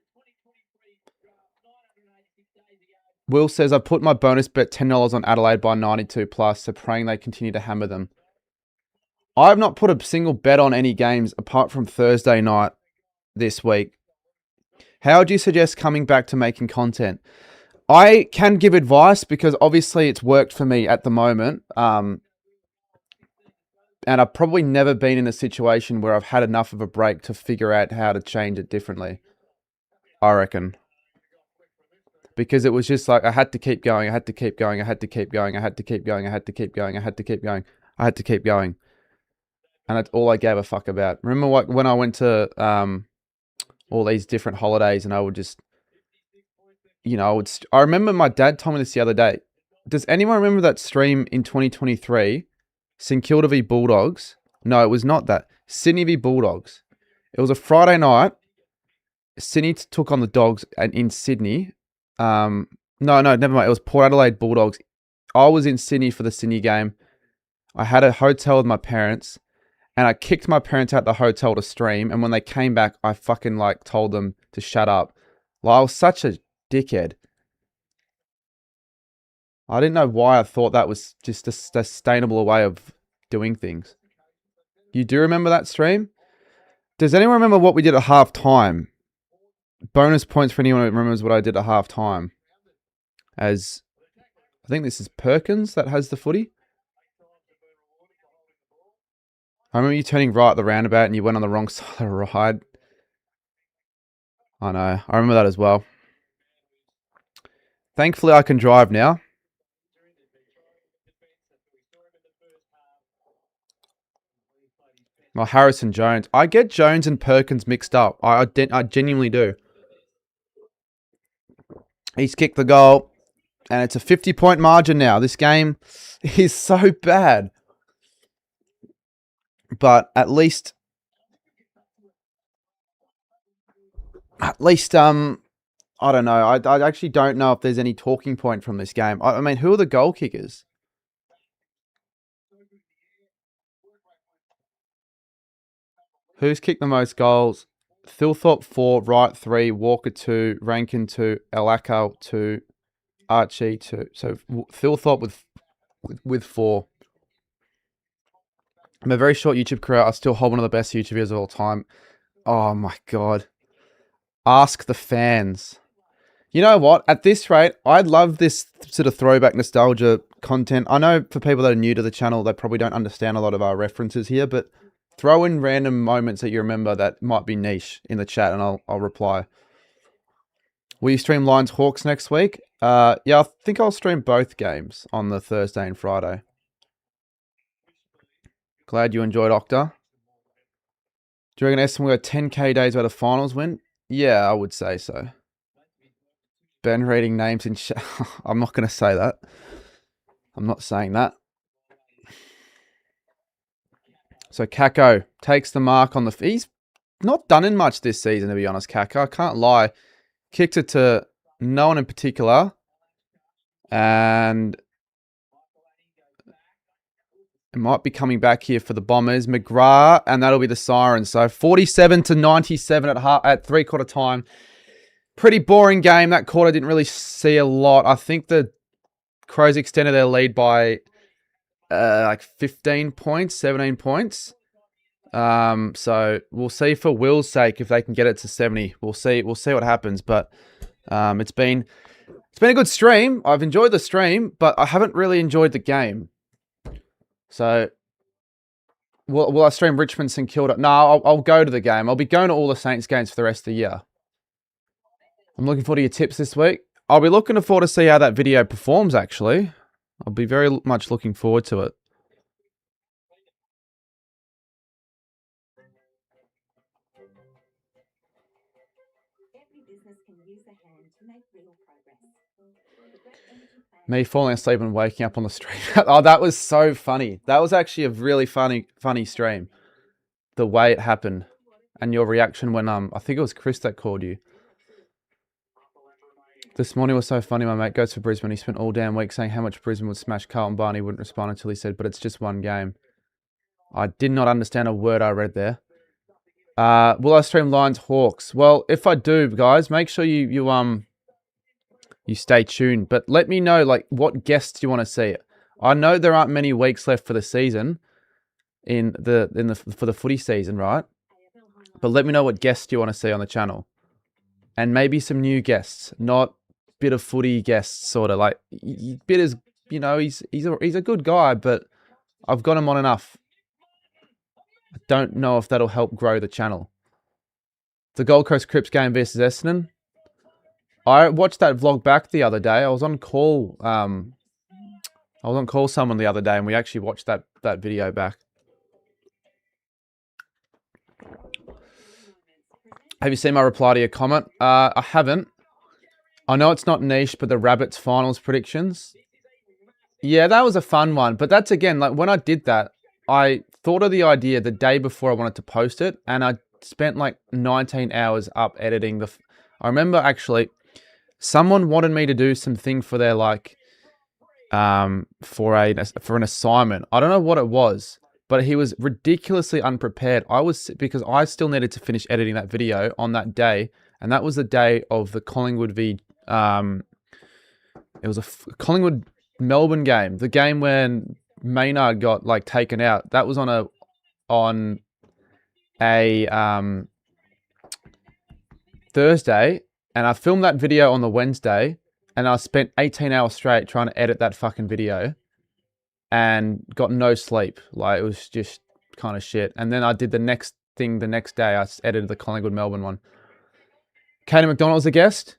Speaker 1: Will says, I put my bonus bet $10 on Adelaide by 92 plus, so praying they continue to hammer them. I have not put a single bet on any games apart from Thursday night this week. How would you suggest coming back to making content? I can give advice because obviously it's worked for me at the moment. And I've probably never been in a situation where I've had enough of a break to figure out how to change it differently. I reckon. Because it was just like, I had to keep going. I had to keep going. I had to keep going. I had to keep going. I had to keep going. I had to keep going. I had to keep going. And that's all I gave a fuck about. Remember what, when I went to all these different holidays and I would just, you know, I remember my dad told me this the other day. Does anyone remember that stream in 2023? St Kilda v Bulldogs? No, it was not that. Sydney v Bulldogs. It was a Friday night. Sydney took on the Dogs in Sydney. No, never mind. It was Port Adelaide Bulldogs. I was in Sydney for the Sydney game. I had a hotel with my parents. And I kicked my parents out the hotel to stream. And when they came back, I fucking like told them to shut up. Like, I was such a dickhead. I didn't know why I thought that was just a sustainable way of doing things. You do remember that stream? Does anyone remember what we did at half time? Bonus points for anyone who remembers what I did at half time. As I think this is Perkins that has the footy. I remember you turning right at the roundabout and you went on the wrong side of the ride. I know. I remember that as well. Thankfully, I can drive now. Well, Harrison Jones. I get Jones and Perkins mixed up. I genuinely do. He's kicked the goal. And it's a 50-point margin now. This game is so bad. But at least, I don't know. I actually don't know if there's any talking point from this game. I mean, who are the goal kickers? Who's kicked the most goals? Thilthorpe 4, Wright 3, Walker 2, Rankin 2, Elaka 2, Archie 2. So Thilthorpe with 4. I'm a very short YouTube career. I still hold one of the best YouTubers of all time. Oh my God. Ask the fans. You know what? At this rate, I'd love this sort of throwback nostalgia content. I know for people that are new to the channel, they probably don't understand a lot of our references here, but throw in random moments that you remember that might be niche in the chat and I'll reply. Will you stream Lions Hawks next week? Yeah, I think I'll stream both games on the Thursday and Friday. Glad you enjoyed Octa. Do you reckon Essendon will go 10k days without a finals win? Yeah, I would say so. Ben reading names in I'm not going to say that. I'm not saying that. So Kako takes the mark on the... He's not done in much this season, to be honest, Kako. I can't lie. Kicked it to no one in particular. And it might be coming back here for the Bombers. McGrath, and that'll be the siren. So 47 to 97 at three-quarter time. Pretty boring game. That quarter didn't really see a lot. I think the Crows extended their lead by like 15 points, 17 points. So we'll see for Will's sake if they can get it to 70. We'll see what happens. But it's been a good stream. I've enjoyed the stream, but I haven't really enjoyed the game. So will I stream Richmond St Kilda? No, I'll go to the game. I'll be going to all the Saints games for the rest of the year. I'm looking forward to your tips this week. I'll be looking forward to see how that video performs, actually. I'll be very much looking forward to it. Me falling asleep and waking up on the stream. Oh, that was so funny. That was actually a really funny stream. The way it happened. And your reaction when, I think it was Chris that called you. This morning was so funny. My mate goes for Brisbane. He spent all damn week saying how much Brisbane would smash Carlton Barney. Wouldn't respond until he said, but it's just one game. I did not understand a word I read there. Will I stream Lions Hawks? Well, if I do, guys, make sure you stay tuned. But let me know like what guests you want to see. I know there aren't many weeks left for the season for the footy season, right? But let me know what guests you want to see on the channel. And maybe some new guests, not bit of footy guests, sort of like bit as he's a good guy, but I've got him on enough. I don't know if that'll help grow the channel. The Gold Coast Crips game versus Essendon. I watched that vlog back the other day. I was on call. Someone the other day, and we actually watched that video back. Have you seen my reply to your comment? I haven't. I know it's not niche, but the Rabbits finals predictions. Yeah, that was a fun one. But that's, again, like when I did that, I thought of the idea the day before I wanted to post it. And I spent like 19 hours up editing I remember actually someone wanted me to do something for their like, for an assignment. I don't know what it was, but he was ridiculously unprepared. Because I still needed to finish editing that video on that day. And that was the day of the Collingwood v... it was a Collingwood Melbourne game. The game when Maynard got like taken out. That was on a Thursday. And I filmed that video on the Wednesday. And I spent 18 hours straight trying to edit that fucking video. And got no sleep. Like, it was just kind of shit. And then I did the next thing the next day. I edited the Collingwood Melbourne one. Katie McDonald's a guest.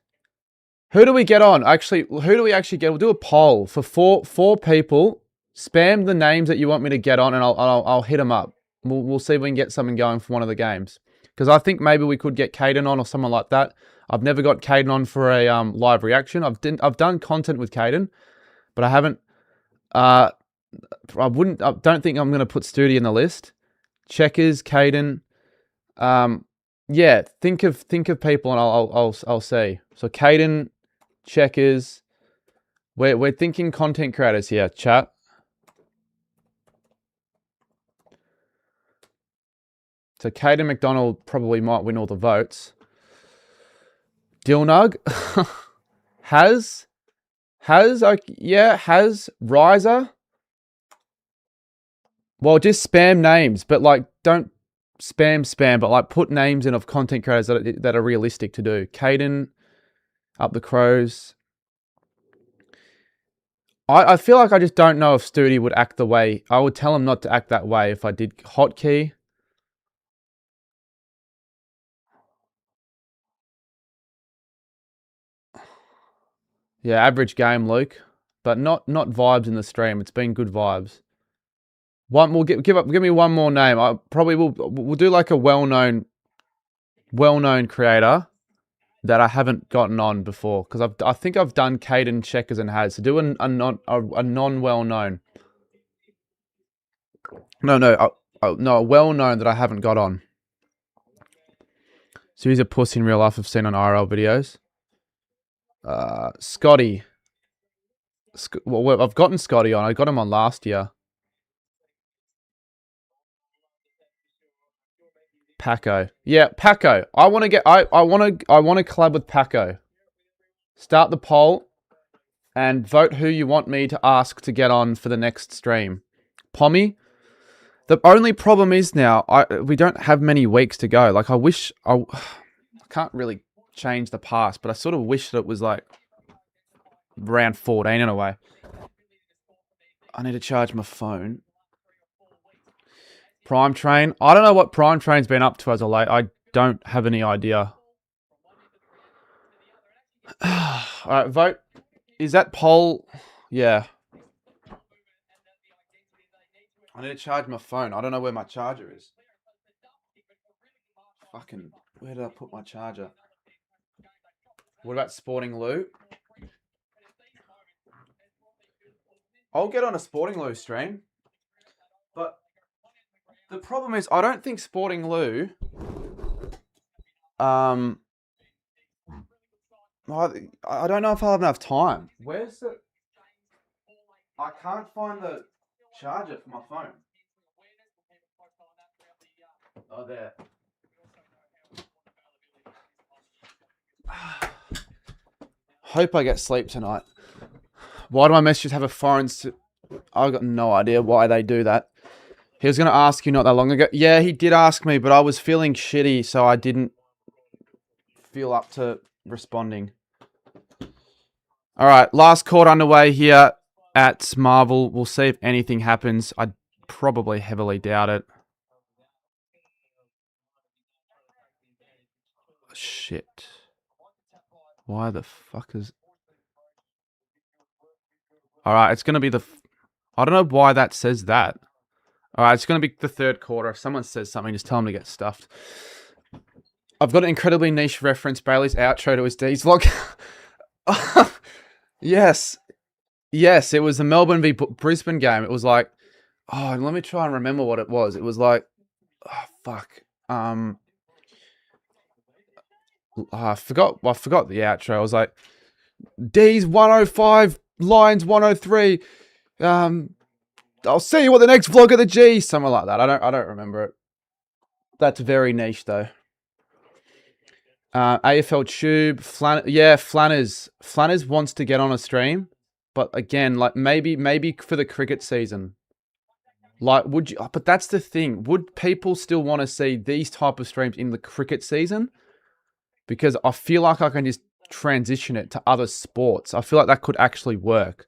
Speaker 1: Who do we get on? Actually, who do we actually get? We'll do a poll for four people. Spam the names that you want me to get on, and I'll hit them up. We'll see if we can get something going for one of the games. Because I think maybe we could get Caden on or someone like that. I've never got Caden on for a live reaction. I've done content with Caden, but I haven't. I don't think I'm going to put Studi in the list. Checkers, Caden. Yeah, think of people, and I'll see. So Caden, Checkers. We're thinking content creators here, chat. So Caden McDonald probably might win all the votes. Dilnug has Riser. Well, just spam names, but like don't spam, but like put names in of content creators that are realistic to do. Caden, up the Crows. I feel like I just don't know if Studi would act the way. I would tell him not to act that way if I did. Hotkey. Yeah, average game, Luke. But not vibes in the stream. It's been good vibes. We'll give me one more name. I probably we'll do like a well-known creator that I haven't gotten on before, because I think I've done Caden Checkers and Has. So do a non well-known. No, a well-known that I haven't got on. So he's a pussy in real life I've seen on IRL videos. Scotty. Well, I've gotten Scotty on. I got him on last year. Paco. Yeah, Paco. I want to collab with Paco. Start the poll and vote who you want me to ask to get on for the next stream. Pommy. The only problem is now we don't have many weeks to go. Like I can't really change the past, but I sort of wish that it was like round 14 in a way. I need to charge my phone. Prime Train. I don't know what Prime Train's been up to as of late. I don't have any idea. All right, vote. Is that poll? Yeah. I need to charge my phone. I don't know where my charger is. Fucking, where did I put my charger? What about Sporting Lou? I'll get on a Sporting Lou stream. But the problem is I don't think Sporting Lou I don't know if I'll have enough time. Where's the... I can't find the charger for my phone. Oh, there. Hope I get sleep tonight. Why do my messages have a foreign... I've got no idea why they do that. He was going to ask you not that long ago. Yeah, he did ask me, but I was feeling shitty, so I didn't feel up to responding. All right, last court underway here at Marvel. We'll see if anything happens. I probably heavily doubt it. Shit. Why the fuck is... All right, it's going to be the... I don't know why that says that. All right, it's going to be the third quarter. If someone says something, just tell them to get stuffed. I've got an incredibly niche reference. Bailey's outro to his D's vlog. Yes. Yes, it was the Melbourne v Brisbane game. It was like... Oh, let me try and remember what it was. It was like... Oh, fuck. I forgot the outro. I was like... D's 105, Lions 103. I'll see you at the next vlog of the G. Something like that. I don't remember it. That's very niche though. AFL Tube, Flanners. Flanners wants to get on a stream, but again, like maybe for the cricket season. Like, would you? But that's the thing. Would people still want to see these type of streams in the cricket season? Because I feel like I can just transition it to other sports. I feel like that could actually work.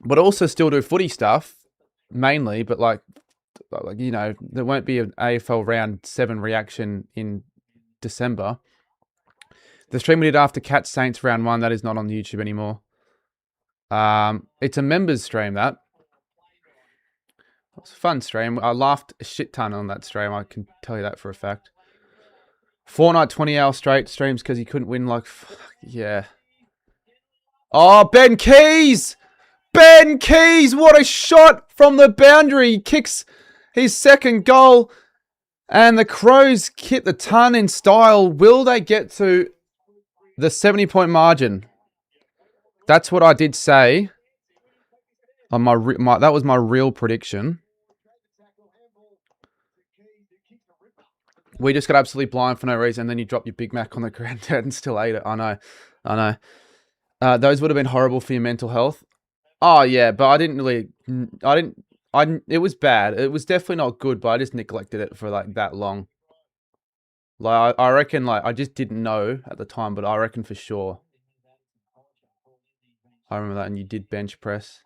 Speaker 1: But also still do footy stuff, mainly, but like, you know, there won't be an AFL round 7 reaction in December. The stream we did after Cat Saints round 1, that is not on YouTube anymore. It's a members stream, that. It was a fun stream. I laughed a shit ton on that stream, I can tell you that for a fact. Fortnite 20-hour straight streams because he couldn't win, like, yeah. Oh, Ben Keys! Ben Keys, what a shot from the boundary. He kicks his second goal. And the Crows hit the ton in style. Will they get to the 70-point margin? That's what I did say. On that was my real prediction. We just got absolutely blind for no reason. And then you drop your Big Mac on the ground and still ate it. I know. Those would have been horrible for your mental health. Oh, yeah, but I didn't, it was bad. It was definitely not good, but I just neglected it for, like, that long. Like, I reckon, like, I just didn't know at the time, but I reckon for sure. I remember that, and you did bench press.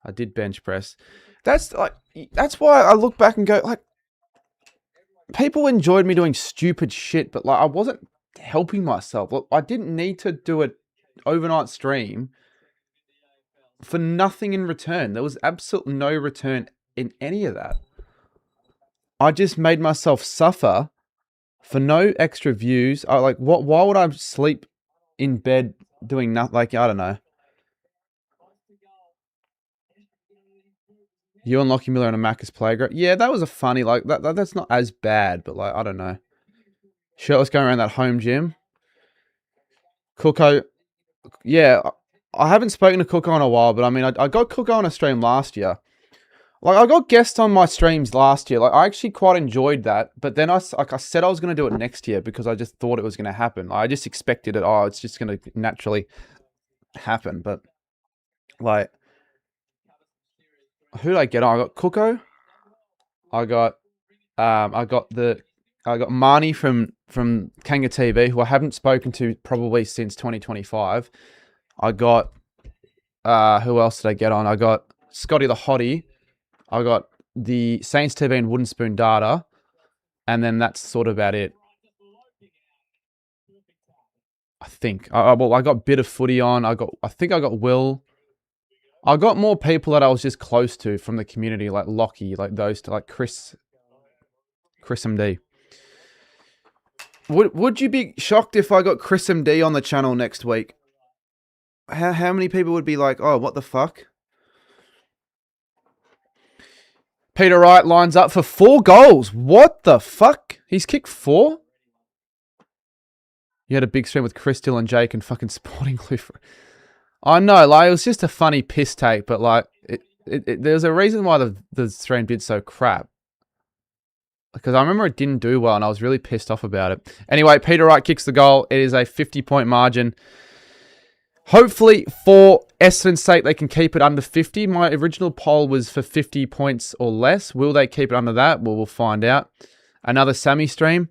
Speaker 1: I did bench press. That's why I look back and go, like, people enjoyed me doing stupid shit, but, like, I wasn't helping myself. Look, I didn't need to do an overnight stream for nothing in return. There was absolutely no return in any of that. I just made myself suffer for no extra views. Why would I sleep in bed doing nothing? Like, I don't know. You and Lockie Miller in a Macca's playground. Yeah, that was a funny, like, that's not as bad, but like, I don't know. Shirtless going around that home gym. Cooko, yeah, I haven't spoken to Cooko in a while, but I mean, I got Cooko on a stream last year. Like, I got guests on my streams last year. Like, I actually quite enjoyed that. But then I said I was going to do it next year because I just thought it was going to happen. Like, I just expected it. Oh, it's just going to naturally happen. But, like, who did I get on? I got Cooko. I got Marnie from Kanga TV, who I haven't spoken to probably since 2025. I got, who else did I get on? I got Scotty the Hottie. I got the Saints TV and Wooden Spoon Data. And then that's sort of about it. I think. Well, I got Bit of Footy on. I think I got Will. I got more people that I was just close to from the community, like Lockie, like those two, like Chris MD. Would you be shocked if I got Chris MD on the channel next week? How many people would be like, oh, what the fuck? Peter Wright lines up for 4 goals. What the fuck? He's kicked 4? You had a big stream with Chris, Dill, and Jake and fucking Sporting Cliff. I know, like, it was just a funny piss take, but like, there's a reason why the stream did so crap. Because I remember it didn't do well and I was really pissed off about it. Anyway, Peter Wright kicks the goal. It is a 50-point margin. Hopefully, for Essendon's sake, they can keep it under 50. My original poll was for 50 points or less. Will they keep it under that? Well, we'll find out. Another Sammy stream.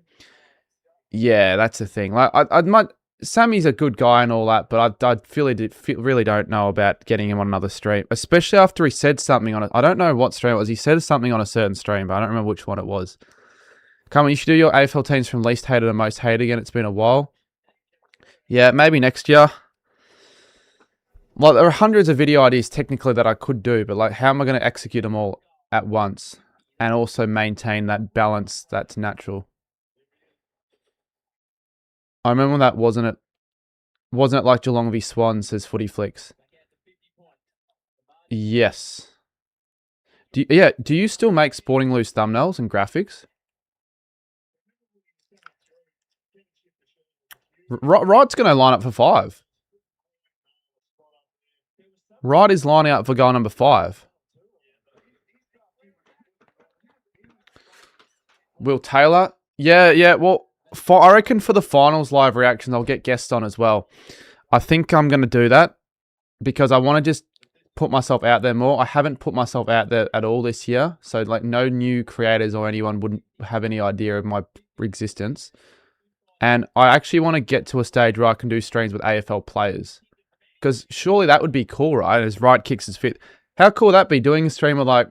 Speaker 1: Yeah, that's the thing. Like, Sammy's a good guy and all that, but I really don't know about getting him on another stream, especially after he said something on it. I don't know what stream it was. He said something on a certain stream, but I don't remember which one it was. Come on, you should do your AFL teams from least hated to most hated again. It's been a while. Yeah, maybe next year. Well, there are hundreds of video ideas technically that I could do, but like, how am I going to execute them all at once and also maintain that balance that's natural? I remember that, wasn't it? Wasn't it like Geelong v Swan, says Footy Flicks? Yes. Do you still make Sporting Loose thumbnails and graphics? Wright's going to line up for 5. Wright is lining up for goal number 5. Will Taylor? Yeah. Well, I reckon for the finals live reactions, I'll get guests on as well. I think I'm going to do that because I want to just put myself out there more. I haven't put myself out there at all this year. So, like, no new creators or anyone wouldn't have any idea of my existence. And I actually want to get to a stage where I can do streams with AFL players. Because surely that would be cool, right? As Wright kicks his fit. How cool would that be, doing a stream with, like,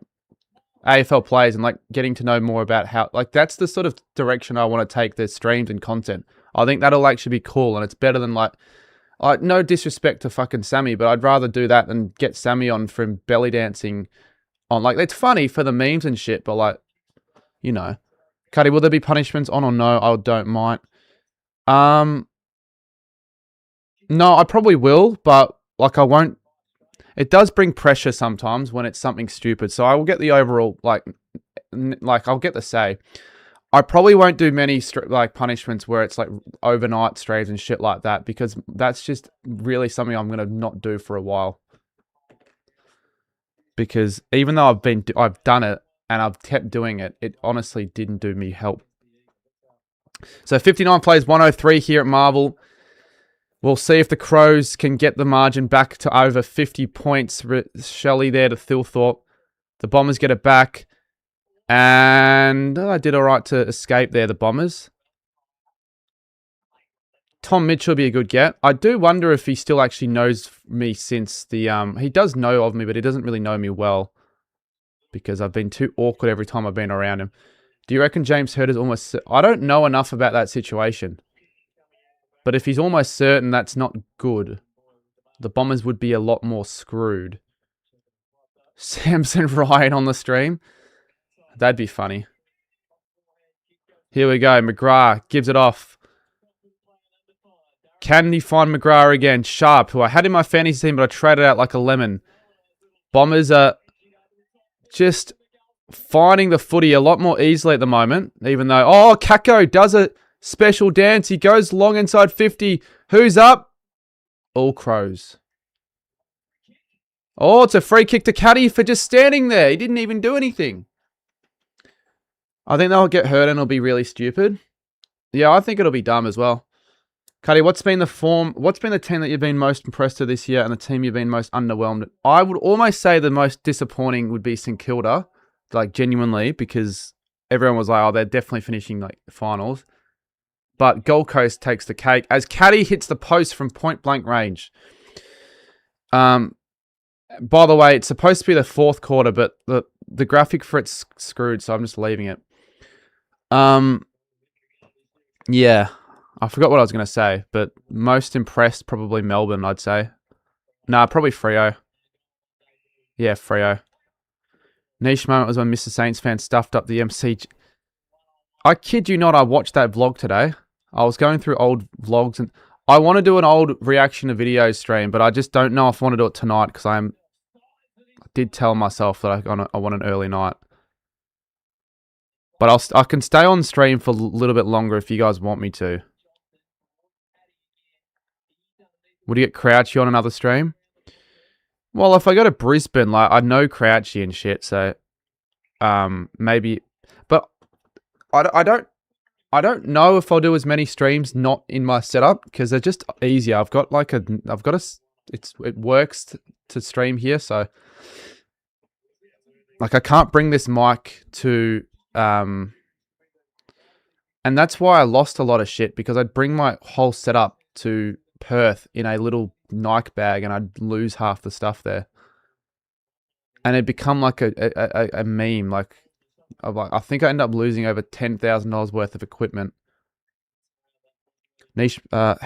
Speaker 1: AFL players and, like, getting to know more about how... Like, that's the sort of direction I want to take the streams and content. I think that'll actually be cool, and it's better than, like... no disrespect to fucking Sammy, but I'd rather do that than get Sammy on from belly dancing on... Like, it's funny for the memes and shit, but, like, you know. Cuddy, will there be punishments on or no? I don't mind. No, I probably will, but, like, I won't. It does bring pressure sometimes when it's something stupid. So I will get the overall, like I'll get the say. I probably won't do many punishments where it's like overnight streams and shit like that, because that's just really something I'm gonna not do for a while. Because even though I've done it and I've kept doing it, it honestly didn't do me help. So 59 plays 103 here at Marvel. We'll see if the Crows can get the margin back to over 50 points. Shelley there to Thilthorpe. The Bombers get it back. And I did all right to escape there, the Bombers. Tom Mitchell will be a good get. I do wonder if he still actually knows me since the... He does know of me, but he doesn't really know me well. Because I've been too awkward every time I've been around him. Do you reckon James Hurd is almost... I don't know enough about that situation. But if he's almost certain that's not good, the Bombers would be a lot more screwed. Samson Ryan on the stream? That'd be funny. Here we go. McGrath gives it off. Can he find McGrath again? Sharp, who I had in my fantasy team, but I traded out like a lemon. Bombers are just finding the footy a lot more easily at the moment, even though... Oh, Kako does a special dance. He goes long inside 50. Who's up? All Crows. Oh, it's a free kick to Caddy for just standing there. He didn't even do anything. I think they'll get hurt and it'll be really stupid. Yeah, I think it'll be dumb as well. Cuddy, what's been the form? What's been the team that you've been most impressed with this year and the team you've been most underwhelmed? I would almost say the most disappointing would be St Kilda, like genuinely, because everyone was like, oh, they're definitely finishing like the finals. But Gold Coast takes the cake as Caddy hits the post from point blank range. By the way, it's supposed to be the fourth quarter, but the graphic for it's screwed, so I'm just leaving it. Yeah. I forgot what I was going to say, but most impressed, probably Melbourne, I'd say. Nah, probably Freo. Yeah, Freo. Niche moment was when Mr. Saints fan stuffed up the MC. I kid you not, I watched that vlog today. I was going through old vlogs, and I want to do an old reaction to videos stream, but I just don't know if I want to do it tonight, because I did tell myself that I want an early night. But I can stay on stream for a little bit longer if you guys want me to. Would you get Crouchy on another stream? Well, if I go to Brisbane, like I know Crouchy and shit, so maybe. But I don't know if I'll do as many streams not in my setup because they're just easier. I've got it works to stream here, so like I can't bring this mic to and that's why I lost a lot of shit because I'd bring my whole setup to Perth in a little Nike bag and I'd lose half the stuff there. And it'd become like a meme. Like I think I ended up losing over $10,000 worth of equipment. Niche, I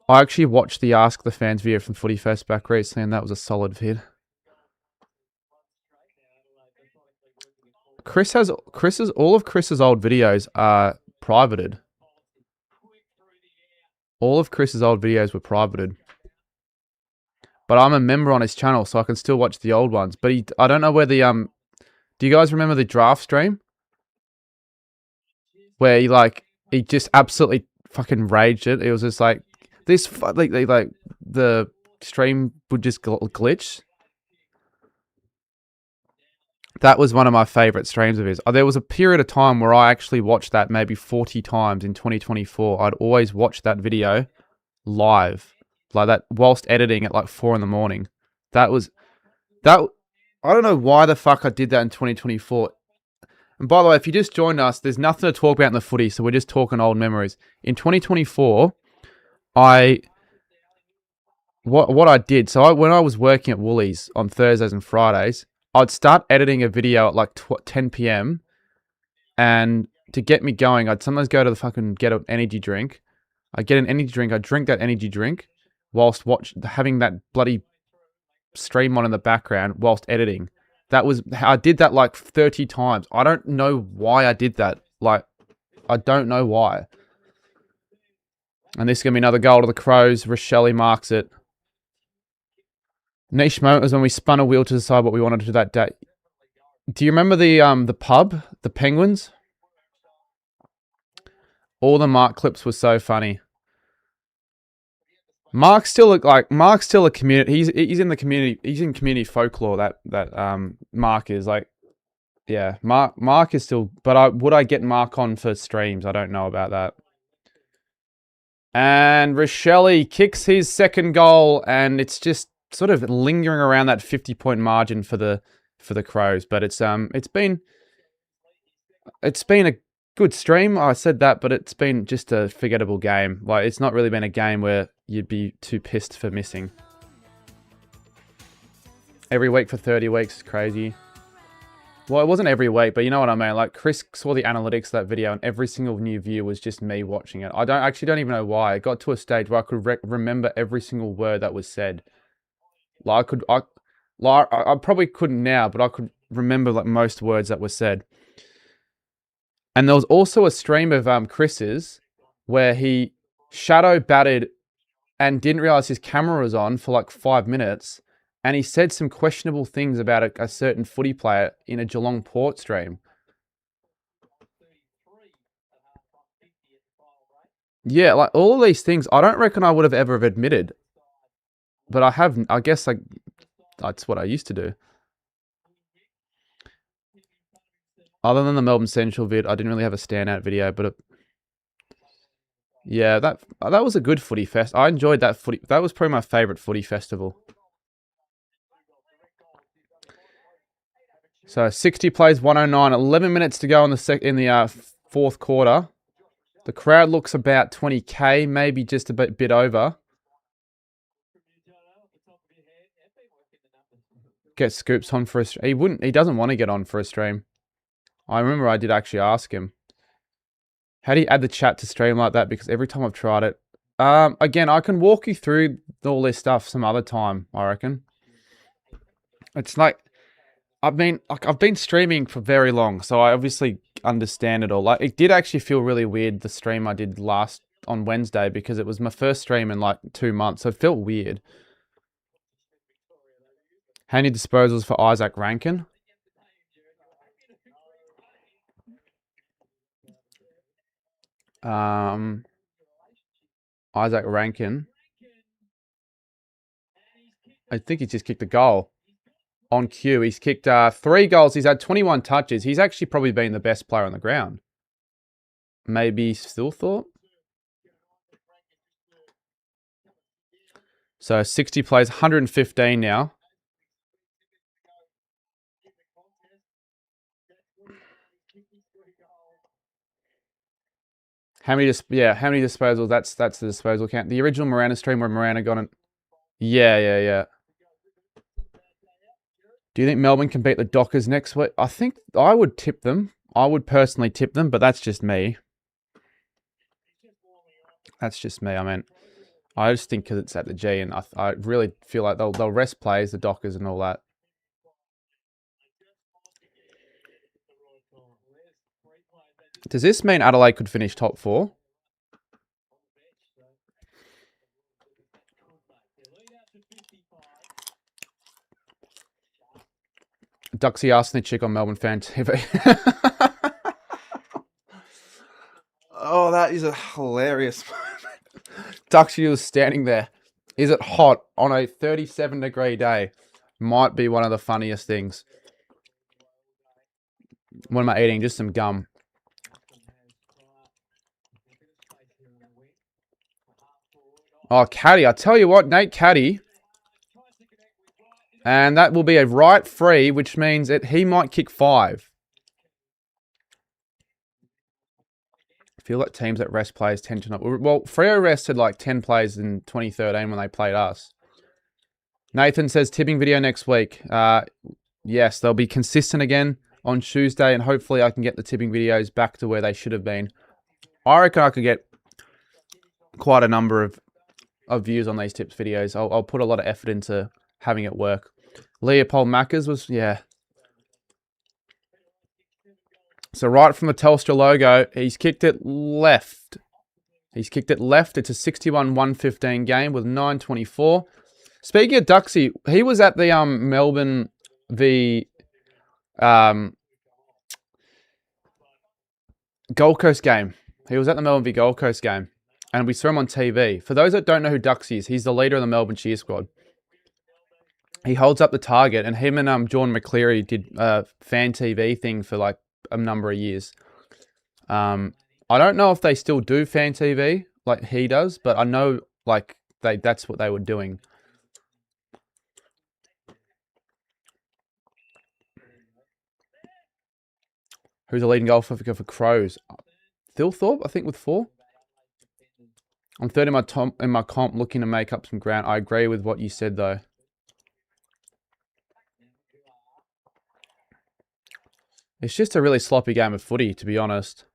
Speaker 1: actually watched the Ask the Fans video from Footy First back recently and that was a solid vid. All of Chris's old videos are privated. All of Chris's old videos were privated. But I'm a member on his channel, so I can still watch the old ones. But I don't know where the do you guys remember the draft stream? Where he just absolutely fucking raged it. It was just like this like the stream would just glitch. That was one of my favorite streams of his. There was a period of time where I actually watched that maybe 40 times in 2024. I'd always watch that video live, like that, whilst editing at like 4 in the morning. I don't know why the fuck I did that in 2024. And by the way, if you just joined us, there's nothing to talk about in the footy, so we're just talking old memories. In 2024, what I did, when I was working at Woolies on Thursdays and Fridays, I'd start editing a video at like 10 p.m. And to get me going, I'd sometimes go to the fucking get an energy drink. I'd get an energy drink. I'd drink that energy drink whilst having that bloody stream on in the background whilst editing. I did that like 30 times. I don't know why I did that. Like, I don't know why. And this is going to be another goal to the Crows. Rochelle marks it. Niche moment was when we spun a wheel to decide what we wanted to do that day. Do you remember the pub, the Penguins? All the Mark clips were so funny. Mark's still a community. He's in the community. He's in community folklore. That Mark is like, yeah. Mark is still. But would I get Mark on for streams? I don't know about that. And Rochelle kicks his second goal, and it's just sort of lingering around that 50-point margin for the Crows, but it's been a good stream. I said that, but it's been just a forgettable game. Like it's not really been a game where you'd be too pissed for missing. Every week for 30 weeks is crazy. Well, it wasn't every week, but you know what I mean. Like Chris saw the analytics of that video, and every single new view was just me watching it. I don't even know why. It got to a stage where I could remember every single word that was said. Like I probably couldn't now, but I could remember like most words that were said. And there was also a stream of Chris's where he shadow batted and didn't realize his camera was on for like 5 minutes. And he said some questionable things about a certain footy player in a Geelong Port stream. Yeah, like all of these things, I don't reckon I would have ever admitted. But I guess like that's what I used to do. Other than the Melbourne Central vid, I didn't really have a standout video, but yeah, that was a good footy fest. I enjoyed that footy. That was probably my favourite footy festival. So 60 plays 109, 11 minutes to go in the fourth quarter. The crowd looks about 20k, maybe just a bit over. Get Scoops on for a stream. He doesn't want to get on for a stream. I remember I did actually ask him. How do you add the chat to stream like that? Because every time I've tried it, again, I can walk you through all this stuff some other time, I reckon. It's like I've been streaming for very long, so I obviously understand it all. Like it did actually feel really weird, the stream I did last on Wednesday, because it was my first stream in like 2 months, so it felt weird. How many disposals for Isaac Rankin? Isaac Rankin. I think he just kicked a goal. On cue, he's kicked 3 goals. He's had 21 touches. He's actually probably been the best player on the ground. Maybe Stillthorpe. So 60 plays, 115 now. How many disposals? That's the disposal count. The original Miranda stream where Miranda got it. Yeah. Do you think Melbourne can beat the Dockers next week? I think I would tip them. I would personally tip them, but that's just me. That's just me. I mean, I just think because it's at the G, and I really feel like they'll rest players, the Dockers and all that. Does this mean Adelaide could finish top 4? Duxie asking the chick on Melbourne Fan TV. Oh, that is a hilarious moment. Duxie was standing there. Is it hot on a 37-degree day? Might be one of the funniest things. What am I eating? Just some gum. Oh, Caddy. I tell you what, Nate Caddy. And that will be a right free, which means that he might kick 5. I feel like teams that rest players tend to not... Well, Freo rested like 10 players in 2013 when they played us. Nathan says, tipping video next week. Yes, they'll be consistent again on Tuesday, and hopefully I can get the tipping videos back to where they should have been. I reckon I could get quite a number of views on these tips videos. I'll put a lot of effort into having it work. Leopold Mackers was, yeah. So right from the Telstra logo, he's kicked it left. He's kicked it left. It's a 61-115 game with 9:24. Speaking of Duxie, he was at the Melbourne v Gold Coast game. He was at the Melbourne v Gold Coast game, and we saw him on TV. For those that don't know who Duxie is, he's the leader of the Melbourne cheer squad. He holds up the target, and him and Jordan McCleary did a fan TV thing for like a number of years. I don't know if they still do fan TV like he does, but I know like that's what they were doing. Who's the leading goal for Crows? Thilthorpe, I think, with 4. I'm third in my comp, looking to make up some ground. I agree with what you said, though. It's just a really sloppy game of footy, to be honest.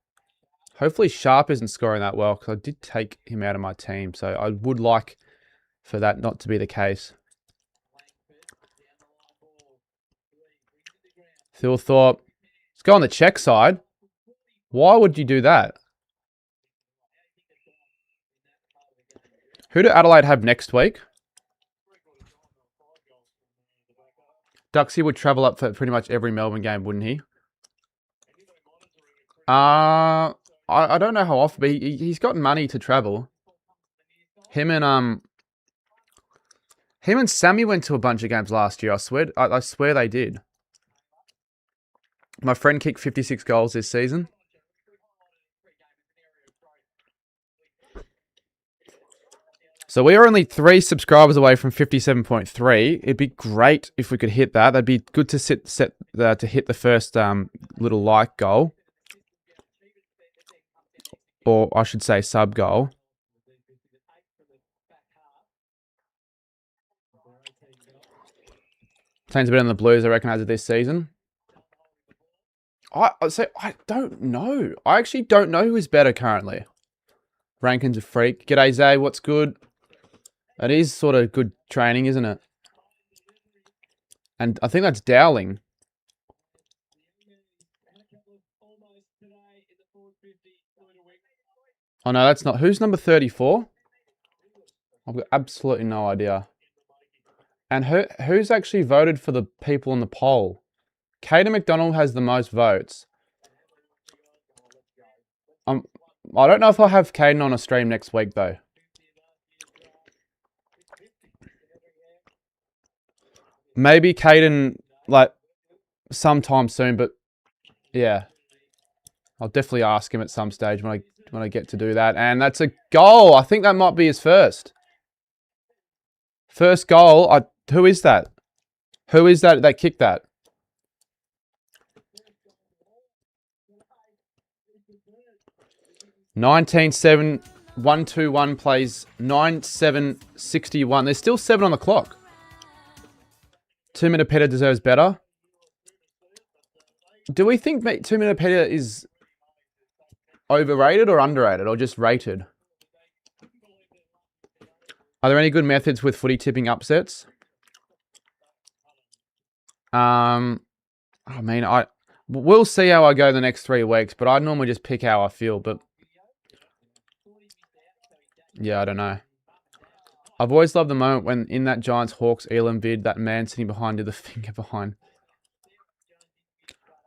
Speaker 1: Hopefully Sharp isn't scoring that well, because I did take him out of my team, so I would like for that not to be the case. Thilthorpe. Let's go on the check side. Why would you do that? Who do Adelaide have next week? Duxie would travel up for pretty much every Melbourne game, wouldn't he? I don't know how often, but he's got money to travel. Him and Sammy went to a bunch of games last year. I swear they did. My friend kicked 56 goals this season. So we are only 3 subscribers away from 57.3. It'd be great if we could hit that. That'd be good to to hit the first little like goal. Or I should say sub goal. Team's better than the Blues, I reckon, as of this season. I don't know. I actually don't know who is better currently. Rankin's a freak. G'day, Zay. What's good? It is sort of good training, isn't it? And I think that's Dowling. Oh, no, that's not. Who's number 34? I've got absolutely no idea. And who's actually voted for the people in the poll? Caden McDonald has the most votes. I don't know if I'll have Caden on a stream next week, though. Maybe Caden, like, sometime soon, but yeah. I'll definitely ask him at some stage when I get to do that. And that's a goal. I think that might be his first. First goal. Who is that? Who is that kicked that? $19.7 121 plays 9.761. There's still 7 on the clock. 2-minute Peter deserves better. Do we think 2-minute Peter is overrated or underrated or just rated? Are there any good methods with footy tipping upsets? I mean, we'll see how I go the next 3 weeks, but I normally just pick how I feel, but yeah, I don't know. I've always loved the moment when in that Giants Hawks Elam vid, that man sitting behind did the finger behind.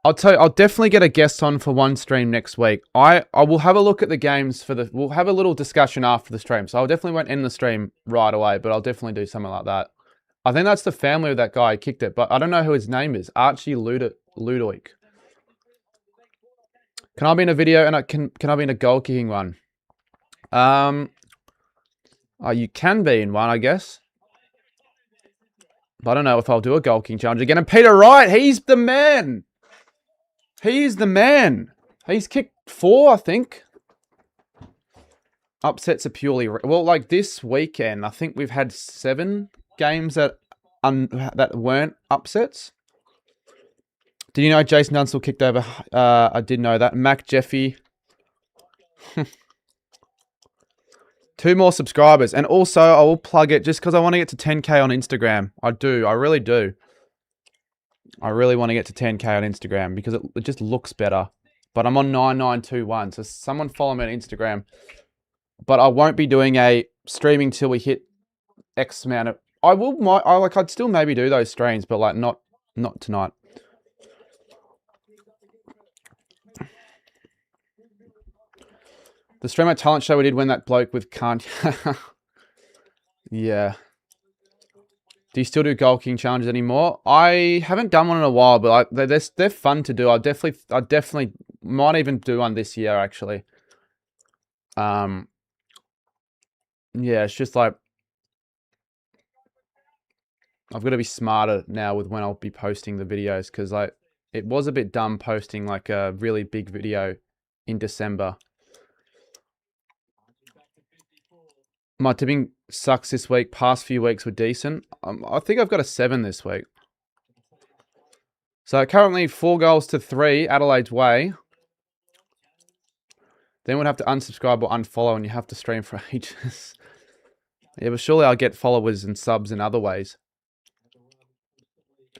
Speaker 1: I'll tell you, I'll definitely get a guest on for one stream next week. I will have a look at the games we'll have a little discussion after the stream. So I definitely won't end the stream right away, but I'll definitely do something like that. I think that's the family of that guy who kicked it, but I don't know who his name is. Archie Ludoik. Can I be in a video and can I be in a goal kicking one? You can be in one, I guess. But I don't know if I'll do a goal kicking challenge again. And Peter Wright, he's the man. He's the man. He's kicked 4, I think. Upsets are purely... Well, like this weekend, I think we've had 7 games that weren't upsets. Did you know Jason Dunstall kicked over? I did know that. Mac Jeffy. 2 more subscribers. And also, I will plug it just because I want to get to 10K on Instagram. I do. I really do. I really want to get to 10K on Instagram because it just looks better. But I'm on 9921. So someone follow me on Instagram. But I won't be doing a streaming till we hit X amount of... I'd still maybe do those streams, but like not tonight. The stream at talent show we did when that bloke with can't... Yeah. Do you still do goal kicking challenges anymore? I haven't done one in a while, but they're fun to do. I definitely might even do one this year, actually. Yeah, it's just like... I've got to be smarter now with when I'll be posting the videos, because like it was a bit dumb posting like a really big video in December. My tipping sucks this week. Past few weeks were decent. I think I've got a 7 this week. So currently 4-3, Adelaide's way. Then we'd have to unsubscribe or unfollow, and you have to stream for ages. Yeah, but surely I'll get followers and subs in other ways.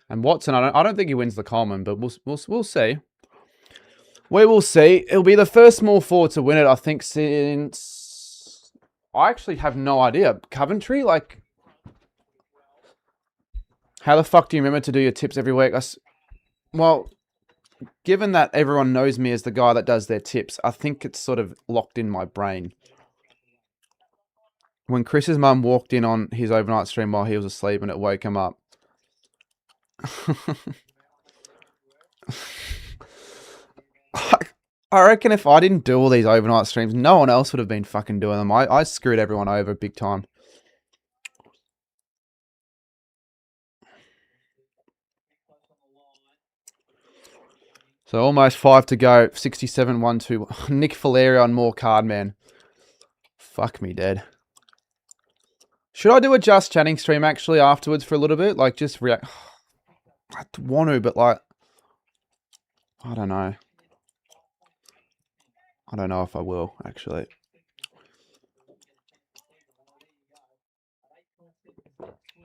Speaker 1: And Watson, I don't think he wins the Coleman, but we'll see. We will see. It'll be the first small forward to win it, I think, since... I actually have no idea. Coventry? Like... How the fuck do you remember to do your tips every week? Well, given that everyone knows me as the guy that does their tips, I think it's sort of locked in my brain. When Chris's mum walked in on his overnight stream while he was asleep and it woke him up. I reckon if I didn't do all these overnight streams, no one else would have been fucking doing them. I screwed everyone over big time. So almost 5 to go. 67, 1, 2. Nick Valerio on more card, man. Fuck me dead. Should I do a Just Chatting stream actually afterwards for a little bit? Like just react. I want to, but like, I don't know. I don't know if I will actually.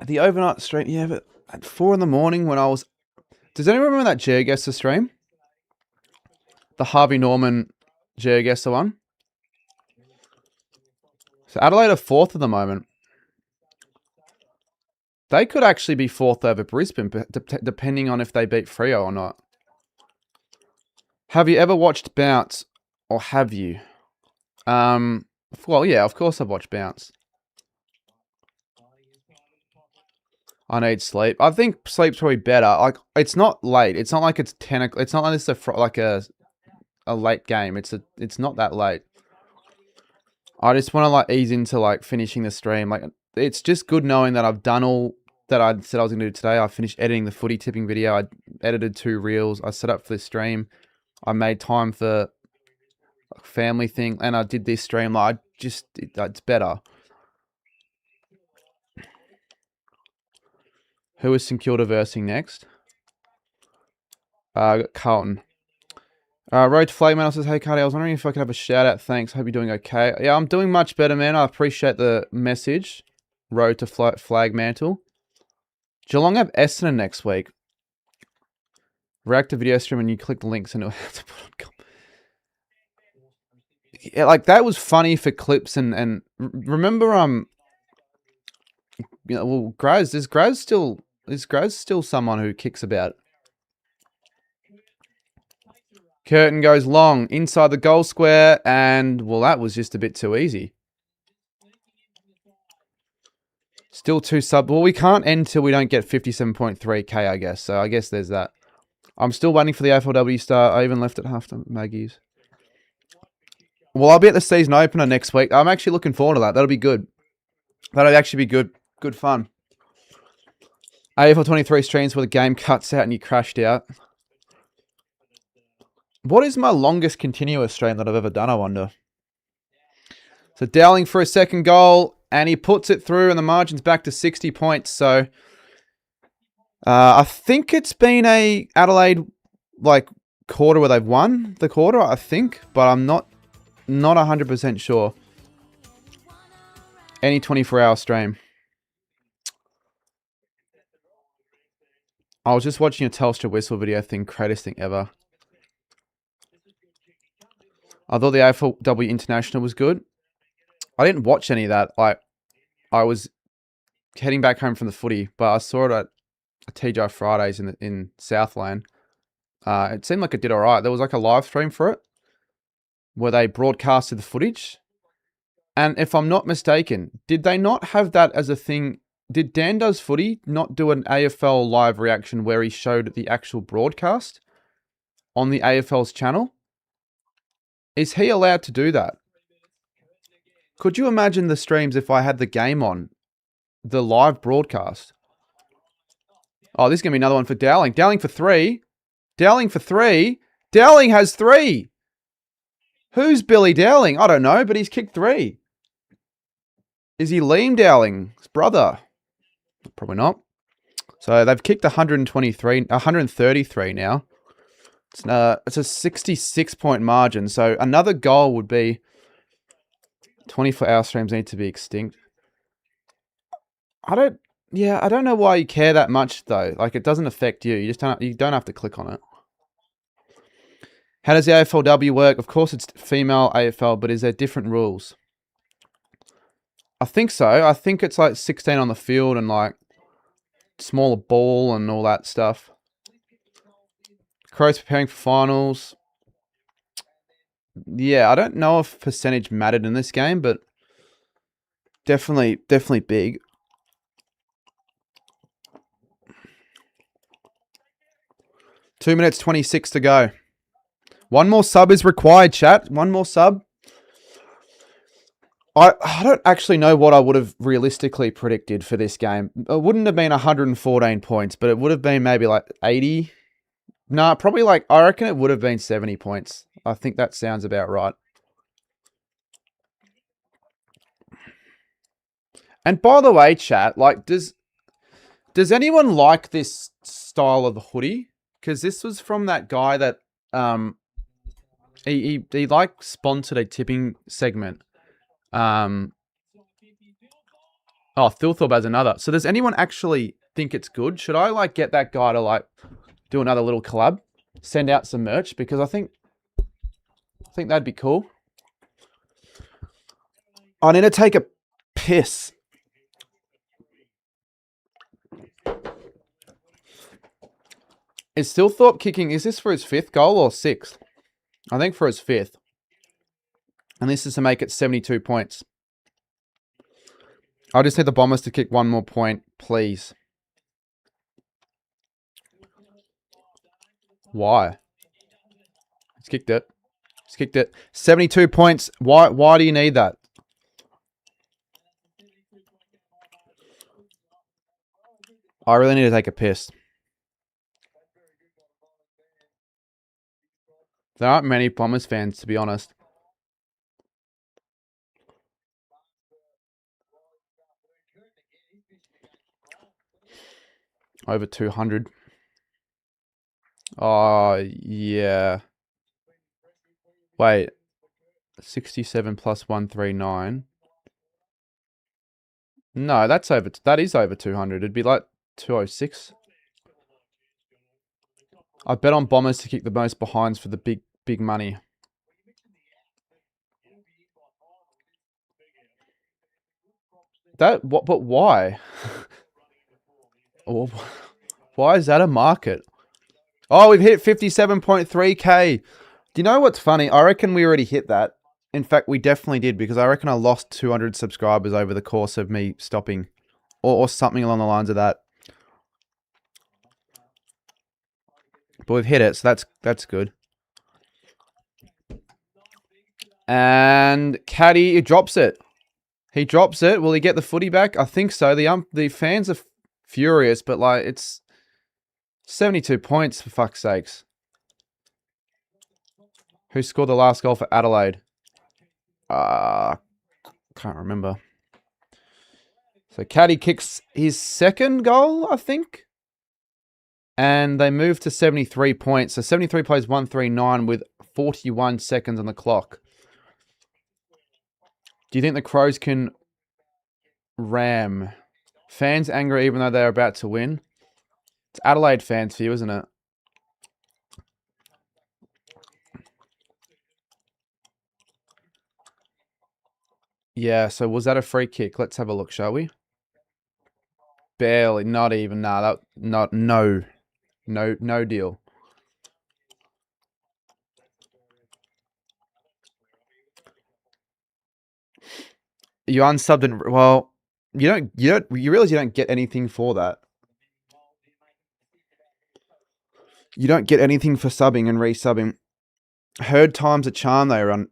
Speaker 1: The overnight stream, yeah, but at 4 in the morning when I was... Does anyone remember that GeoGuessr stream? The Harvey Norman GeoGuessr one? So Adelaide are 4th at the moment. They could actually be 4th over Brisbane, depending on if they beat Freo or not. Have you ever watched Bounce? Or have you? Well, yeah, of course I've watched Bounce. I need sleep. I think sleep's probably better. Like, it's not late. It's not like it's 10 o'clock. It's not like it's like a late game. It's not that late. I just want to like ease into like finishing the stream. Like, it's just good knowing that I've done all that I said I was going to do today. I finished editing the footy tipping video. I edited 2 reels. I set up for this stream. I made time for a family thing, and I did this stream. Like, it's better. Who is St Kilda versing next? Carlton. Road to Flagman says, hey, Cardi, I was wondering if I could have a shout out. Thanks. Hope you're doing okay. Yeah, I'm doing much better, man. I appreciate the message. Road to Flagmantle. Geelong have Essendon next week. React to video stream and you click the links and it'll have to put on. Yeah, like that was funny for clips and remember you know, well, Graz is Graz still someone who kicks about. Curtin goes long inside the goal square, and well, that was just a bit too easy. Still 2 sub. Well, we can't end till we don't get 57.3k, I guess. So I guess there's that. I'm still waiting for the AFLW start. I even left at halftime. Maggie's. Well, I'll be at the season opener next week. I'm actually looking forward to that. That'll be good. That'll actually be good. Good fun. AFL 23 streams where the game cuts out and you crashed out. What is my longest continuous stream that I've ever done, I wonder? So Dowling for a second goal, and he puts it through, and the margin's back to 60 points. So I think it's been a Adelaide like quarter where they've won the quarter, I think, but I'm not 100% sure. Any 24-hour stream. I was just watching a Telstra whistle video thing, greatest thing ever. I thought the AFLW International was good. I didn't watch any of that. Like, I was heading back home from the footy, but I saw it at TGI Fridays in Southland. It seemed like it did all right. There was like a live stream for it where they broadcasted the footage. And if I'm not mistaken, did they not have that as a thing? Did Dan Does Footy not do an AFL live reaction where he showed the actual broadcast on the AFL's channel? Is he allowed to do that? Could you imagine the streams if I had the game on? The live broadcast. Oh, this is going to be another one for Dowling. Dowling for 3. Dowling for 3. Dowling has 3. Who's Billy Dowling? I don't know, but he's kicked 3. Is he Liam Dowling's brother? Probably not. So they've kicked 133 now. It's a 66-point margin. So another goal would be 24-hour streams need to be extinct. I don't know why you care that much though. Like, it doesn't affect you. You don't have to click on it. How does the AFLW work? Of course it's female AFL, but is there different rules? I think so. I think it's like 16 on the field and like smaller ball and all that stuff. Crows preparing for finals. Yeah, I don't know if percentage mattered in this game, but definitely big. Two minutes 26 to go. One more sub is required, chat. One more sub. I don't actually know what I would have realistically predicted for this game. It wouldn't have been 114 points, but it would have been maybe like 80. No, probably like, I reckon it would have been 70 points. I think that sounds about right. And by the way, chat, like, does anyone like this style of the hoodie? Because this was from that guy that he like sponsored a tipping segment. Oh, Thilthorpe has another. So does anyone actually think it's good? Should I like get that guy to like do another little collab, send out some merch? Because I think that'd be cool. I need to take a piss. Is Thilthorpe kicking? Is this for his 5th goal or 6th? I think for his 5th. And this is to make it 72 points. I just need the Bombers to kick one more point, please. Why? He's kicked it. He's kicked it. 72 points. Why do you need that? I really need to take a piss. There aren't many Bombers fans, to be honest. Over 200. Oh, yeah. Wait. 67 plus 139. No, that is over 200. It'd be like 206. I bet on Bombers to kick the most behinds for the big money. But why? Why is that a market? Oh, we've hit 57.3k. Do you know what's funny? I reckon we already hit that. In fact, we definitely did, because I reckon I lost 200 subscribers over the course of me stopping. Or something along the lines of that. But we've hit it, so that's good. And Caddy, he drops it. He drops it. Will he get the footy back? I think so. The fans are furious, but like, it's 72 points for fuck's sakes. Who scored the last goal for Adelaide? Can't remember. So Caddy kicks his 2nd goal, I think. And they move to 73 points. So 73 plays 139 with 41 seconds on the clock. Do you think the Crows can ram? Fans angry even though they're about to win. It's Adelaide fans for you, isn't it? Yeah, so was that a free kick? Let's have a look, shall we? Barely, not even. Nah, no deal. You unsubbed and, well, you realize you don't get anything for that. You don't get anything for subbing and resubbing. Herd time's a charm they run.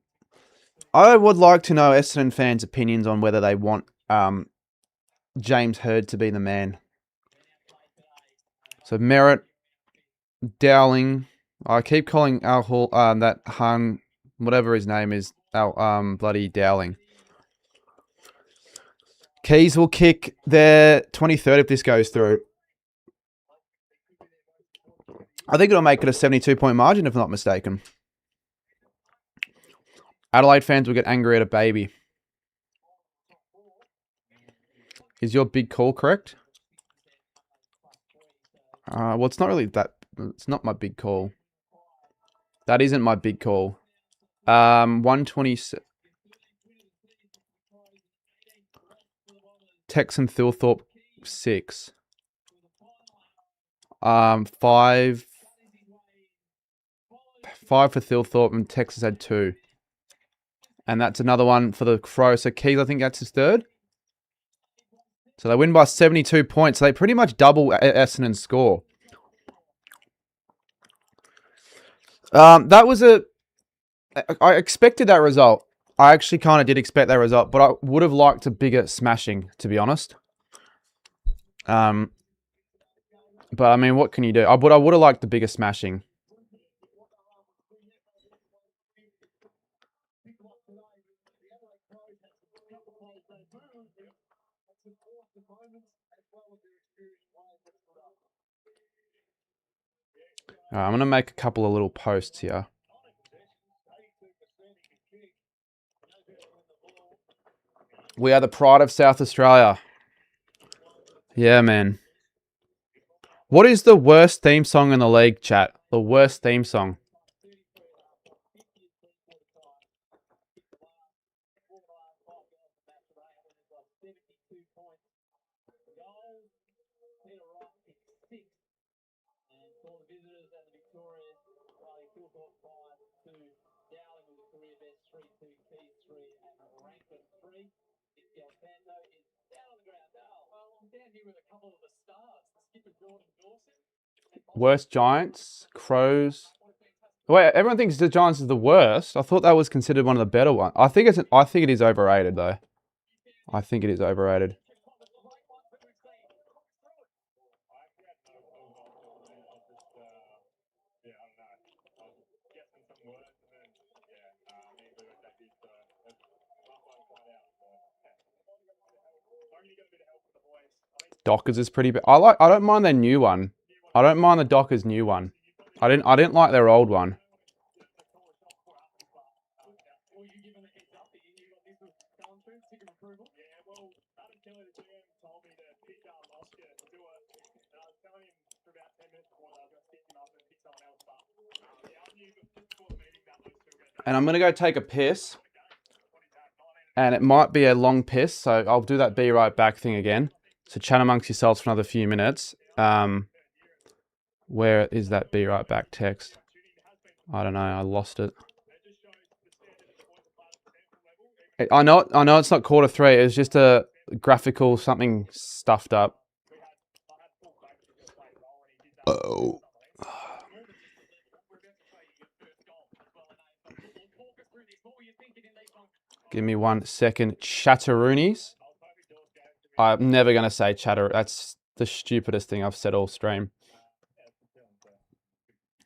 Speaker 1: I would like to know Essendon fans' opinions on whether they want James Hurd to be the man. So Merritt, Dowling. I keep calling Al Hall, that Han, whatever his name is, bloody Dowling. Keys will kick their 23rd if this goes through. I think it'll make it a 72-point margin, if I'm not mistaken. Adelaide fans will get angry at a baby. Is your big call correct? Well, it's not really that. It's not my big call. That isn't my big call. 120. Tex and Thilthorpe 6. 5 for Thilthorpe, and Texas had 2. And that's another one for the Crows. So Keys, I think that's his third. So they win by 72 points. So they pretty much double Essendon's score. That was I expected that result. I actually kind of did expect that result, but I would have liked a bigger smashing, to be honest. But I mean, what can you do? But I would have liked the bigger smashing. I'm going to make a couple of little posts here. We are the pride of South Australia. Yeah, man. What is the worst theme song in the league, chat? The worst theme song. Worst Giants, Crows. Wait, everyone thinks the Giants is the worst. I thought that was considered one of the better ones. I think it is overrated though. I think it is overrated. Dockers is pretty bad. I don't mind their new one. I don't mind the Dockers new one. I didn't like their old one. And I'm going to go take a piss. And it might be a long piss, so I'll do that be right back thing again. So chat amongst yourselves for another few minutes. Where is that be right back text? I don't know. I lost it. I know it's not quarter 3. It's just a graphical something stuffed up. Oh. Give me 1 second. Chatteroonies. I'm never going to say chatter. That's the stupidest thing I've said all stream.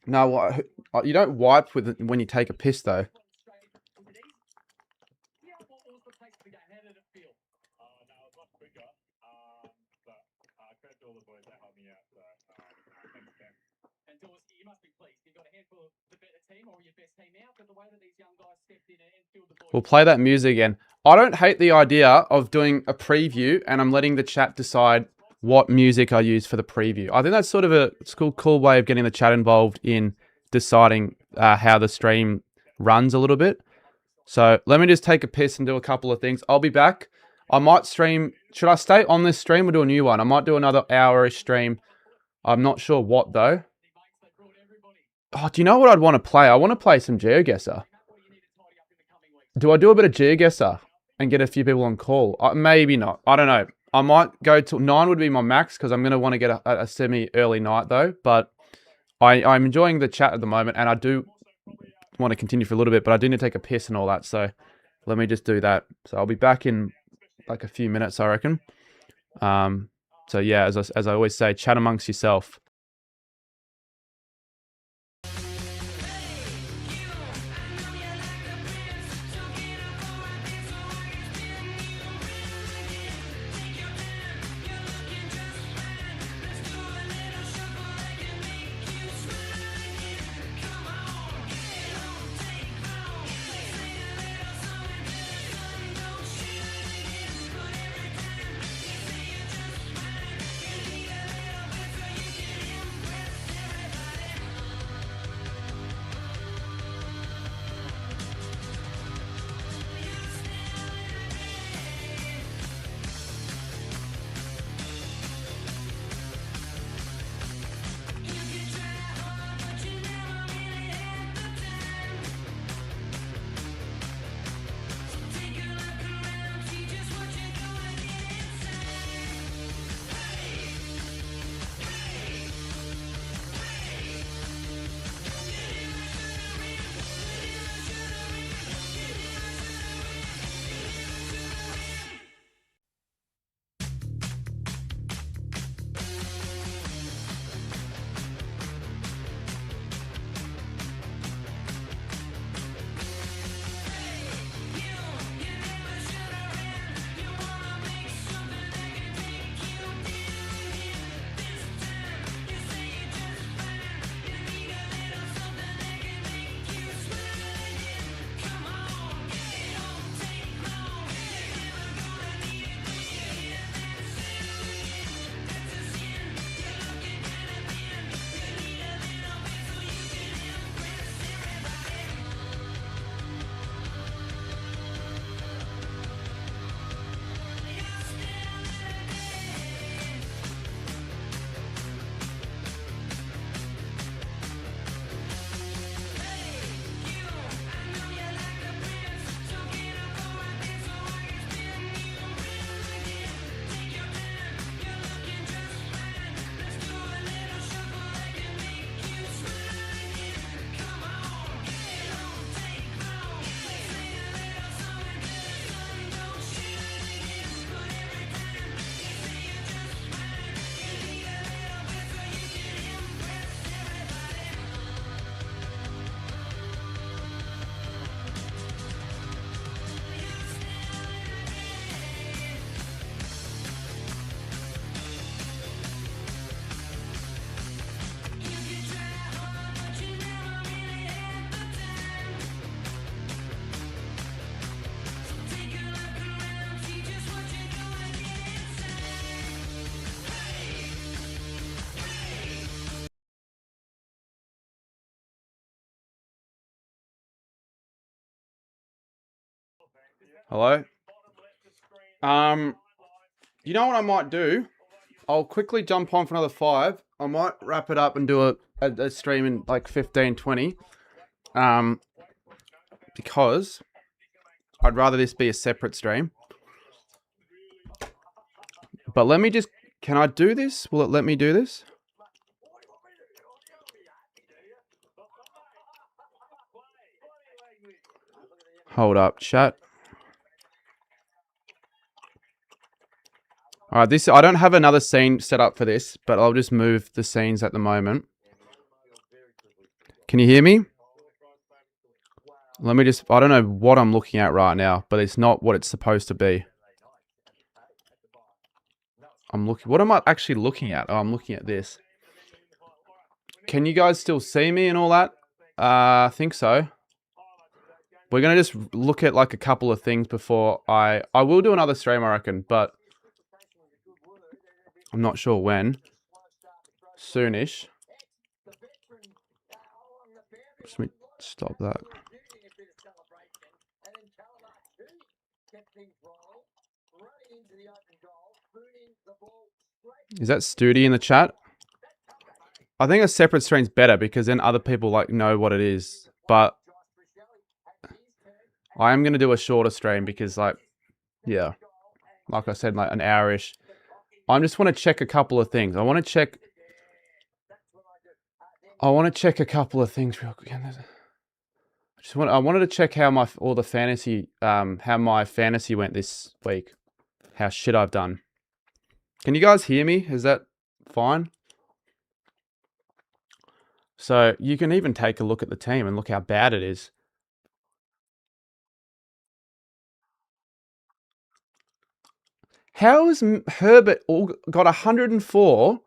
Speaker 1: No, you don't wipe with it when you take a piss, though. We'll play that music again. I don't hate the idea of doing a preview and I'm letting the chat decide what music I use for the preview. I think that's sort of a cool way of getting the chat involved in deciding how the stream runs a little bit. So let me just take a piss and do a couple of things. I'll be back. I might stream. Should I stay on this stream or do a new one? I might do another hour-ish stream. I'm not sure what though. Oh, do you know what I'd want to play? I want to play some GeoGuessr. Do I do a bit of GeoGuessr and get a few people on call? Maybe not. I don't know. I might go till 9 would be my max because I'm going to want to get a semi-early night though. But I'm enjoying the chat at the moment and I do want to continue for a little bit, but I do need to take a piss and all that. So let me just do that. So I'll be back in like a few minutes, I reckon. So yeah, as I always say, chat amongst yourself. Hello? You know what I might do? I'll quickly jump on for another 5. I might wrap it up and do a stream in like 15, 20. Because I'd rather this be a separate stream. But let me just... Can I do this? Will it let me do this? Hold up, chat. Alright, this... I don't have another scene set up for this, but I'll just move the scenes at the moment. Can you hear me? Let me just... I don't know what I'm looking at right now, but it's not what it's supposed to be. I'm looking... What am I actually looking at? Oh, I'm looking at this. Can you guys still see me and all that? I think so. We're going to just look at like a couple of things before I will do another stream, I reckon, but I'm not sure when. Soonish. Let me stop that. Is that Studi in the chat? I think a separate stream's better because then other people like know what it is. But I am going to do a shorter stream because like, yeah, like I said, like an hour-ish. I just want to check a couple of things. I want to check a couple of things real quick. I wanted to check how my fantasy went this week. How shit I've done. Can you guys hear me? Is that fine? So you can even take a look at the team and look how bad it is. How has Herbert got 104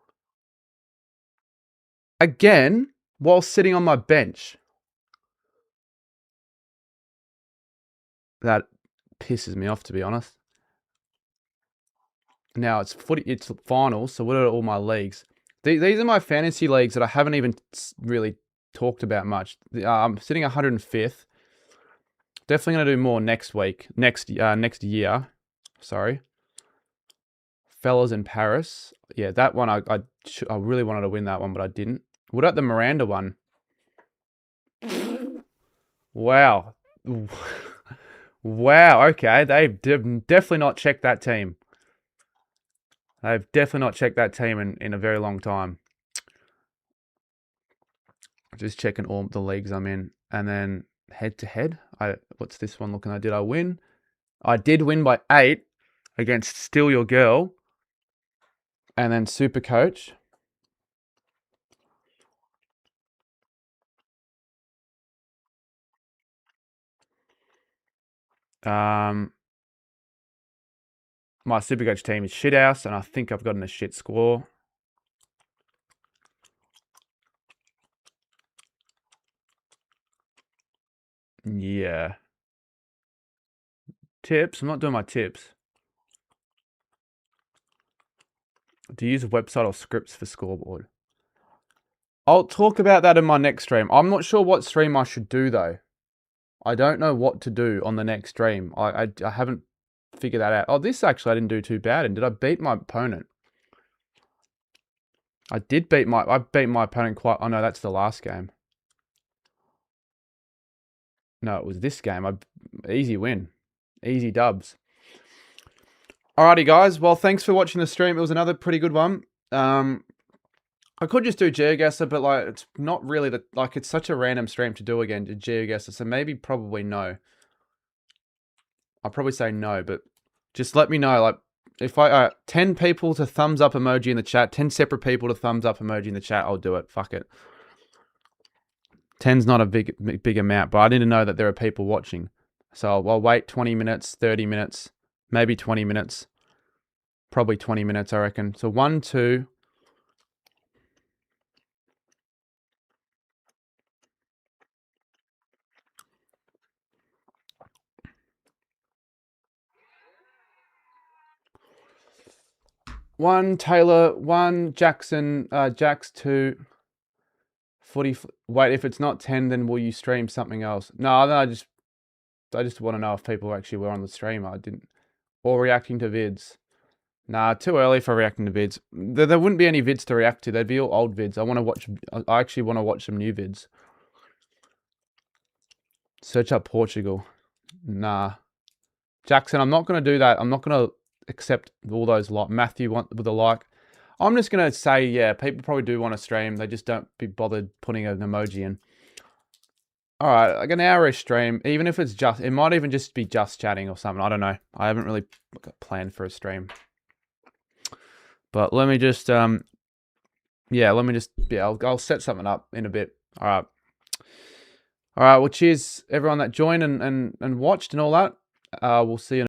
Speaker 1: again while sitting on my bench? That pisses me off, to be honest. Now it's finals, so what are all my leagues? These are my fantasy leagues that I haven't even really talked about much. I'm sitting 105th. Definitely going to do more next week. Next year. Sorry. Fellas in Paris. Yeah, that one I really wanted to win that one, but I didn't. What about the Miranda one? Wow. Wow, okay. They've definitely not checked that team. They've definitely not checked that team in a very long time. Just checking all the leagues I'm in. And then head-to-head. What's this one looking like? Did I win? I did win by 8 against Still Your Girl. And then Super Coach. My Supercoach team is shithouse, and I think I've gotten a shit score. Yeah. Tips? I'm not doing my tips. Do you use a website or scripts for scoreboard? I'll talk about that in my next stream. I'm not sure what stream I should do, though. I don't know what to do on the next stream. I haven't figured that out. Oh, this actually I didn't do too bad. And did I beat my opponent? I beat my opponent quite... Oh, no, that's the last game. No, it was this game. Easy win. Easy dubs. Alrighty, guys. Well, thanks for watching the stream. It was another pretty good one. I could just do GeoGuessr, but like it's not really it's such a random stream to do again, to GeoGuessr. So maybe probably no. I'll probably say no, but just let me know. Like if 10 people to thumbs up emoji in the chat, 10 separate people to thumbs up emoji in the chat, I'll do it. Fuck it. 10's not a big amount, but I need to know that there are people watching. So I'll wait 20 minutes, 30 minutes, maybe 20 minutes. Probably 20 minutes, I reckon. So 1, 2... One Taylor, one Jackson, Jax 2, footy. Wait, if it's not 10, then will you stream something else? No, I just just want to know if people actually were on the stream. I didn't. Or reacting to vids. Nah, too early for reacting to vids. There wouldn't be any vids to react to. They'd be all old vids. I actually want to watch some new vids. Search up Portugal. Nah. Jackson, I'm not going to do that. I'm not going to accept all those like Matthew with a like. I'm just going to say, yeah, people probably do want to stream. They just don't be bothered putting an emoji in. All right, like an hour-ish stream, even if it's just, it might even just be just chatting or something. I don't know. I haven't really planned for a stream. But let me just, yeah, I'll set something up in a bit. All right. All right, well, cheers everyone that joined and watched and all that. We'll see you